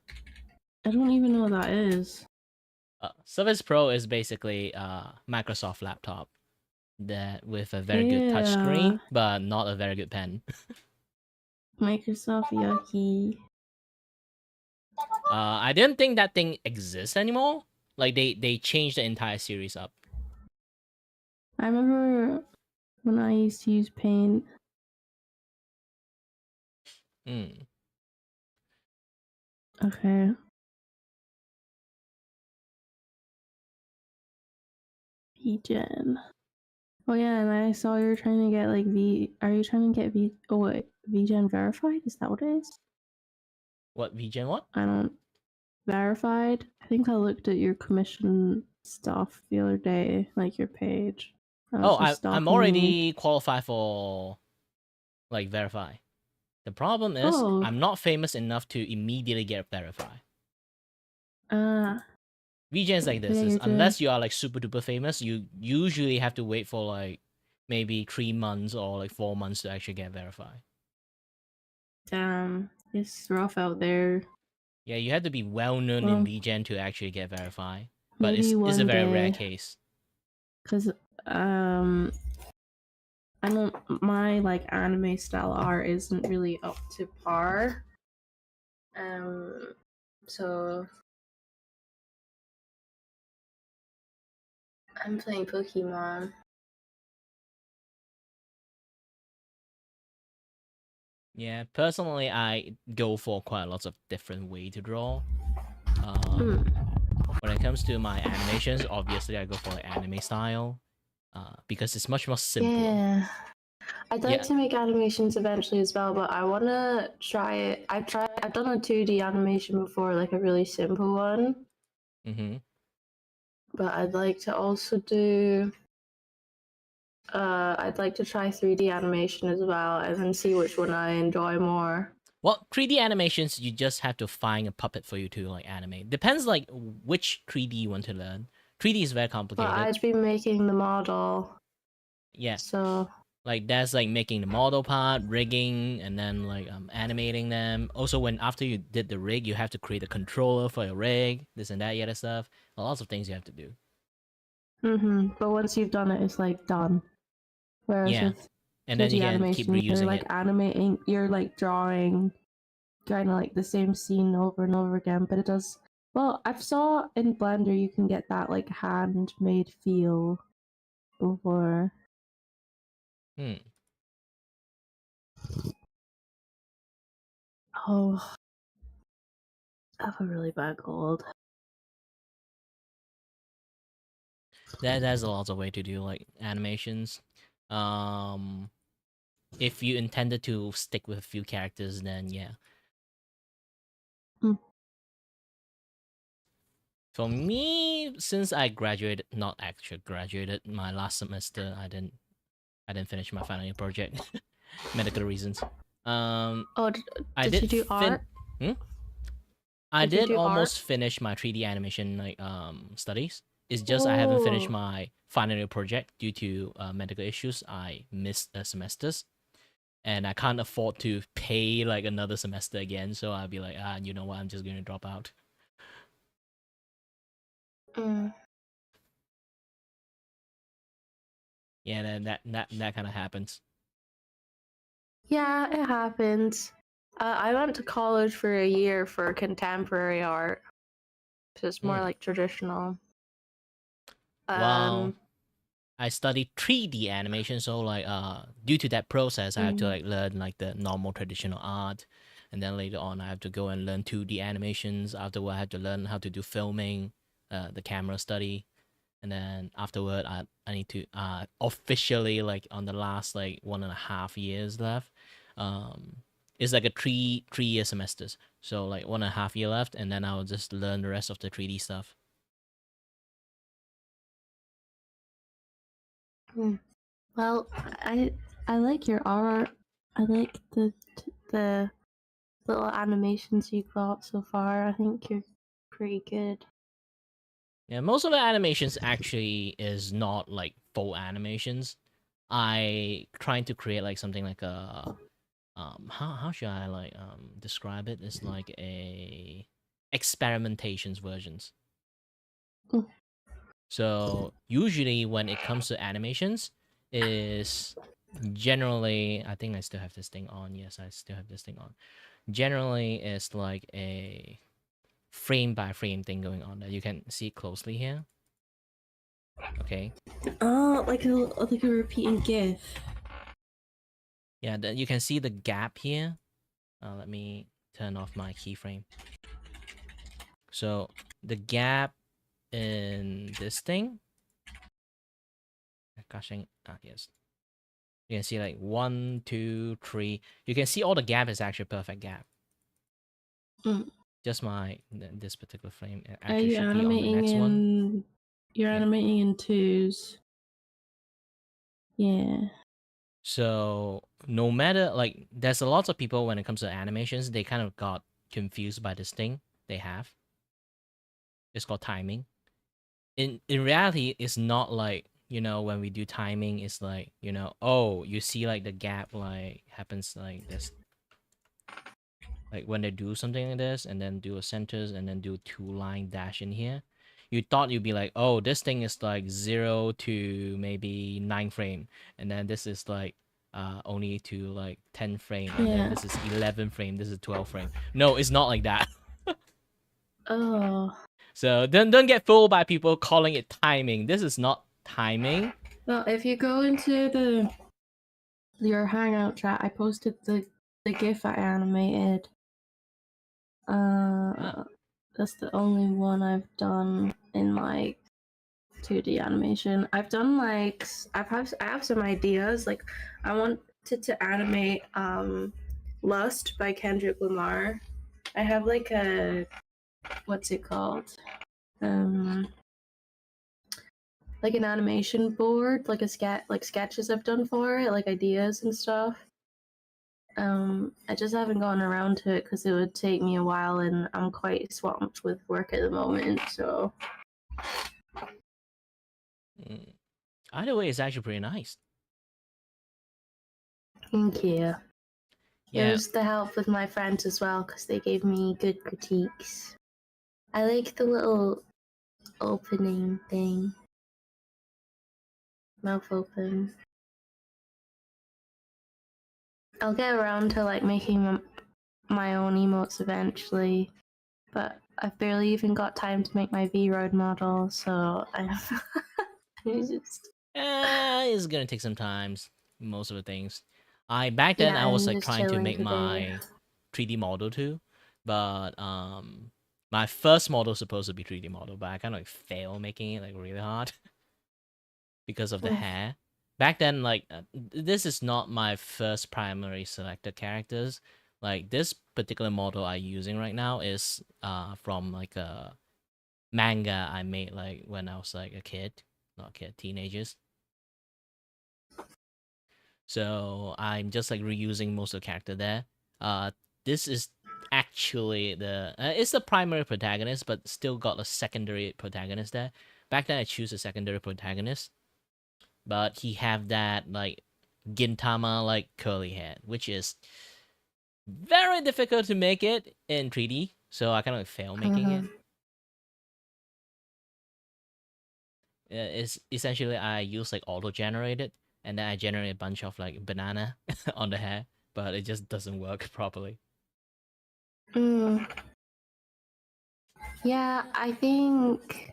don't even know what that is.
Surface Pro is basically Microsoft laptop that with a very good touchscreen, but not a very good pen.
Microsoft yucky.
I didn't think that thing exists anymore. Like they changed the entire series up.
I remember when I used to use Paint. Okay. VGen. Oh yeah, and I saw you were trying to get like Are you trying to get VGen verified? Is that what it is?
What VGen? What?
I don't. Verified? I think I looked at your commission stuff the other day, like your page.
I'm already qualified for like verify. The problem is I'm not famous enough to immediately get verify. VGen is like this.
Yeah,
Unless you are like super duper famous, you usually have to wait for like maybe 3 months or like 4 months to actually get verified.
Damn, it's rough out there.
Yeah, you have to be well known in VGen to actually get verified. But
Maybe
it's a very
one
rare
day.
case.
Cause I don't, my like anime style art isn't really up to par. So I'm playing Pokemon.
Yeah, personally, I go for quite a lot of different way to draw. When it comes to my animations, obviously I go for like anime style, because it's much more simpler.
Yeah. I'd like
Yeah.
to make animations eventually as well, but I want to try it. I've done a 2D animation before, like a really simple one.
Mm-hmm.
But I'd like to also do. I'd like to try 3D animation as well, and then see which one I enjoy more.
Well, 3D animations, you just have to find a puppet for you to like animate. Depends like which 3D you want to learn. 3D is very complicated.
But I'd be making the model.
Yeah.
So
like that's like making the model part, rigging, and then like animating them. Also, when after you did the rig, you have to create a controller for your rig, this and that, yet stuff. Lots of things you have to do.
But once you've done it, it's like done. Whereas
Yeah.
with
And then you
2D
can
animation,
keep reusing
you're like
it.
animating, you're like drawing kind of like the same scene over and over again, but it does. Well, I've saw in Blender you can get that like handmade feel before. Oh, I have a really bad cold.
There's a lot of way to do like animations. If you intended to stick with a few characters, then yeah. For me, since I graduated, not actually graduated, my last semester, I didn't finish my final year project, medical reasons.
Did you do art?
I
Did you
did
do
almost
art?
finish my 3D animation like studies. It's just I haven't finished my final year project due to medical issues. I missed semesters, and I can't afford to pay like another semester again. So I'll be like, you know what? I'm just going to drop out. Yeah, then that kind of happens.
Yeah, it happens. I went to college for a year for contemporary art, so it's more like traditional.
Well, I studied 3D animation, so like due to that process, I have to like learn like the normal traditional art, and then later on I have to go and learn 2D animations. Afterward, I have to learn how to do filming, the camera study, and then afterward I need to officially like on the last like 1.5 years left. It's like a three-year semesters, so like 1.5 year left, and then I'll just learn the rest of the 3D stuff.
Well, I like your art. I like the little animations you've got so far. I think you're pretty good.
Yeah, most of the animations actually is not like full animations. I trying to create like something like a how should I like describe it? It's like a experimentations versions. So usually when it comes to animations, is generally, I think I still have this thing on. Yes, I still have this thing on. Generally, it's like a frame by frame thing going on that you can see closely here. Okay.
Oh, like a repeating GIF.
Yeah, you can see the gap here. Let me turn off my keyframe. So the gap in this thing. Gosh, yes. You can see like 1, 2, 3. You can see all the gap is actually perfect gap. Just this particular frame.
Are you animating in? You're animating in twos. Yeah.
So no matter like, there's a lot of people when it comes to animations, they kind of got confused by this thing they have. It's called timing. In reality, it's not like, you know, when we do timing, it's like, you know, oh, you see like the gap like happens like this. Like when they do something like this and then do a centers and then do 2-line dash in here, you thought you'd be like, oh, this thing is like 0 to maybe 9 frame, and then this is like only to like 10 frame, and then this is 11 frame, this is 12 frame. No, it's not like that.
Oh.
So don't get fooled by people calling it timing. This is not timing.
Well, if you go into your Hangout chat, I posted the GIF I animated. That's the only one I've done in like 2D animation. I've done like I have some ideas. Like I wanted to animate Lust by Kendrick Lamar. I have like a what's it called? Like an animation board, like sketches I've done for it, like ideas and stuff. I just haven't gotten around to it because it would take me a while, and I'm quite swamped with work at the moment. So
Either way, it's actually pretty nice.
thank you.
Yeah.
It was the help with my friends as well because they gave me good critiques. I like the little opening thing. Mouth open. I'll get around to like making my own emotes eventually, but I've barely even got time to make my V-Road model, so
It's gonna take some time. Most of the things. Back then I was like trying to make my 3D model too, but my first model was supposed to be 3D model, but I kind of like failed making it like really hard because of the hair. Back then, like this is not my first primary selected characters. Like this particular model I'm using right now is from like a manga I made like when I was like a kid, not a kid, teenagers. So I'm just like reusing most of the character there. This is actually it's the primary protagonist, but still got a secondary protagonist there. Back then I choose a secondary protagonist, but he have that like Gintama like curly hair, which is very difficult to make it in 3D. So I kind of like fail making it. It's essentially I use like auto-generated, and then I generate a bunch of like banana on the hair, but it just doesn't work properly.
Yeah, I think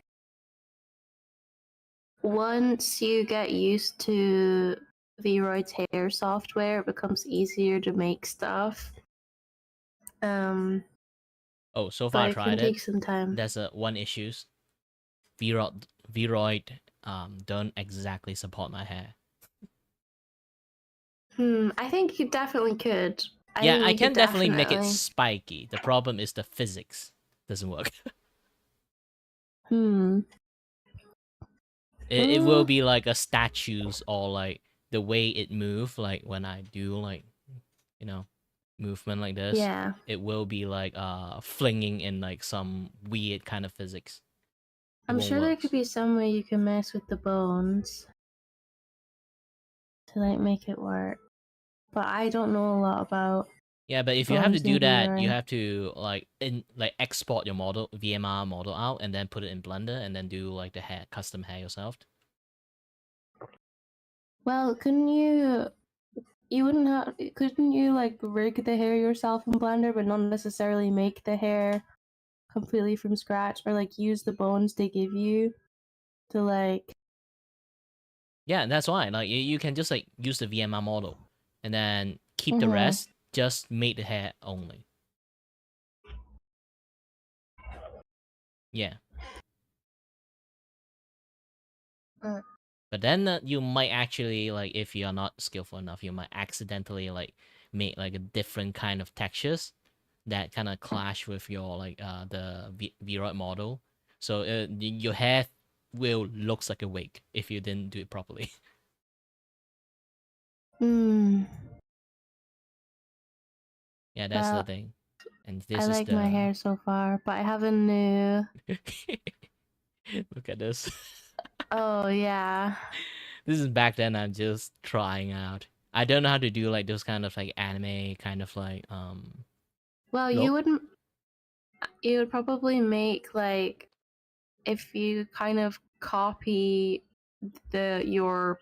once you get used to Vroid's hair software, it becomes easier to make stuff.
Oh, so far I tried it.
Take some time.
There's one issues. Vroid don't exactly support my hair.
I think you definitely could.
I can definitely make it spiky. The problem is the physics doesn't work. It will be like a statues or like the way it move, like when I do like, you know, movement like this.
Yeah.
It will be like flinging in like some weird kind of physics.
I'm sure there could be some way you can mess with the bones to like make it work, but I don't know a lot about.
Yeah, but if you have to do that, you have to like export your model VMR model out and then put it in Blender and then do like the hair custom hair yourself.
Well, couldn't you like rig the hair yourself in Blender, but not necessarily make the hair completely from scratch, or like use the bones they give you to like.
Yeah, that's why. Like you can just like use the VMR model and then keep the rest. Just make the hair only. Yeah. But then you might actually like, if you're not skillful enough, you might accidentally like make like a different kind of textures that kind of clash with your like the Vroid model. So your hair will looks like a wig if you didn't do it properly. Yeah, that's the thing. And this
I
is
like my hair so far, but I have a new.
Look at this.
Oh yeah.
This is back then. I'm just trying out. I don't know how to do like those kind of like anime kind of like
Well, you would probably make like, if you kind of copy your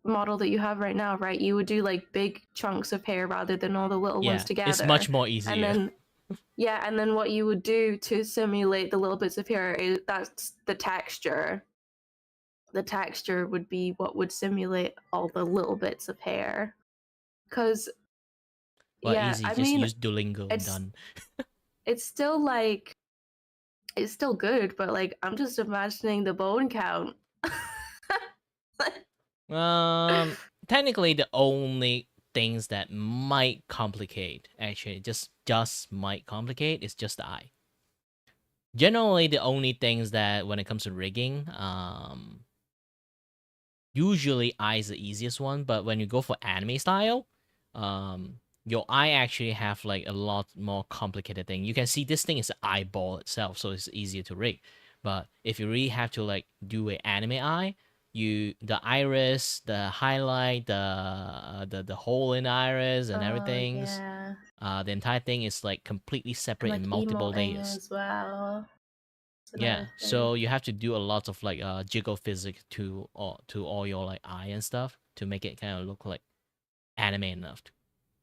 model that you have right now, right? You would do like big chunks of hair rather than all the little ones together.
It's much more easier.
And then Yeah, and then what you would do to simulate the little bits of hair is that's the texture. The texture would be what would simulate all the little bits of hair. Cause
Well,
yeah,
easy.
I
Just
mean
use Duolingo and
it's
done.
it's still like it's still good, but like I'm just imagining the bone count.
Technically, the only things that might complicate, actually, just might complicate, is just the eye. Generally, the only things that when it comes to rigging, usually eye is the easiest one. But when you go for anime style, your eye actually have like a lot more complicated thing. You can see this thing is an eyeball itself, so it's easier to rig. But if you really have to like do an anime eye, the iris, the highlight, the hole in the iris and everything.
Yeah.
The entire thing is like completely separate
And,
in
like,
multiple
emoting
layers.
as well. That's
Yeah,
another thing.
so you have to do a lot of like jiggle physics to all your like eye and stuff to make it kind of look like anime enough.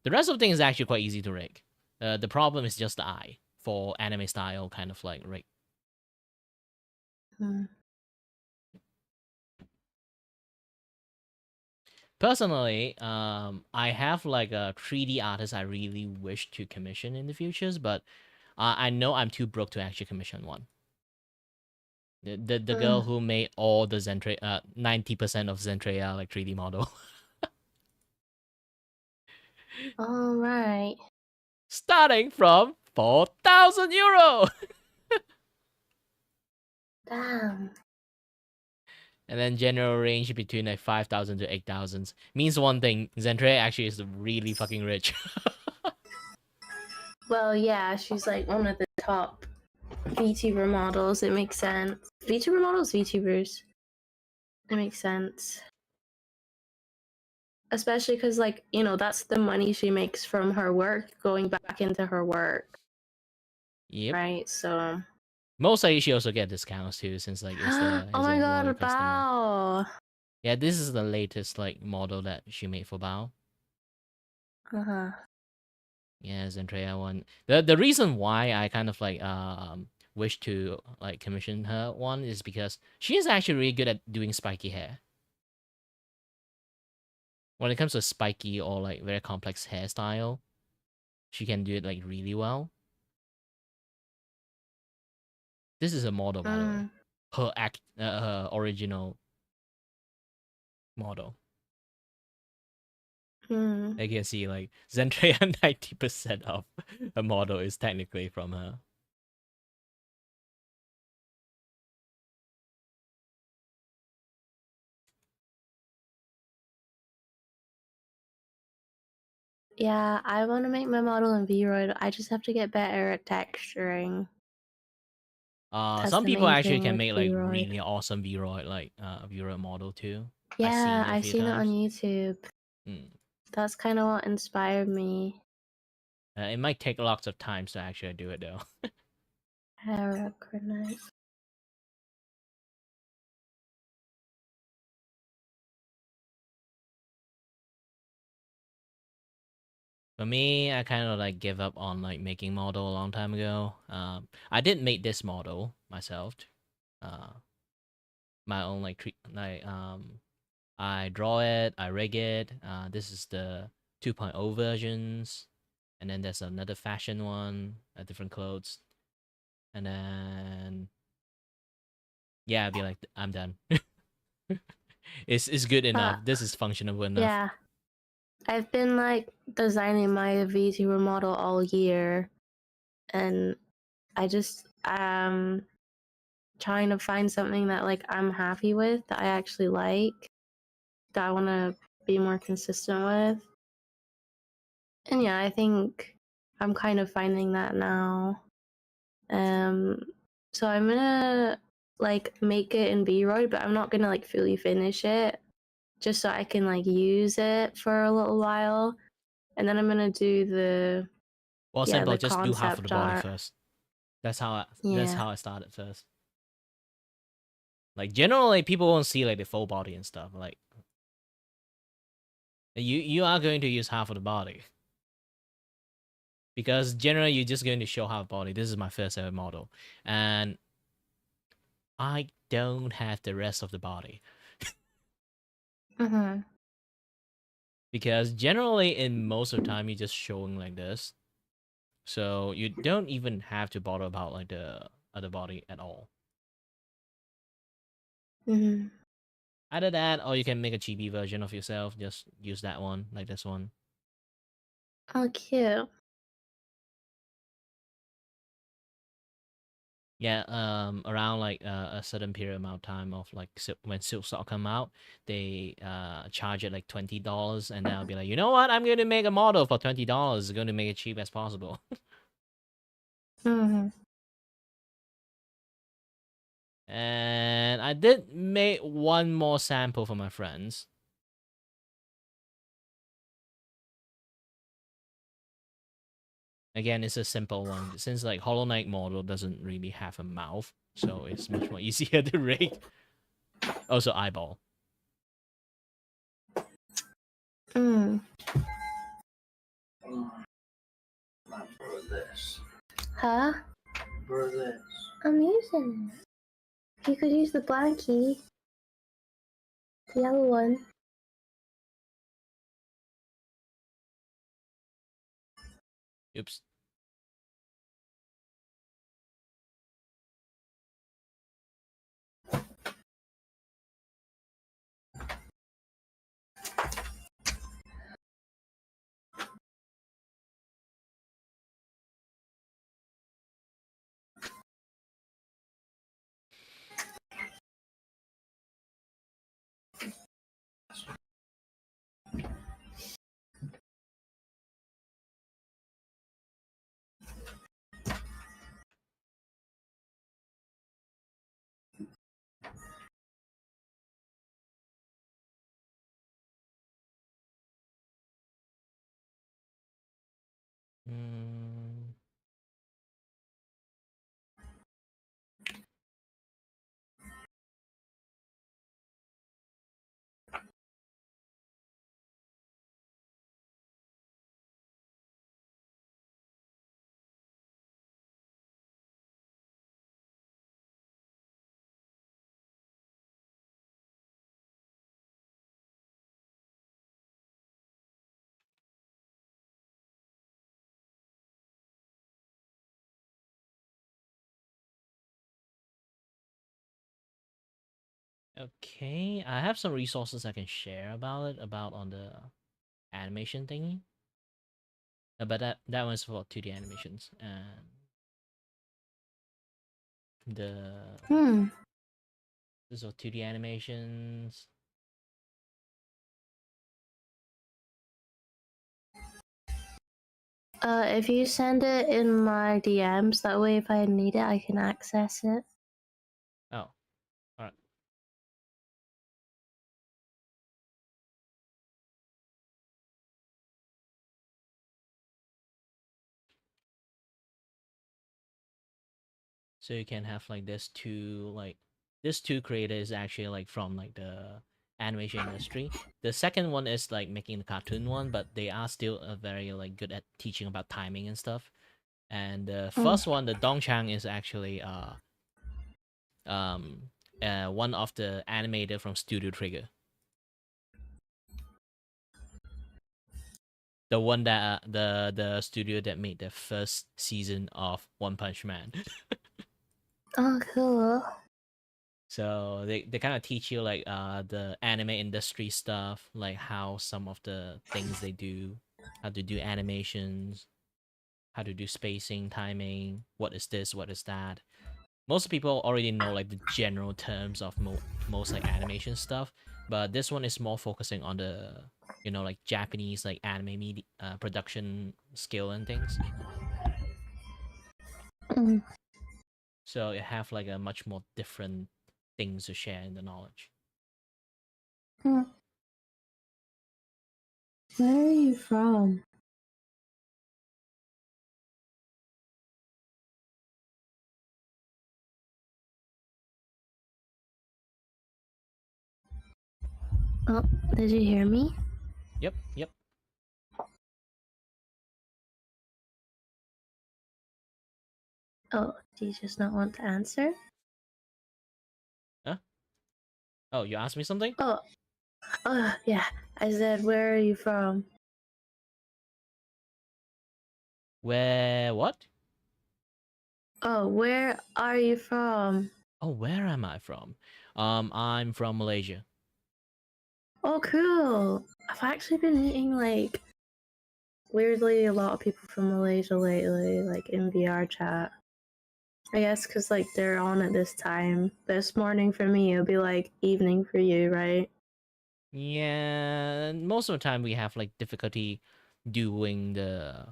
The rest of the thing is actually quite easy to rig. The problem is just the eye for anime style kind of like rig. Personally, I have like a 3D artist I really wish to commission in the futures, but I know I'm too broke to actually commission one. The girl who made all the 90% of Zentreya like 3D model.
All right.
Starting from 4,000 euro.
Damn.
And then general range between like 5,000 to 8,000. Means one thing, Zentreya actually is really fucking rich.
Well, yeah, she's like one of the top VTuber models. It makes sense. VTuber models, VTubers. It makes sense. Especially because, like, you know, that's the money she makes from her work going back into her work.
Yep.
Right, so.
Most likely she also get discounts too, since like it's a
Oh my god,
loyal customer.
Bao!
Yeah, this is the latest like model that she made for Bao.
Uh-huh.
Yeah, Zentreya one. The reason why I kind of like wish to like commission her one is because she is actually really good at doing spiky hair. When it comes to spiky or like very complex hairstyle, she can do it like really well. This is a model, by the way. Her original model. I can see like Zentreya 90% of her model is technically from her.
Yeah, I want to make my model in Vroid. I just have to get better at texturing. That's
Some
the
people
main
actually
thing
can
with
make like
Vroid.
really awesome Vroid, like Vroid model too.
Yeah,
I've seen it
on YouTube. That's kind of what inspired me.
It might take lots of time to actually do it though.
Hair grenade.
For me, I kind of like give up on like making model a long time ago. I did make this model myself. My own like I draw it, I rig it. This is the 2.0 versions, and then there's another fashion one, different clothes, and then yeah, I'd be like, I'm done. It's good enough. This is functional enough.
Yeah. I've been like designing my VTuber model all year, and I just trying to find something that like I'm happy with, that I actually like, that I want to be more consistent with. And yeah, I think I'm kind of finding that now. So I'm gonna like make it in Vroid, but I'm not gonna like fully finish it, just so I can like use it for a little while, and then I'm gonna do the
Simple.
the
Just do half of the body
art.
first. That's how
Yeah.
I started first. Like generally, people won't see like the full body and stuff. Like you are going to use half of the body. because generally you're just going to show half body. This is my first ever model, and I don't have the rest of the body. Because generally in most of the time you're just showing like this, so you don't even have to bother about like the other body at all. Either that, or you can make a chibi version of yourself. Just use that one, like this one.
Oh, cute.
Yeah, around like a certain period amount of time of like when Silk Sock come out, they charge it like $20, and then I'll be like, you know what? I'm going to make a model for $20. Going to make it cheap as possible. And I did make one more sample for my friends. Again, it's a simple one since like Hollow Knight model doesn't really have a mouth, so it's much more easier to rig. Also, eyeball.
This.
Huh?
Borrow this.
I'm using it. You could use the black key. The yellow one.
Oops. Okay, I have some resources I can share about it, about on the animation thingy. But that one's for 2D animations, and this is for 2D animations.
If you send it in my DMs, that way if I need it, I can access it.
Oh, alright. So you can have like this two creators actually like from like the animation industry. The second one is like making the cartoon one, but they are still very like good at teaching about timing and stuff. And the first one, the Dongchang, is actually one of the animator from Studio Trigger. The one that the studio that made the first season of One Punch Man.
Oh, cool.
So they kind of teach you like the anime industry stuff, like how some of the things they do, how to do animations, how to do spacing, timing, what is this, what is that. Most people already know like the general terms of most like animation stuff, but this one is more focusing on the like Japanese like anime media production skill and things. So you have like a much more different things to share in the knowledge.
Where are you from? Oh, did you hear me?
Yep.
Oh, do you just not want to answer?
Huh? Oh, you asked me something?
Oh, yeah. I said, where are you from?
Where what?
Oh, where are you from?
Oh, where am I from? I'm from Malaysia.
Oh, cool. I've actually been meeting, like, weirdly, a lot of people from Malaysia lately, like, in VR chat. I guess because, like, they're on at this time. This morning for me, it'll be, like, evening for you, right?
Yeah, most of the time we have like difficulty doing the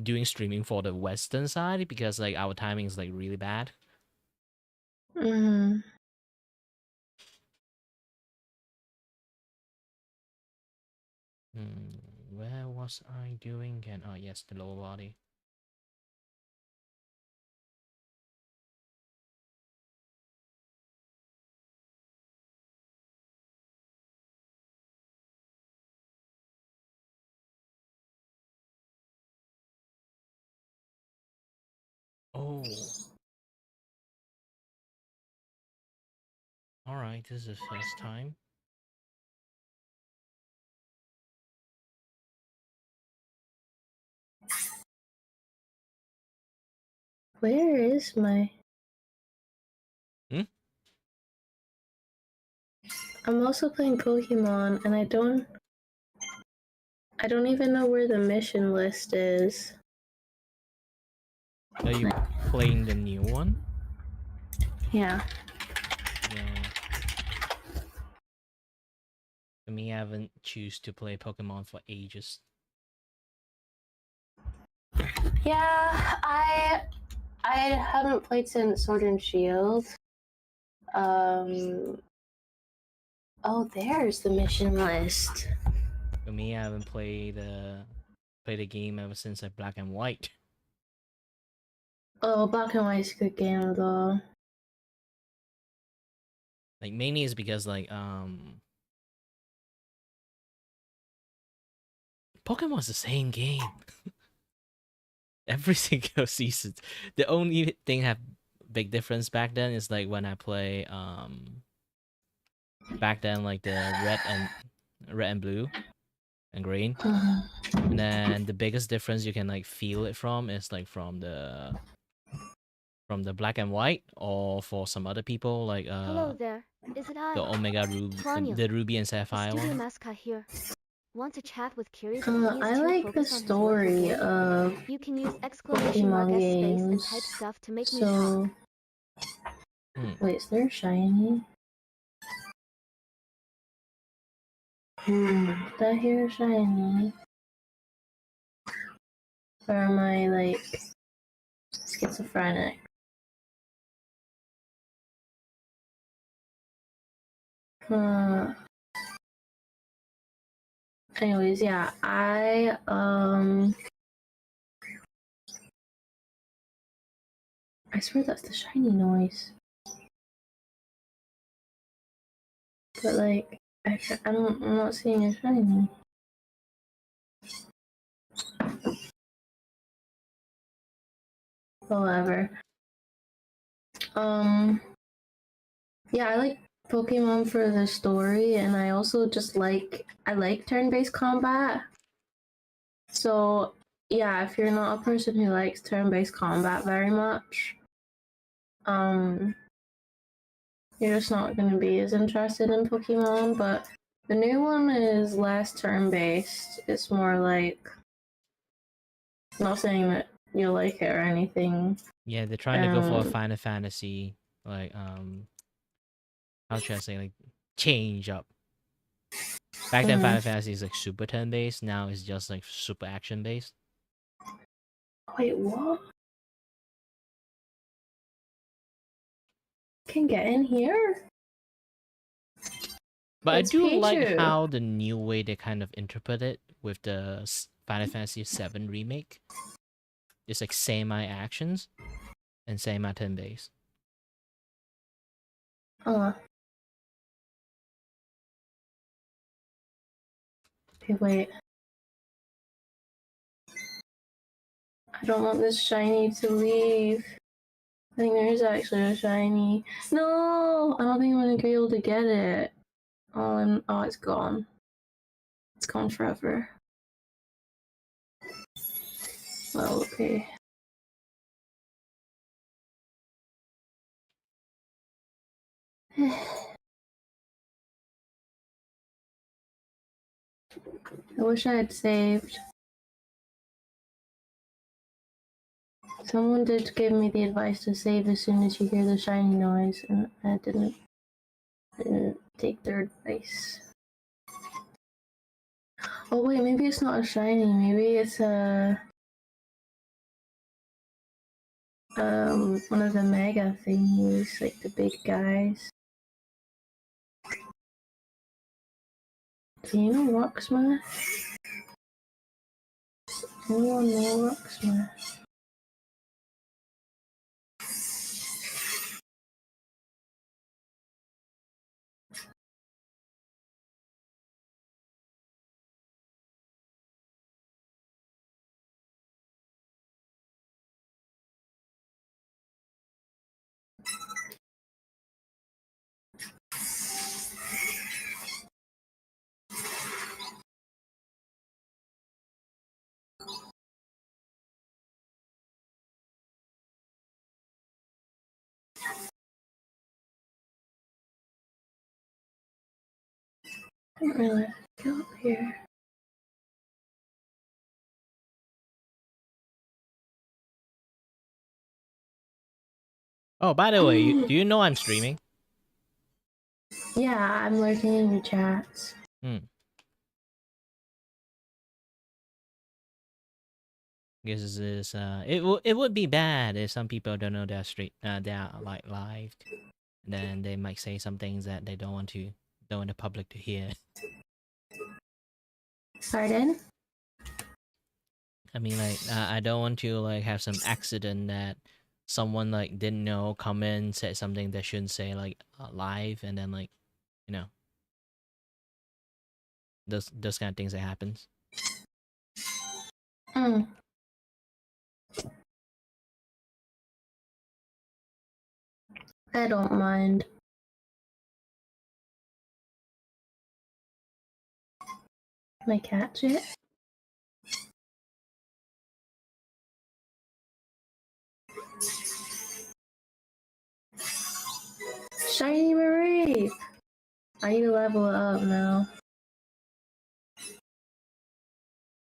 doing streaming for the Western side because like our timing is like really bad.
Mm-hmm.
Where was I doing again? Oh yes, the lower body. Oh. Alright, this is the first time.
Where is my...
Hmm?
I'm also playing Pokemon, and I don't even know where the mission list is.
Are you playing the new one?
Yeah.
Yeah. For me, I haven't choose to play Pokemon for ages.
Yeah, I haven't played since Sword and Shield. Oh, there's the mission list.
For me, I haven't played the game ever since like Black and White.
Oh, Black and White's a good game though.
Like mainly is because like Pokemon's the same game. Every single season. The only thing have big difference back then is like when I play back then like the red and blue and green. And then the biggest difference you can like feel it from is like from the black and white, or for some other people like
Hello there. Is it I?
the Omega Ruby,
Claudia,
the Ruby and
the
Sapphire
studio
one.
mascot here. Want to chat with Curie, but he is
I
too
like the
focused on his work or
story
game?
of
You can use exclamation mark
Pokemon
S space and
games.
type stuff to make me talk.
Wait, is there shiny? Did I hear shiny? Or am I like schizophrenic? Anyways, yeah, I swear that's the shiny noise. But like, I'm not seeing a shiny. Whatever. Yeah, I like Pokemon for the story, and I also just like turn-based combat. So yeah, if you're not a person who likes turn-based combat very much, you're just not going to be as interested in Pokemon. But the new one is less turn-based. It's more like, not saying that you'll like it or anything.
Yeah, they're trying to go for a Final Fantasy like how should I say, like change up. Back then Final Fantasy is like super turn based, now it's just like super action based.
Wait, what? Can get in here?
But
It's
I do like
Pichu.
how the new way they kind of interpret it with the Final Fantasy VII remake. It's like semi actions and semi turn based.
Okay, wait. I don't want this shiny to leave. I think there's actually a shiny. No! I don't think I'm gonna be able to get it. Oh, it's gone. It's gone forever. Well, okay. I wish I had saved. Someone did give me the advice to save as soon as you hear the shiny noise, and I didn't take their advice. Oh wait, maybe it's not a shiny, maybe it's a one of the mega thingies, like the big guys. Do you know Rock Smash? Anyone know Rock Smash? I didn't realize I could go up here.
Oh, by the way, do you know I'm streaming?
Yeah, I'm lurking in your chats.
Because this is it would be bad if some people don't know they're they're like live, then they might say some things that they don't want the public to hear.
Pardon?
I mean, like, I don't want to like have some accident that someone like didn't know come in, said something they shouldn't say like live, and then like, you know, those kind of things that happens.
I don't mind. Can I catch it? Shiny Marie! I need to level it up now.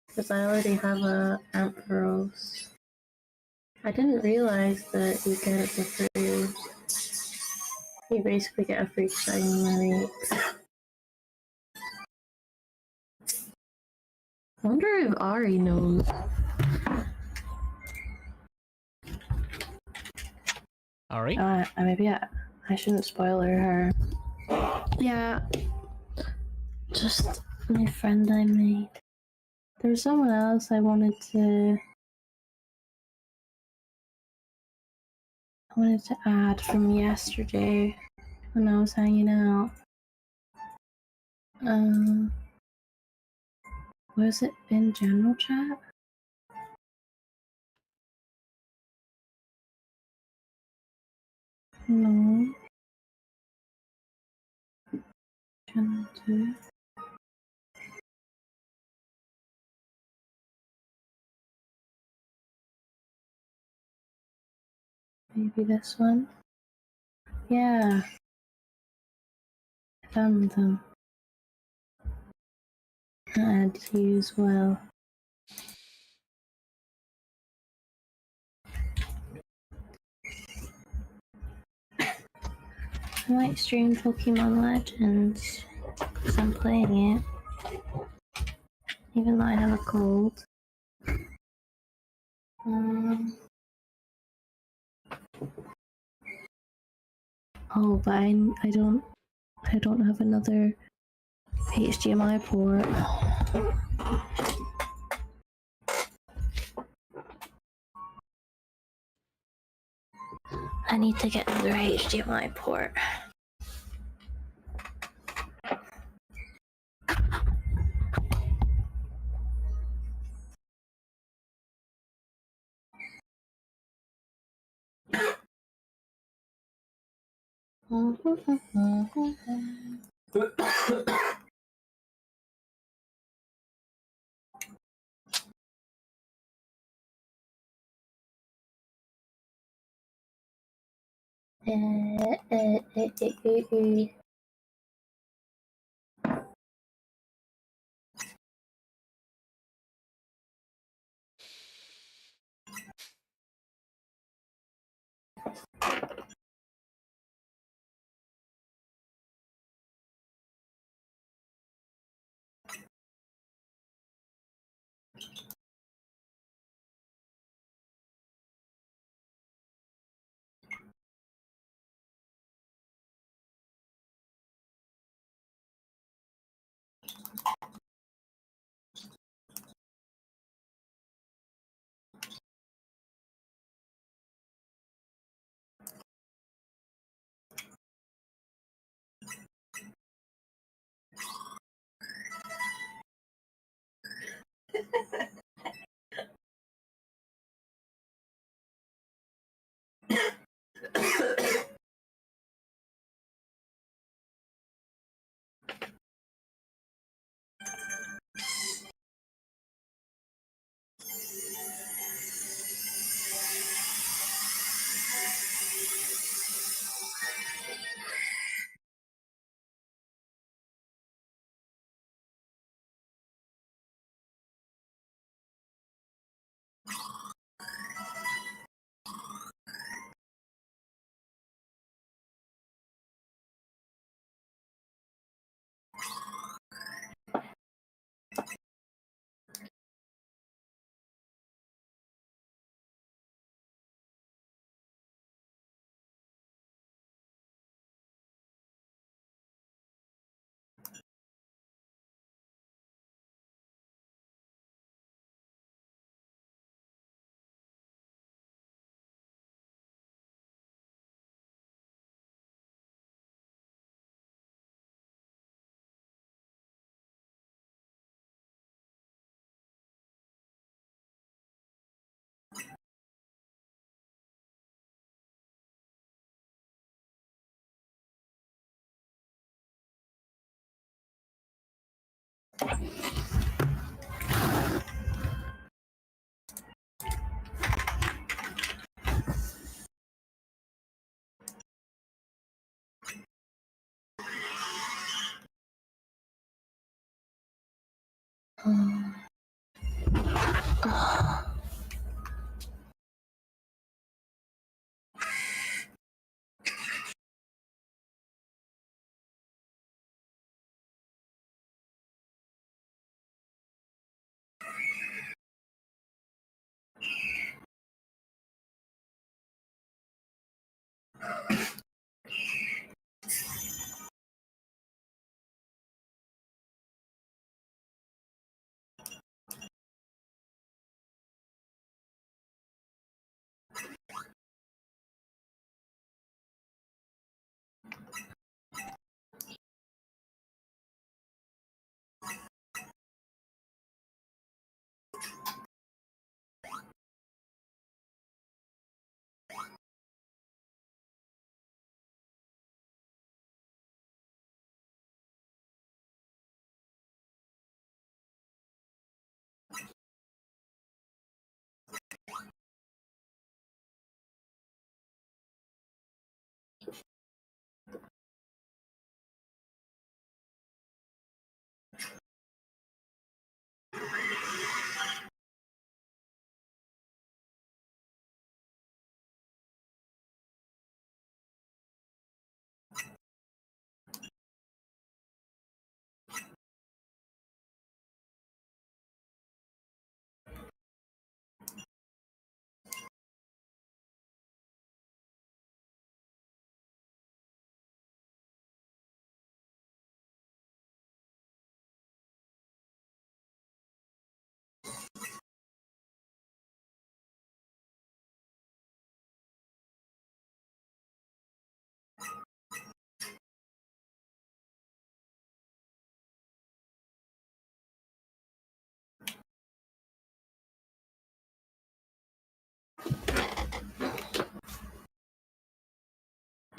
Because I already have a Ampharos. I didn't realize that you get it for free. You basically get a free shiny Marie. I wonder if Ari knows.
Ari?
Maybe I shouldn't spoil her. Yeah. Just my friend I made. There was someone else I wanted to add from yesterday when I was hanging out. Was it in general chat? No. Channel 2. Maybe this one? Yeah. I found them. I'll add you as well. I might stream Pokemon Legends because I'm playing it. Even though I have a cold. Oh, but I don't have another HDMI port. I need to get another HDMI port.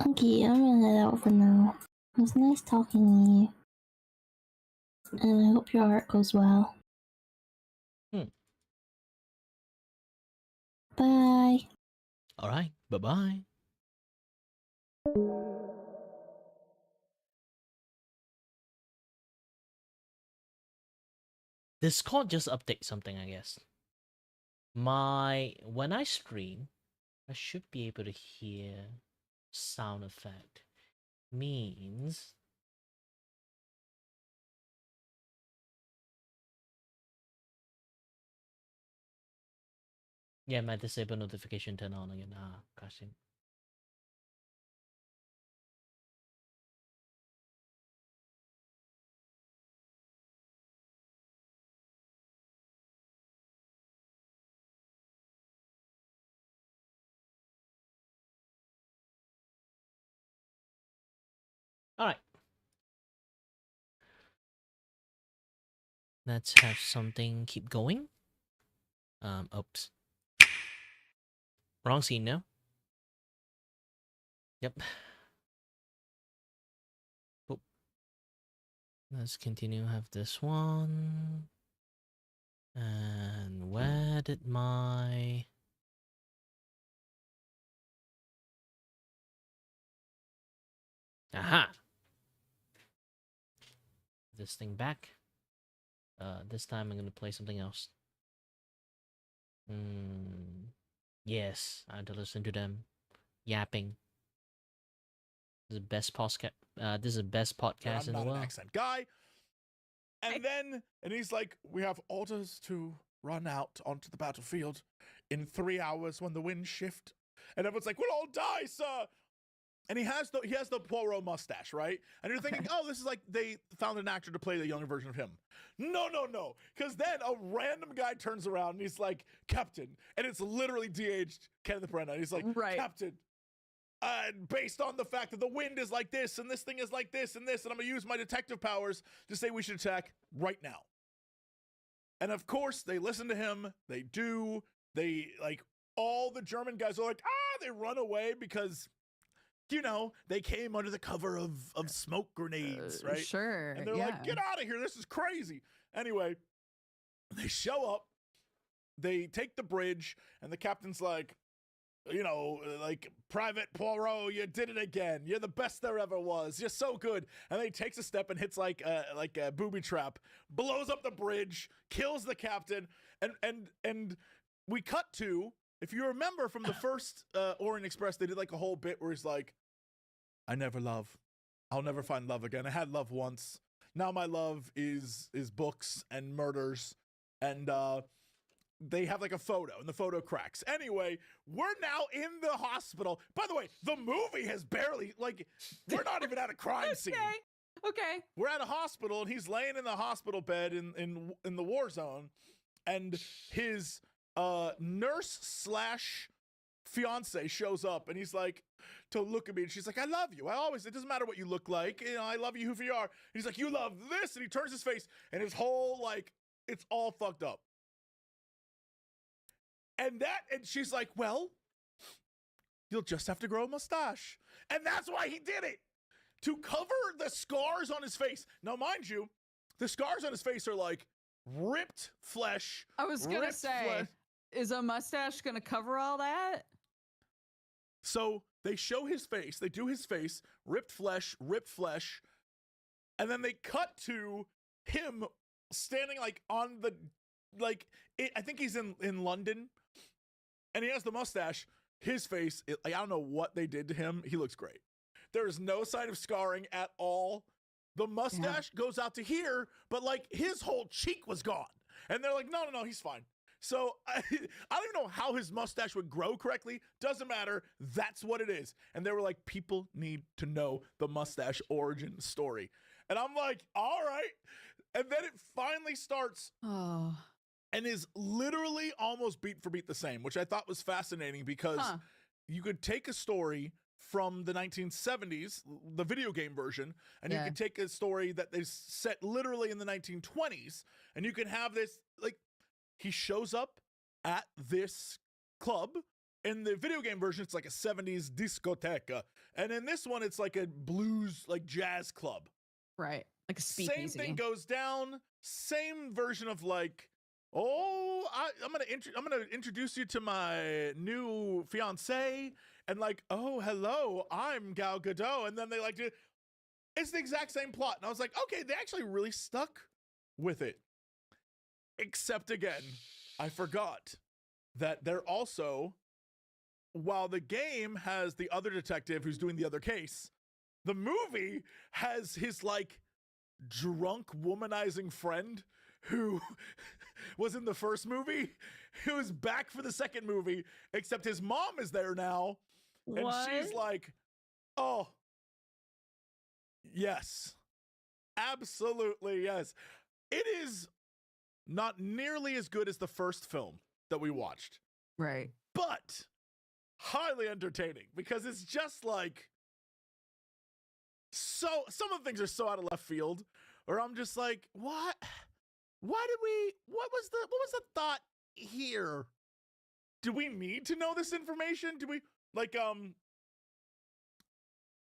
Okay, I'm gonna head out for now. It was nice talking to you. And I hope your art goes well. Bye.
All right. Bye bye. Discord just update something, I guess. When I stream, I should be able to hear sound effect. Means yeah, my disable notification turn on again. Gosh. All right. Let's have something keep going. Oops. Wrong scene now. Yep. Boop. Let's continue. Have this one. And where did my... Aha! This thing back. This time I'm gonna play something else. Yes, I had to listen to them yapping. This is the best podcast. This is the best podcast in the
I'm not
world.
an accent guy. And he's like, we have orders to run out onto the battlefield in 3 hours when the winds shift. And everyone's like, we'll all die, sir. And he has the Poirot mustache, right? And you're thinking, oh, this is like they found an actor to play the younger version of him. No. Because then a random guy turns around and he's like, Captain. And it's literally de-aged Kenneth Branagh. He's like, Captain. Based on the fact that the wind is like this and this thing is like this and this, and I'm going to use my detective powers to say we should attack right now. And of course, they listen to him. They do. They, like, all the German guys are like, they run away because... you know, they came under the cover of smoke grenades, right?
Sure.
And they're like, get out of here. This is crazy. Anyway, they show up. They take the bridge. And the captain's like, you know, like, Private Poirot, you did it again. You're the best there ever was. You're so good. And then he takes a step and hits like a booby trap, blows up the bridge, kills the captain. And we cut to, if you remember from the first Orient Express, they did like a whole bit where he's like, I never love. I'll never find love again. I had love once. Now my love is books and murders. And they have like a photo, and the photo cracks. Anyway, we're now in the hospital. By the way, the movie has barely, like, we're not even at a crime scene.
Okay.
We're at a hospital, and he's laying in the hospital bed in the war zone, and his nurse / fiance shows up, and he's like, to look at me, and she's like, I love you. It doesn't matter what you look like. You know, I love you who you are. And he's like, you love this. And he turns his face, and his whole, like, it's all fucked up. And she's like, well, you'll just have to grow a mustache. And that's why he did it. To cover the scars on his face. Now, mind you, the scars on his face are like ripped flesh.
I was going to say, is a mustache going to cover all that?
So they show his face. They do his face, ripped flesh. And then they cut to him standing like on the, like, I think he's in London. And he has the mustache. His face, I don't know what they did to him. He looks great. There is no sign of scarring at all. The mustache goes out to here, but like his whole cheek was gone. And they're like, no, he's fine. So I don't even know how his mustache would grow correctly. Doesn't matter. That's what it is. And they were like, people need to know the mustache origin story. And I'm like, all right. And then it finally starts.
Oh.
And is literally almost beat for beat the same, which I thought was fascinating because you could take a story from the 1970s, the video game version, and you could take a story that is set literally in the 1920s, and you can have this, like, he shows up at this club In the video game version, it's like a 70s discoteca. And in this one, it's like a blues, like jazz club.
Right. Like a
Same
speakeasy.
thing goes down. Same version of like, oh, I'm gonna introduce you to my new fiance, and like, oh, hello, I'm Gal Gadot, and then they like do. It's the exact same plot, and I was like, okay, they actually really stuck with it. Except again, I forgot that they're also, while the game has the other detective who's doing the other case, the movie has his like drunk womanizing friend who was in the first movie, who's back for the second movie, except his mom is there now. And she's like, oh, yes, absolutely, yes. It is not nearly as good as the first film that we watched.
Right.
But highly entertaining because it's just like, so some of the things are so out of left field, or I'm just like, what? Why did we? What was the thought here? Do we need to know this information? Do we like?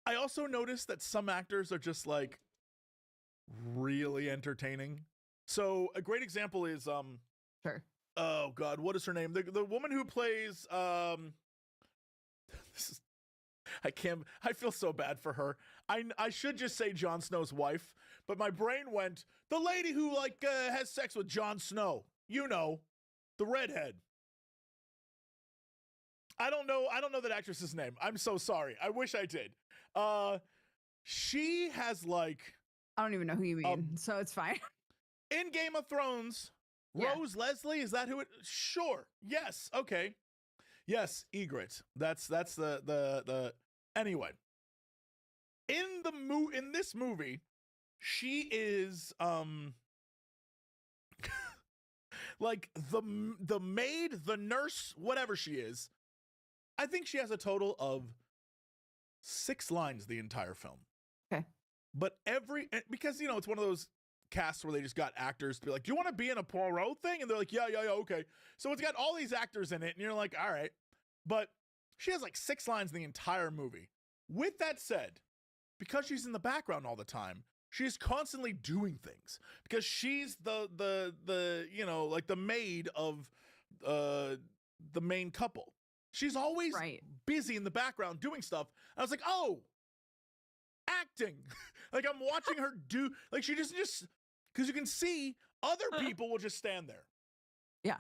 I also noticed that some actors are just like really entertaining. So a great example is
Sure.
Oh God, what is her name? The woman who plays this is, I feel so bad for her. I should just say Jon Snow's wife, but my brain went, the lady who like has sex with Jon Snow. You know, the redhead. I don't know that actress's name. I'm so sorry. I wish I did. She has like,
I don't even know who you mean, so it's fine.
In Game of Thrones,
Yeah.
Rose Leslie, is that who it? Sure. Yes. Okay. Yes, Egret. That's the anyway. In this movie, she is like the maid, the nurse, whatever she is. I think she has a total of 6 lines the entire film.
Okay.
But because you know it's one of those casts where they just got actors to be like, do you want to be in a Poirot thing? And they're like, yeah, okay. So it's got all these actors in it, and you're like, all right. But she has like 6 lines in the entire movie. With that said, because she's in the background all the time, she's constantly doing things because she's the you know, like the maid of the main couple. She's always busy in the background doing stuff. And I was like, oh, acting. Like I'm watching her do, like she just because you can see other people will just stand there.
Yeah.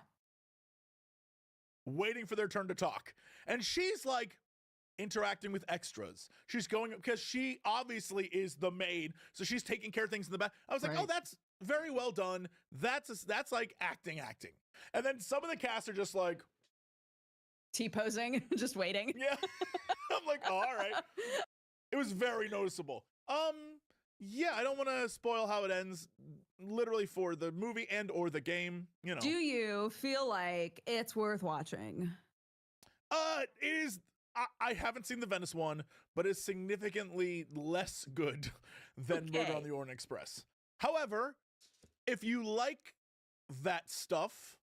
Waiting for their turn to talk. And she's like interacting with extras. She's going, because she obviously is the maid, so she's taking care of things in the back. I was like, oh, that's very well done. That's like acting. And then some of the cast are just like
T-posing, just waiting.
Yeah. I'm like, oh, all right. It was very noticeable. Yeah, I don't want to spoil how it ends literally for the movie and or the game, you know.
Do you feel like it's worth watching?
It is. I haven't seen the Venice one, but it's significantly less good than Murder on the Orient Express. However, if you like that stuff,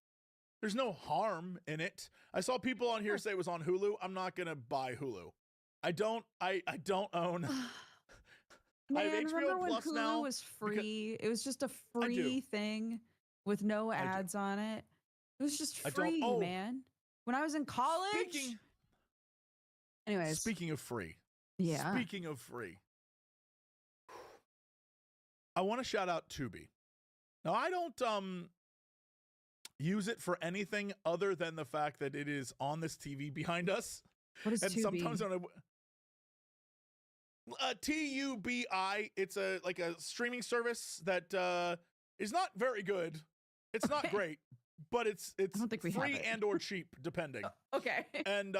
there's no harm in it. I saw people on here say it was on Hulu. I'm not gonna buy Hulu. I don't own.
Man,
I have HBO
remember when
Plus
Hulu
now
was free? It was just a free thing with no ads on it. It was just free, man. When I was in college. Anyways.
Speaking of free.
Yeah.
Speaking of free. I want to shout out Tubi. Now, I don't use it for anything other than the fact that it is on this TV behind us.
What is
and
Tubi?
sometimes on a TUBI, it's a streaming service that is not very good. It's not great, but it's
I don't think we
free
have it.
and or cheap depending.
Okay.
And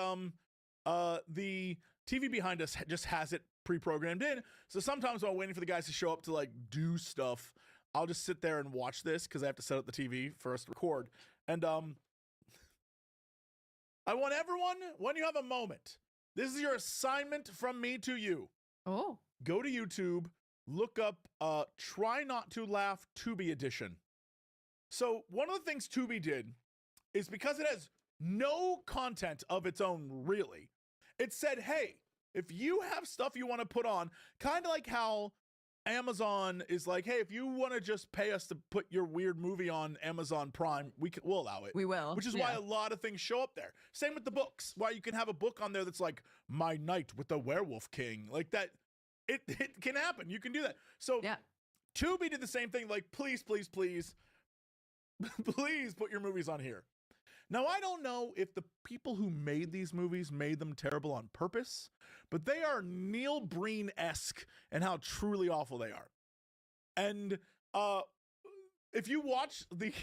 the TV behind us just has it pre-programmed in. So sometimes while waiting for the guys to show up to like do stuff, I'll just sit there and watch this because I have to set up the TV for us to record. And I want everyone, when you have a moment, this is your assignment from me to you.
Oh.
Go to YouTube, look up Try Not to Laugh Tubi Edition. So one of the things Tubi did is because it has no content of its own, really. It said, hey, if you have stuff you want to put on, kind of like how Amazon is like, hey, if you want to just pay us to put your weird movie on Amazon Prime, we'll allow it.
We will.
Which is why a lot of things show up there. Same with the books, why you can have a book on there that's like My Night with the Werewolf King. Like that, it can happen. You can do that. So Tubi did the same thing. Like, please, please, please, please put your movies on here. Now, I don't know if the people who made these movies made them terrible on purpose, but they are Neil Breen-esque in how truly awful they are. And if you watch the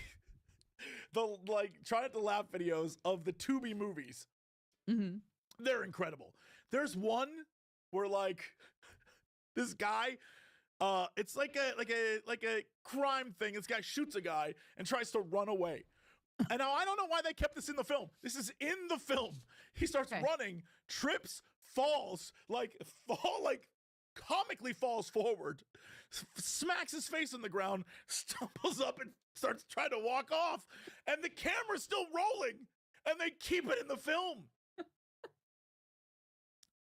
like try not to laugh videos of the Tubi movies, they're incredible. There's one where like this guy, it's like a crime thing. This guy shoots a guy and tries to run away. And now I don't know why they kept this in the film. This is in the film. He starts running, trips, falls, comically falls forward, smacks his face on the ground, stumbles up and starts trying to walk off. And the camera's still rolling and they keep it in the film.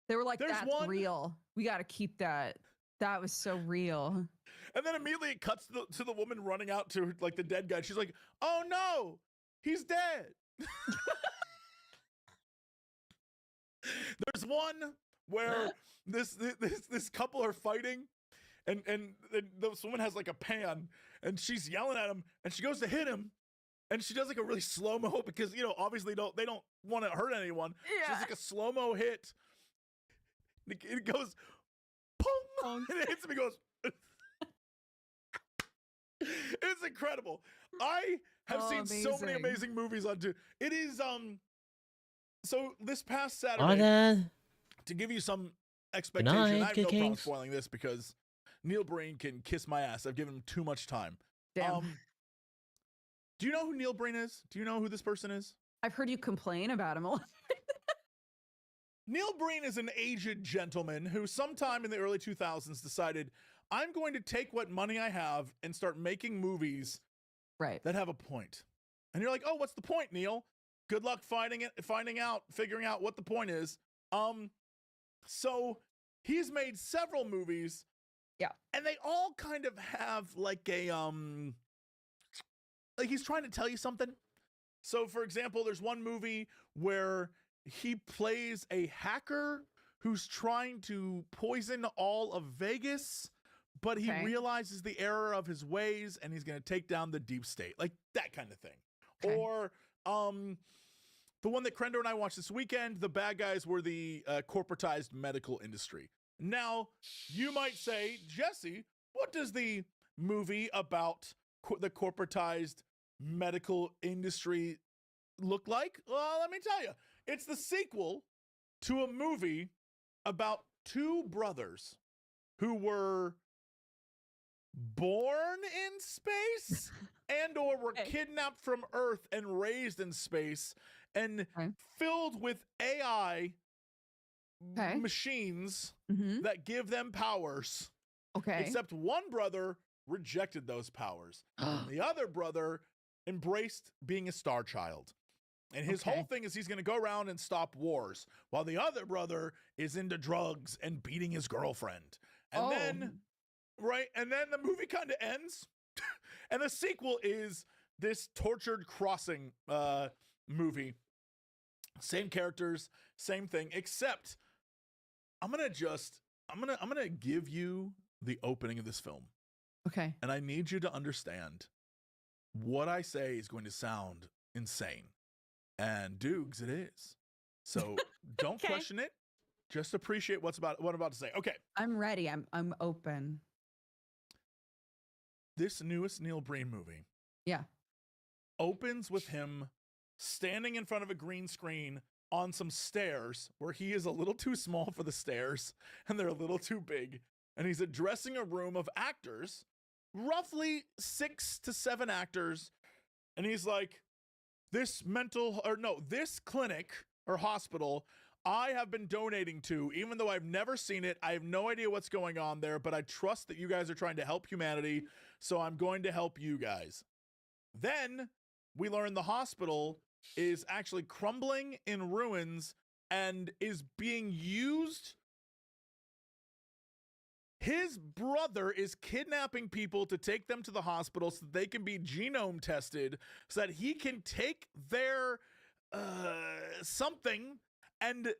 They were like, that's real. We got to keep that. That was so real.
And then immediately it cuts to the woman running out to like the dead guy. She's like, oh no. He's dead. There's one where this couple are fighting, and this woman has like a pan, and she's yelling at him, and she goes to hit him, and she does like a really slow mo because obviously they don't want to hurt anyone. Yeah. She does like a slow mo hit. It goes, pong, and it hits him. He goes. It's incredible. I have seen so many amazing movies on Tubi. It is so this past Saturday, to give you some expectation, I have no problem spoiling this because Neil Breen can kiss my ass. I've given him too much time.
Damn.
Do you know who Neil Breen is? Do you know who this person is?
I've heard you complain about him a lot.
Neil Breen is an aged gentleman who sometime in the early 2000s decided, I'm going to take what money I have and start making movies that have a point. And you're like, oh, what's the point, Neil? Good luck figuring out what the point is. So he's made several movies.
Yeah.
And they all kind of have like a, like he's trying to tell you something. So for example, there's one movie where he plays a hacker who's trying to poison all of Vegas, but he realizes the error of his ways and he's going to take down the deep state, like that kind of thing. Okay. Or the one that Krender and I watched this weekend, the bad guys were the corporatized medical industry. Now, you might say, Jesse, what does the movie about the corporatized medical industry look like? Well, let me tell you, it's the sequel to a movie about two brothers who were born in space and or were kidnapped from Earth and raised in space and filled with AI machines that give them powers. Okay. Except one brother rejected those powers. And the other brother embraced being a star child. And his whole thing is he's going to go around and stop wars, while the other brother is into drugs and beating his girlfriend. And then the movie kind of ends. And the sequel is this tortured crossing movie. Same characters, same thing, except I'm going to give you the opening of this film.
Okay.
And I need you to understand what I say is going to sound insane. And Dukes, it is. So don't question it. Just appreciate what I'm about to say. Okay.
I'm ready. I'm open.
This newest Neil Breen movie.
Yeah.
Opens with him standing in front of a green screen on some stairs where he is a little too small for the stairs and they're a little too big. And he's addressing a room of actors, roughly 6 to 7 actors. And he's like, this clinic or hospital I have been donating to, even though I've never seen it. I have no idea what's going on there, but I trust that you guys are trying to help humanity. So I'm going to help you guys. Then we learn the hospital is actually crumbling in ruins and is being used. His brother is kidnapping people to take them to the hospital so that they can be genome tested so that he can take their something and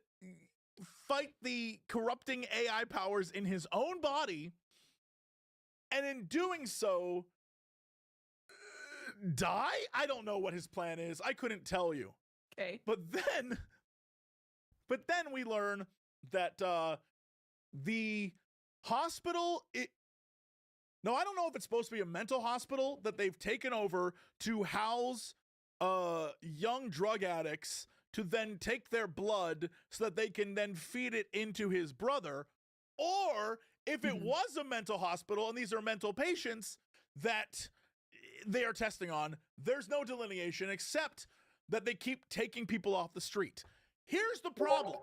fight the corrupting AI powers in his own body, and in doing so die? I don't know what his plan is. I couldn't tell you.
Okay.
But then we learn that the hospital, no, I don't know if it's supposed to be a mental hospital that they've taken over to house young drug addicts to then take their blood so that they can then feed it into his brother, or if it was a mental hospital and these are mental patients that they are testing on, there's no delineation except that they keep taking people off the street. Here's the problem.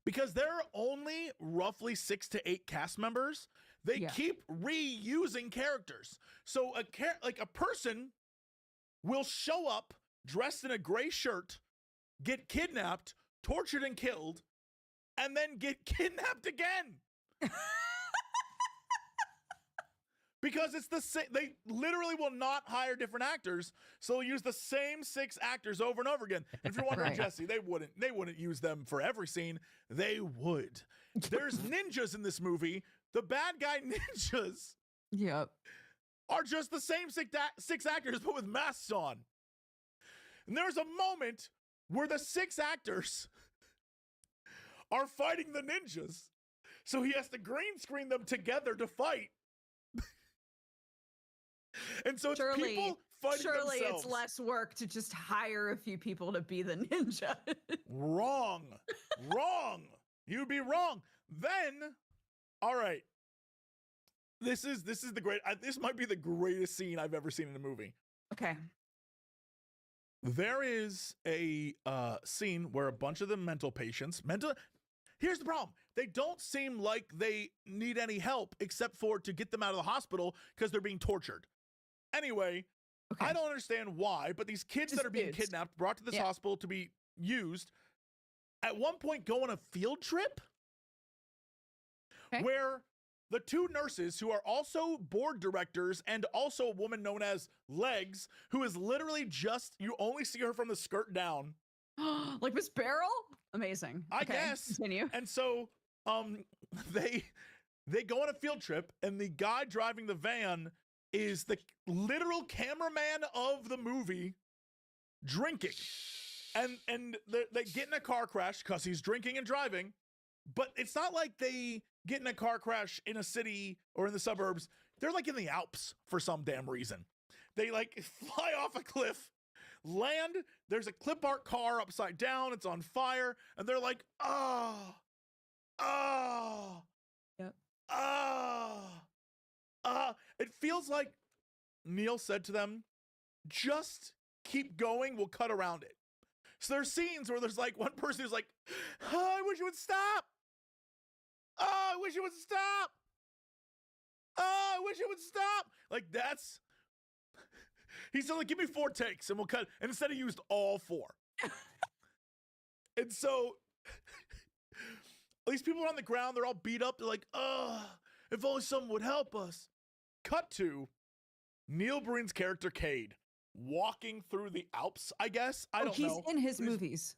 Because there are only roughly 6 to 8 cast members, they keep reusing characters. So a person will show up dressed in a gray shirt, get kidnapped, tortured and killed, and then get kidnapped again. Because it's the same, they literally will not hire different actors, so they'll use the same 6 actors over and over again. And if you're wondering, Jesse, they wouldn't use them for every scene. They would. There's ninjas in this movie. The bad guy ninjas are just the same 6 actors, but with masks on. And there's a moment where the 6 actors are fighting the ninjas, so he has to green screen them together to fight. And so it's people fighting themselves.
It's less work to just hire a few people to be the ninja.
Wrong. You'd be wrong. Then, all right. This is the great. This might be the greatest scene I've ever seen in a movie.
Okay.
There is a scene where a bunch of the mental patients. Here's the problem. They don't seem like they need any help except for to get them out of the hospital because they're being tortured. Anyway, I don't understand why, but these kids that are being kidnapped, brought to this hospital to be used, at one point go on a field trip where the 2 nurses, who are also board directors and also a woman known as Legs, who is literally just, you only see her from the skirt down.
Like Miss Barrel? Amazing.
I guess.
Continue.
And so they go on a field trip, and the guy driving the van is the literal cameraman of the movie drinking. And they get in a car crash because he's drinking and driving, but it's not like they get in a car crash in a city or in the suburbs. They're like in the Alps for some damn reason. They like fly off a cliff, land, there's a clip art car upside down, it's on fire, and they're like, it feels like Neil said to them, just keep going, we'll cut around it. So there's scenes where there's like one person who's like, oh, I wish it would stop. Oh, I wish it would stop. Oh, I wish it would stop. Like that's, he said, like, give me 4 takes and we'll cut. And instead he used all 4. And so these people are on the ground, they're all beat up. They're like, oh, if only someone would help us. Cut to Neil Breen's character Cade walking through the Alps, I guess. I don't know.
He's in his movies.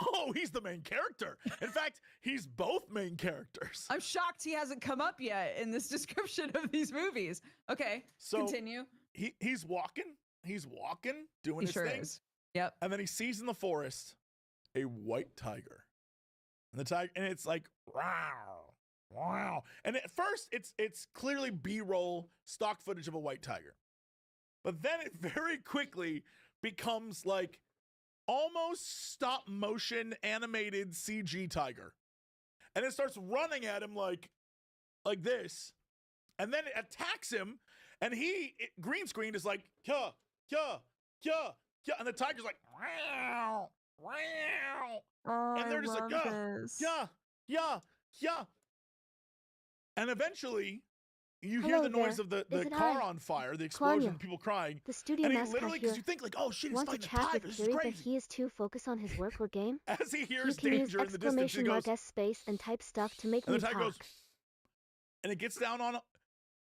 Oh, he's the main character. In fact, he's both main characters.
I'm shocked he hasn't come up yet in this description of these movies. Okay, so continue.
He's walking, doing his thing.
Is. Yep.
And then he sees in the forest a white tiger. And the tiger, and it's like, wow. And at first, it's clearly B-roll stock footage of a white tiger. But then it very quickly becomes like almost stop motion animated CG tiger. And it starts running at him like this. And then it attacks him. And green screen is like, yeah. And the tiger's like, wow. And they're just like, yeah. And eventually you
Hello
hear the noise
there.
of the
Is it
car
I?
on fire, the explosion,
Claudia,
people crying.
The studio
And he
mascot
literally, because
here
you think like, oh shit, he's
wants to
fighting a
chat
tiger.
with
This is
Kiri, but
crazy.
he is too focused on his work or game.
As he
You
hears
can use
danger in the distance, he
exclamation mark
goes,
S space and type stuff to make
and
me
the tiger
talk.
goes, and it gets down on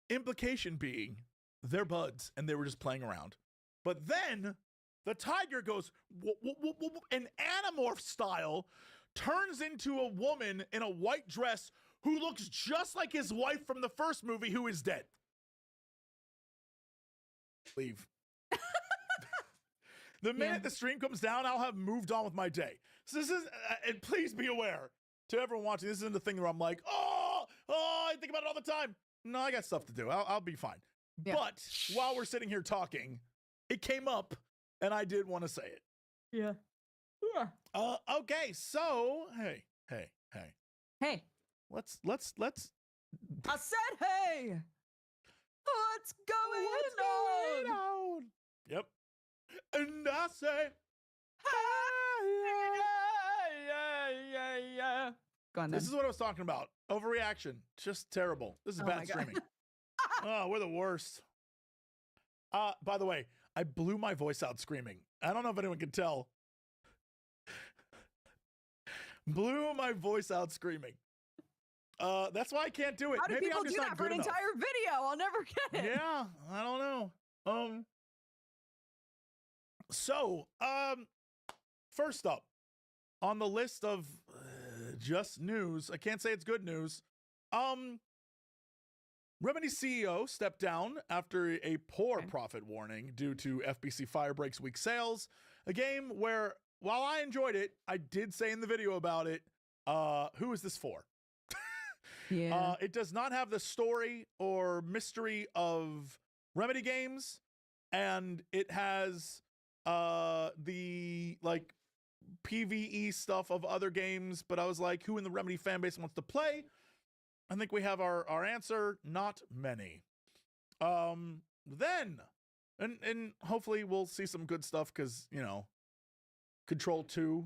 implication being they're buds and they were just playing around. But then the tiger goes, an Animorph style, turns into a woman in a white dress who looks just like his wife from the first movie, who is dead. Leave. The minute the stream comes down, I'll have moved on with my day. So this is, and please be aware to everyone watching, this isn't the thing where I'm like, oh, I think about it all the time. No, I got stuff to do. I'll be fine.
Yeah.
But while we're sitting here talking, it came up, and I did want to say it.
Yeah.
Okay, so hey.
Hey.
Let's.
I said, hey. What's going on?
Yep. And I say,
yeah. Go on then.
This is what I was talking about. Overreaction. Just terrible. This is
Oh my
bad
God.
streaming. Oh, we're the worst. By the way, I blew my voice out screaming. I don't know if anyone can tell. Blew my voice out screaming. That's why I can't do it.
How do
Maybe
people
I'm just
do
not
that for an
good enough.
entire video? I'll never get it.
Yeah, I don't know. So, first up on the list of just news, I can't say it's good news. Remedy CEO stepped down after a poor profit warning due to FBC Firebreak's weak sales, a game where, while I enjoyed it, I did say in the video about it, who is this for?
Yeah.
It does not have the story or mystery of Remedy games, and it has the like PvE stuff of other games, but I was like, who in the Remedy fan base wants to play? I think we have our answer. Not many. Then, and hopefully we'll see some good stuff because, you know, Control 2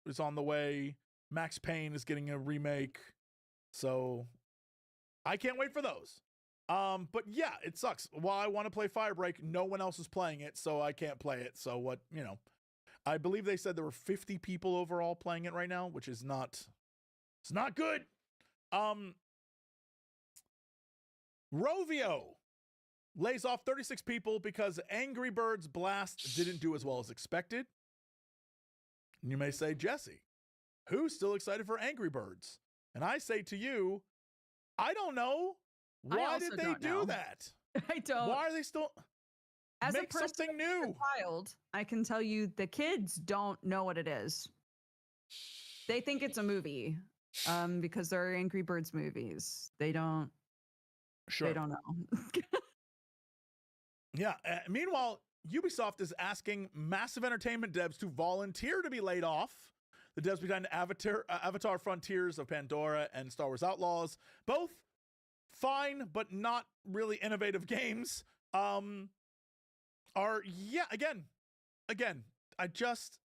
is on the way. Max Payne is getting a remake. So I can't wait for those. But yeah, it sucks. While I want to play Firebreak, no one else is playing it, so I can't play it. So what, you know, I believe they said there were 50 people overall playing it right now, which is not, it's not good. Rovio lays off 36 people because Angry Birds Blast didn't do as well as expected. And you may say, Jesse, who's still excited for Angry Birds? And I say to you, I don't know. Why did they do that?
I don't.
Why are they still
As
make
a person
something
with
new?
a child, I can tell you the kids don't know what it is. They think it's a movie, because there are Angry Birds movies. They don't.
Sure.
They don't know.
Yeah. Meanwhile, Ubisoft is asking massive entertainment devs to volunteer to be laid off. The devs behind Avatar Frontiers of Pandora and Star Wars Outlaws, both fine but not really innovative games, are, yeah, again, I just,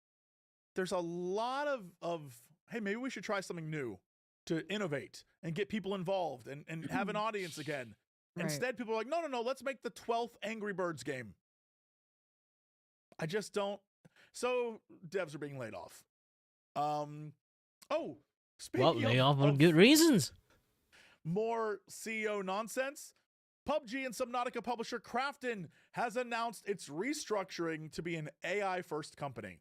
there's a lot of hey, maybe we should try something new to innovate and get people involved and have an audience again.
Right.
Instead, people are like, no, let's make the 12th Angry Birds game. I just don't. So devs are being laid off. Speaking
Well, lay off on good reasons.
More CEO nonsense. PUBG and Subnautica publisher Krafton has announced it's restructuring to be an AI-first company.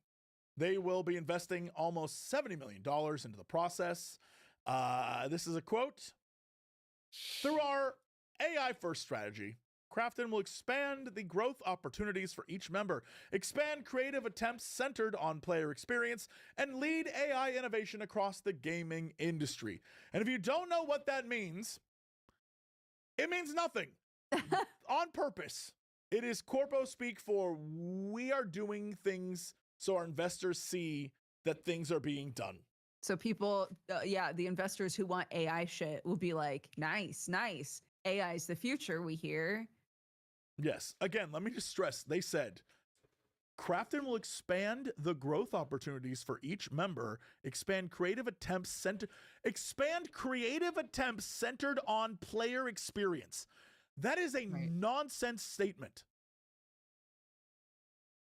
They will be investing almost $70 million into the process. This is a quote. Through our AI-first strategy, Krafton will expand the growth opportunities for each member, expand creative attempts centered on player experience, and lead AI innovation across the gaming industry. And if you don't know what that means, it means nothing. On purpose. It is corpo speak for we are doing things so our investors see that things are being done.
So people, the investors who want AI shit will be like, nice. AI is the future, we hear.
Yes. Again, let me just stress, they said, Krafton will expand the growth opportunities for each member, expand creative attempts centered on player experience. That is a nonsense statement.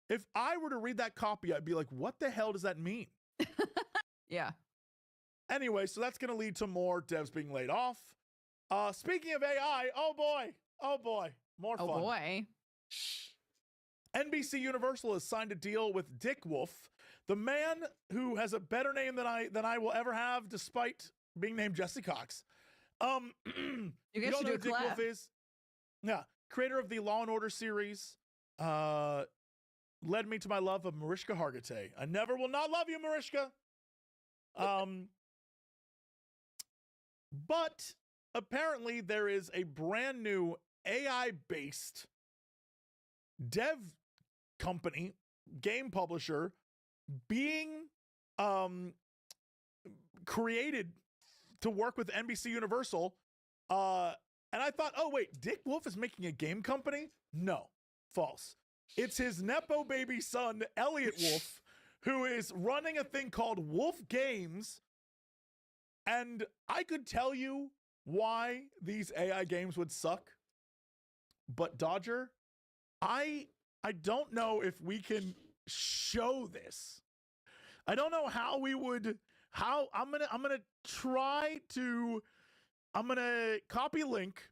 If I were to read that copy, I'd be like, what the hell does that mean?
Yeah.
Anyway, so that's going to lead to more devs being laid off. Speaking of AI, oh boy, more fun.
Oh boy.
NBC Universal has signed a deal with Dick Wolf, the man who has a better name than I will ever have, despite being named Jesse Cox.
You guys
all
should
know
do a
who Dick
collab.
Wolf is? Yeah, creator of the Law and Order series. Led me to my love of Mariska Hargitay. I never will not love you, Mariska. But apparently there is a brand new AI-based dev company, game publisher, being created to work with NBC Universal. And I thought, oh wait, Dick Wolf is making a game company? No, false. It's his Nepo baby son, Elliot Wolf, who is running a thing called Wolf Games. And I could tell you why these AI games would suck. But Dodger, I don't know if we can show this. I don't know how we would, I'm gonna try to, I'm gonna copy a link.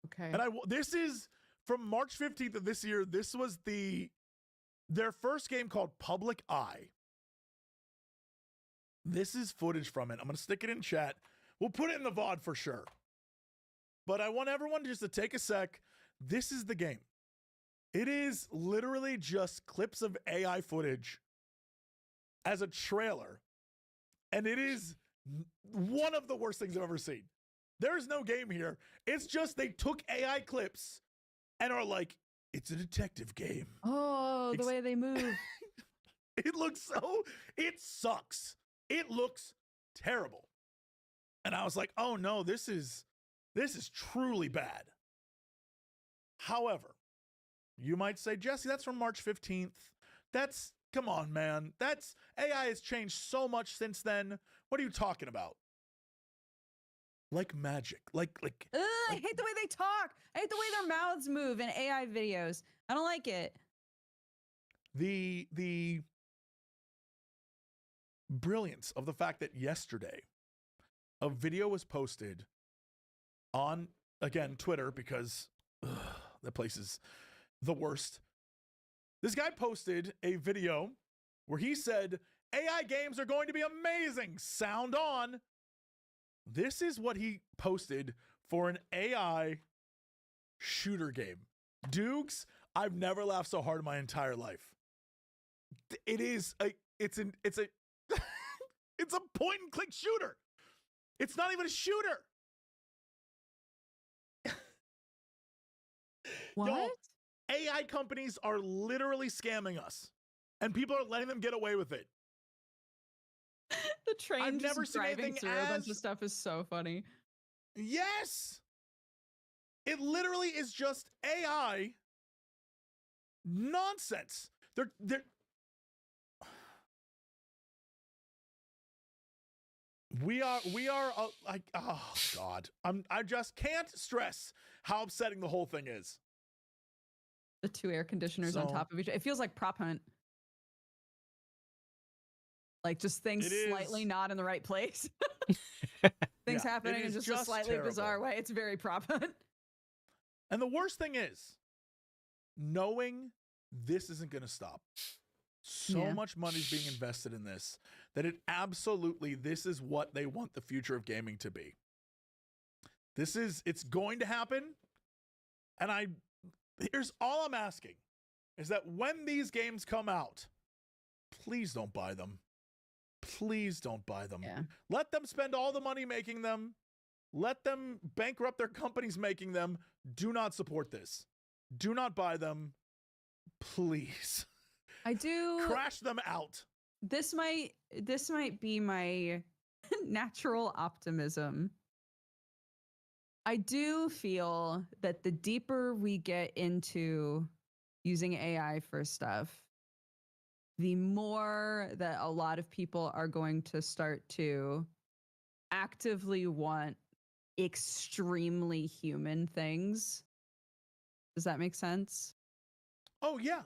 Okay.
And this is from March 15th of this year. This was their first game called Public Eye. This is footage from it. I'm going to stick it in chat. We'll put it in the VOD for sure. But I want everyone just to take a sec. This is the game. It is literally just clips of AI footage as a trailer. And it is one of the worst things I've ever seen. There's no game here. It's just they took AI clips and are like, it's a detective game.
Oh, the way they move.
It sucks. It looks terrible. And I was like, oh no, this is truly bad. However, you might say, Jesse, that's from March 15th. Come on, man. AI has changed so much since then. What are you talking about? Like magic.
I hate the way they talk. I hate the way their mouths move in AI videos. I don't like it.
The brilliance of the fact that yesterday a video was posted on, again, Twitter, because that place is the worst. This guy posted a video where he said, AI games are going to be amazing. Sound on. This is what he posted for an AI shooter game. Dukes, I've never laughed so hard in my entire life. It's a it's a point and click shooter. It's not even a shooter.
What?
Y'all, AI companies are literally scamming us, and people are letting them get away with it.
The train
I've
just
never seen
driving
anything
through a bunch of stuff is so funny.
Yes. It literally is just AI nonsense. They're we are like, oh God. I just can't stress how upsetting the whole thing is.
The two air conditioners on top of each other. It feels like Prop Hunt. Like just things slightly not in the right place. Things happening in just a slightly
terrible.
bizarre way. It's very Prop Hunt.
And the worst thing is knowing this isn't going to stop. So much money's being invested in this that this is what they want the future of gaming to be. It's going to happen. And here's all I'm asking is that when these games come out, please don't buy them. Please don't buy them.
Yeah.
Let them spend all the money making them. Let them bankrupt their companies making them. Do not support this. Do not buy them. Please.
I do
crash them out.
This might be my natural optimism. I do feel that the deeper we get into using AI for stuff, the more that a lot of people are going to start to actively want extremely human things Does that make sense?
Oh yeah.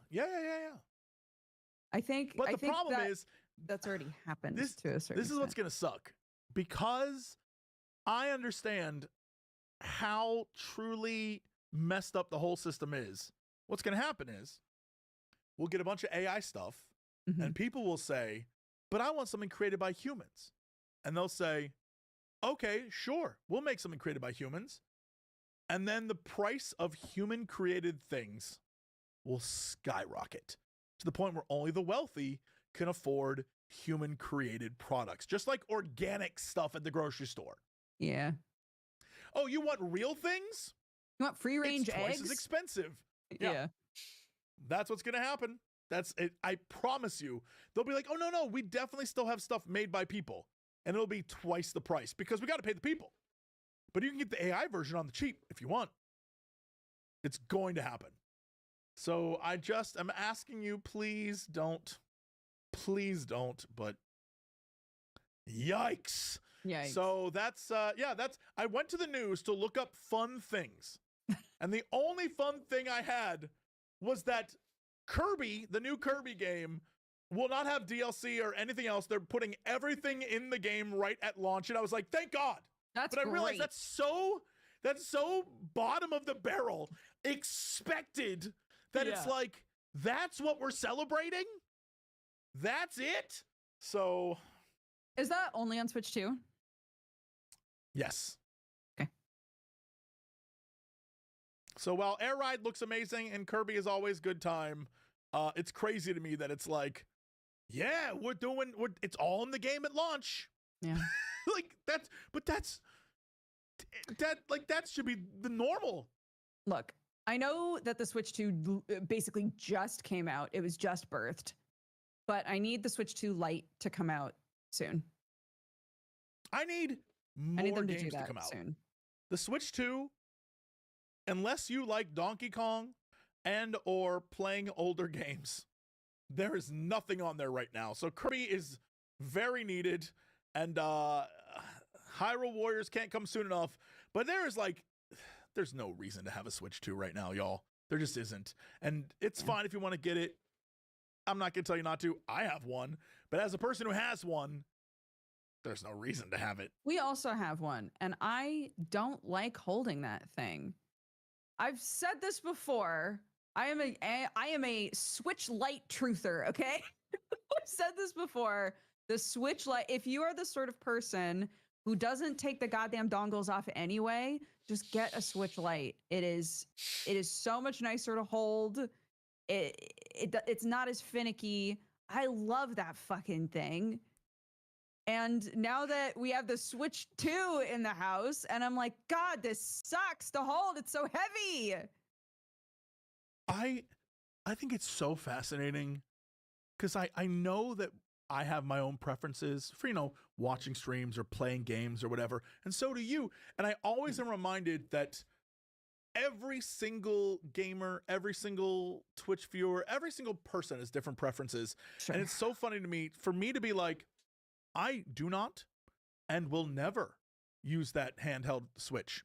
I think.
But
I
the
think
problem is
that's already happened
this.
to a certain
This is what's
extent.
gonna suck because I understand how truly messed up the whole system is. What's gonna happen is we'll get a bunch of AI stuff, and people will say, "But I want something created by humans," and they'll say, "Okay, sure, we'll make something created by humans." And then the price of human created things will skyrocket to the point where only the wealthy can afford human created products, just like organic stuff at the grocery store.
Yeah.
Oh, you want real things?
You want free range
it's twice
eggs?
as expensive.
Yeah.
That's what's going to happen. That's it. I promise you. They'll be like, "Oh, no, we definitely still have stuff made by people." And it'll be twice the price because we got to pay the people. But you can get the AI version on the cheap if you want. It's going to happen. So I'm asking you, please don't, but yikes.
Yikes.
So that's, I went to the news to look up fun things. And the only fun thing I had was that Kirby, the new Kirby game, will not have DLC or anything else. They're putting everything in the game right at launch. And I was like, thank God.
That's
But I realized
great.
that's so bottom of the barrel expected that it's
Yeah.
like, that's what we're celebrating? That's it? So
Is that only on Switch too?
yes.
Okay.
So while Air Ride looks amazing and Kirby is always good time, it's crazy to me that it's like, yeah, it's all in the game at launch.
Yeah.
that should be the normal.
Look, I know that the Switch 2 basically just came out. It was just birthed. But I need the Switch 2 Lite to come out soon.
I need more
them to do
games to
that
come out
soon.
The Switch 2, unless you like Donkey Kong and or playing older games, there is nothing on there right now. So Kirby is very needed, and Hyrule Warriors can't come soon enough. But there's no reason to have a Switch 2 right now, y'all. There just isn't. And it's fine if you want to get it. I'm not going to tell you not to. I have one. But as a person who has one, there's no reason to have it.
We also have one, and I don't like holding that thing. I've said this before. I am a Switch Lite truther, okay? I've said this before. The Switch Lite, if you are the sort of person who doesn't take the goddamn dongles off anyway, just get a Switch Lite. It is so much nicer to hold. It's not as finicky. I love that fucking thing. And now that we have the Switch 2 in the house, and I'm like, God, this sucks to hold. It's so heavy.
I think it's so fascinating because I know that I have my own preferences for, watching streams or playing games or whatever. And so do you. And I always am reminded that every single gamer, every single Twitch viewer, every single person has different preferences.
Sure.
And it's so funny to me, for me to be like, I do not and will never use that handheld Switch.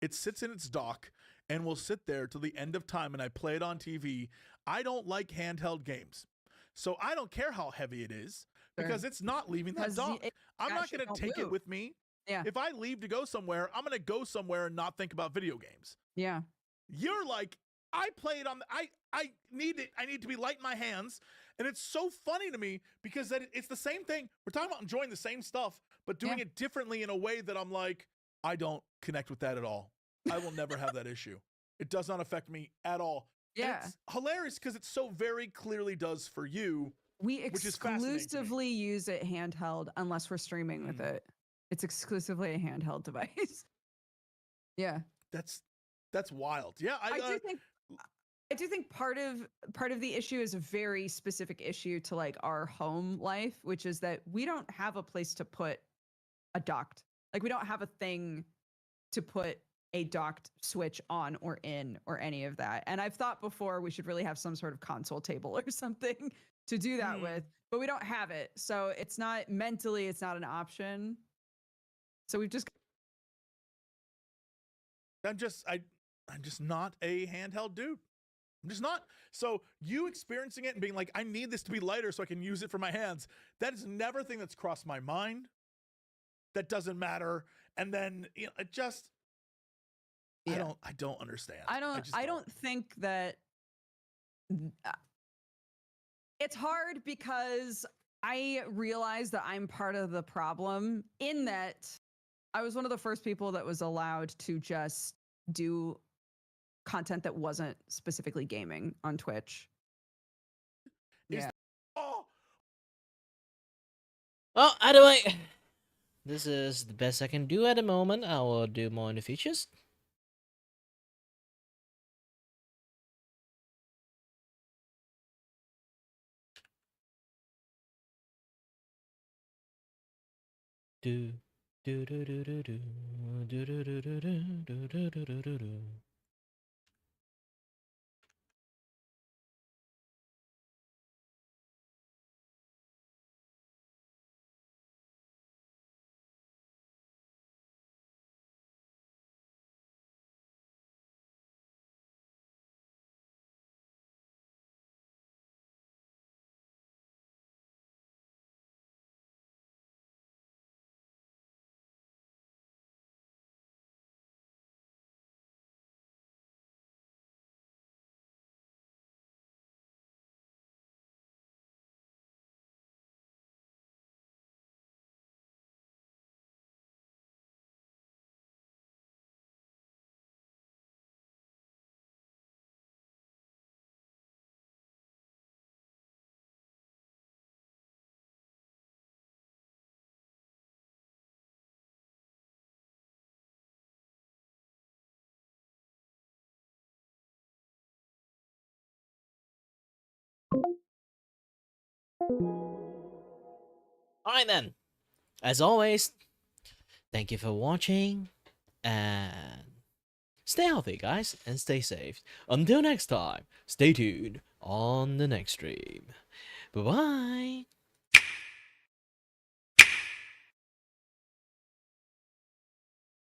It sits in its dock and will sit there till the end of time, and I play it on TV. I don't like handheld games. So I don't care how heavy it is because it's not leaving that dock. I'm not going to take it with me.
Yeah.
If I leave to go somewhere, I'm going to go somewhere and not think about video games.
Yeah.
You're like, I play it on, I need it. I need to be light in my hands. And it's so funny to me because it's the same thing. We're talking about enjoying the same stuff, but doing it differently in a way that I'm like, I don't connect with that at all. I will never have that issue. It does not affect me at all.
Yeah.
And it's hilarious because it so very clearly does for you.
We
which is fascinating to me.
exclusively use it handheld unless we're streaming with it. It's exclusively a handheld device. Yeah.
That's wild. Yeah.
I do think part of the issue is a very specific issue to like our home life, which is that we don't have a place to put a docked, like we don't have a thing to put a docked Switch on or in or any of that. And I've thought before we should really have some sort of console table or something to do that with, but we don't have it. So it's not an option. So we've just
just not a handheld dude. I'm just not. So you experiencing it and being like, I need this to be lighter so I can use it for my hands. That is never a thing that's crossed my mind. That doesn't matter. And then it just,
Yeah.
I don't understand.
I don't think that it's hard because I realize that I'm part of the problem in that I was one of the first people that was allowed to just do content that wasn't specifically gaming on Twitch. Yeah.
Well, either way, this is the best I can do at the moment. I will do more in the futures. Do do do do do do do do do do do do do do do. Alright then. As always, thank you for watching, and stay healthy, guys, and stay safe. Until next time, stay tuned on the next stream. Bye-bye.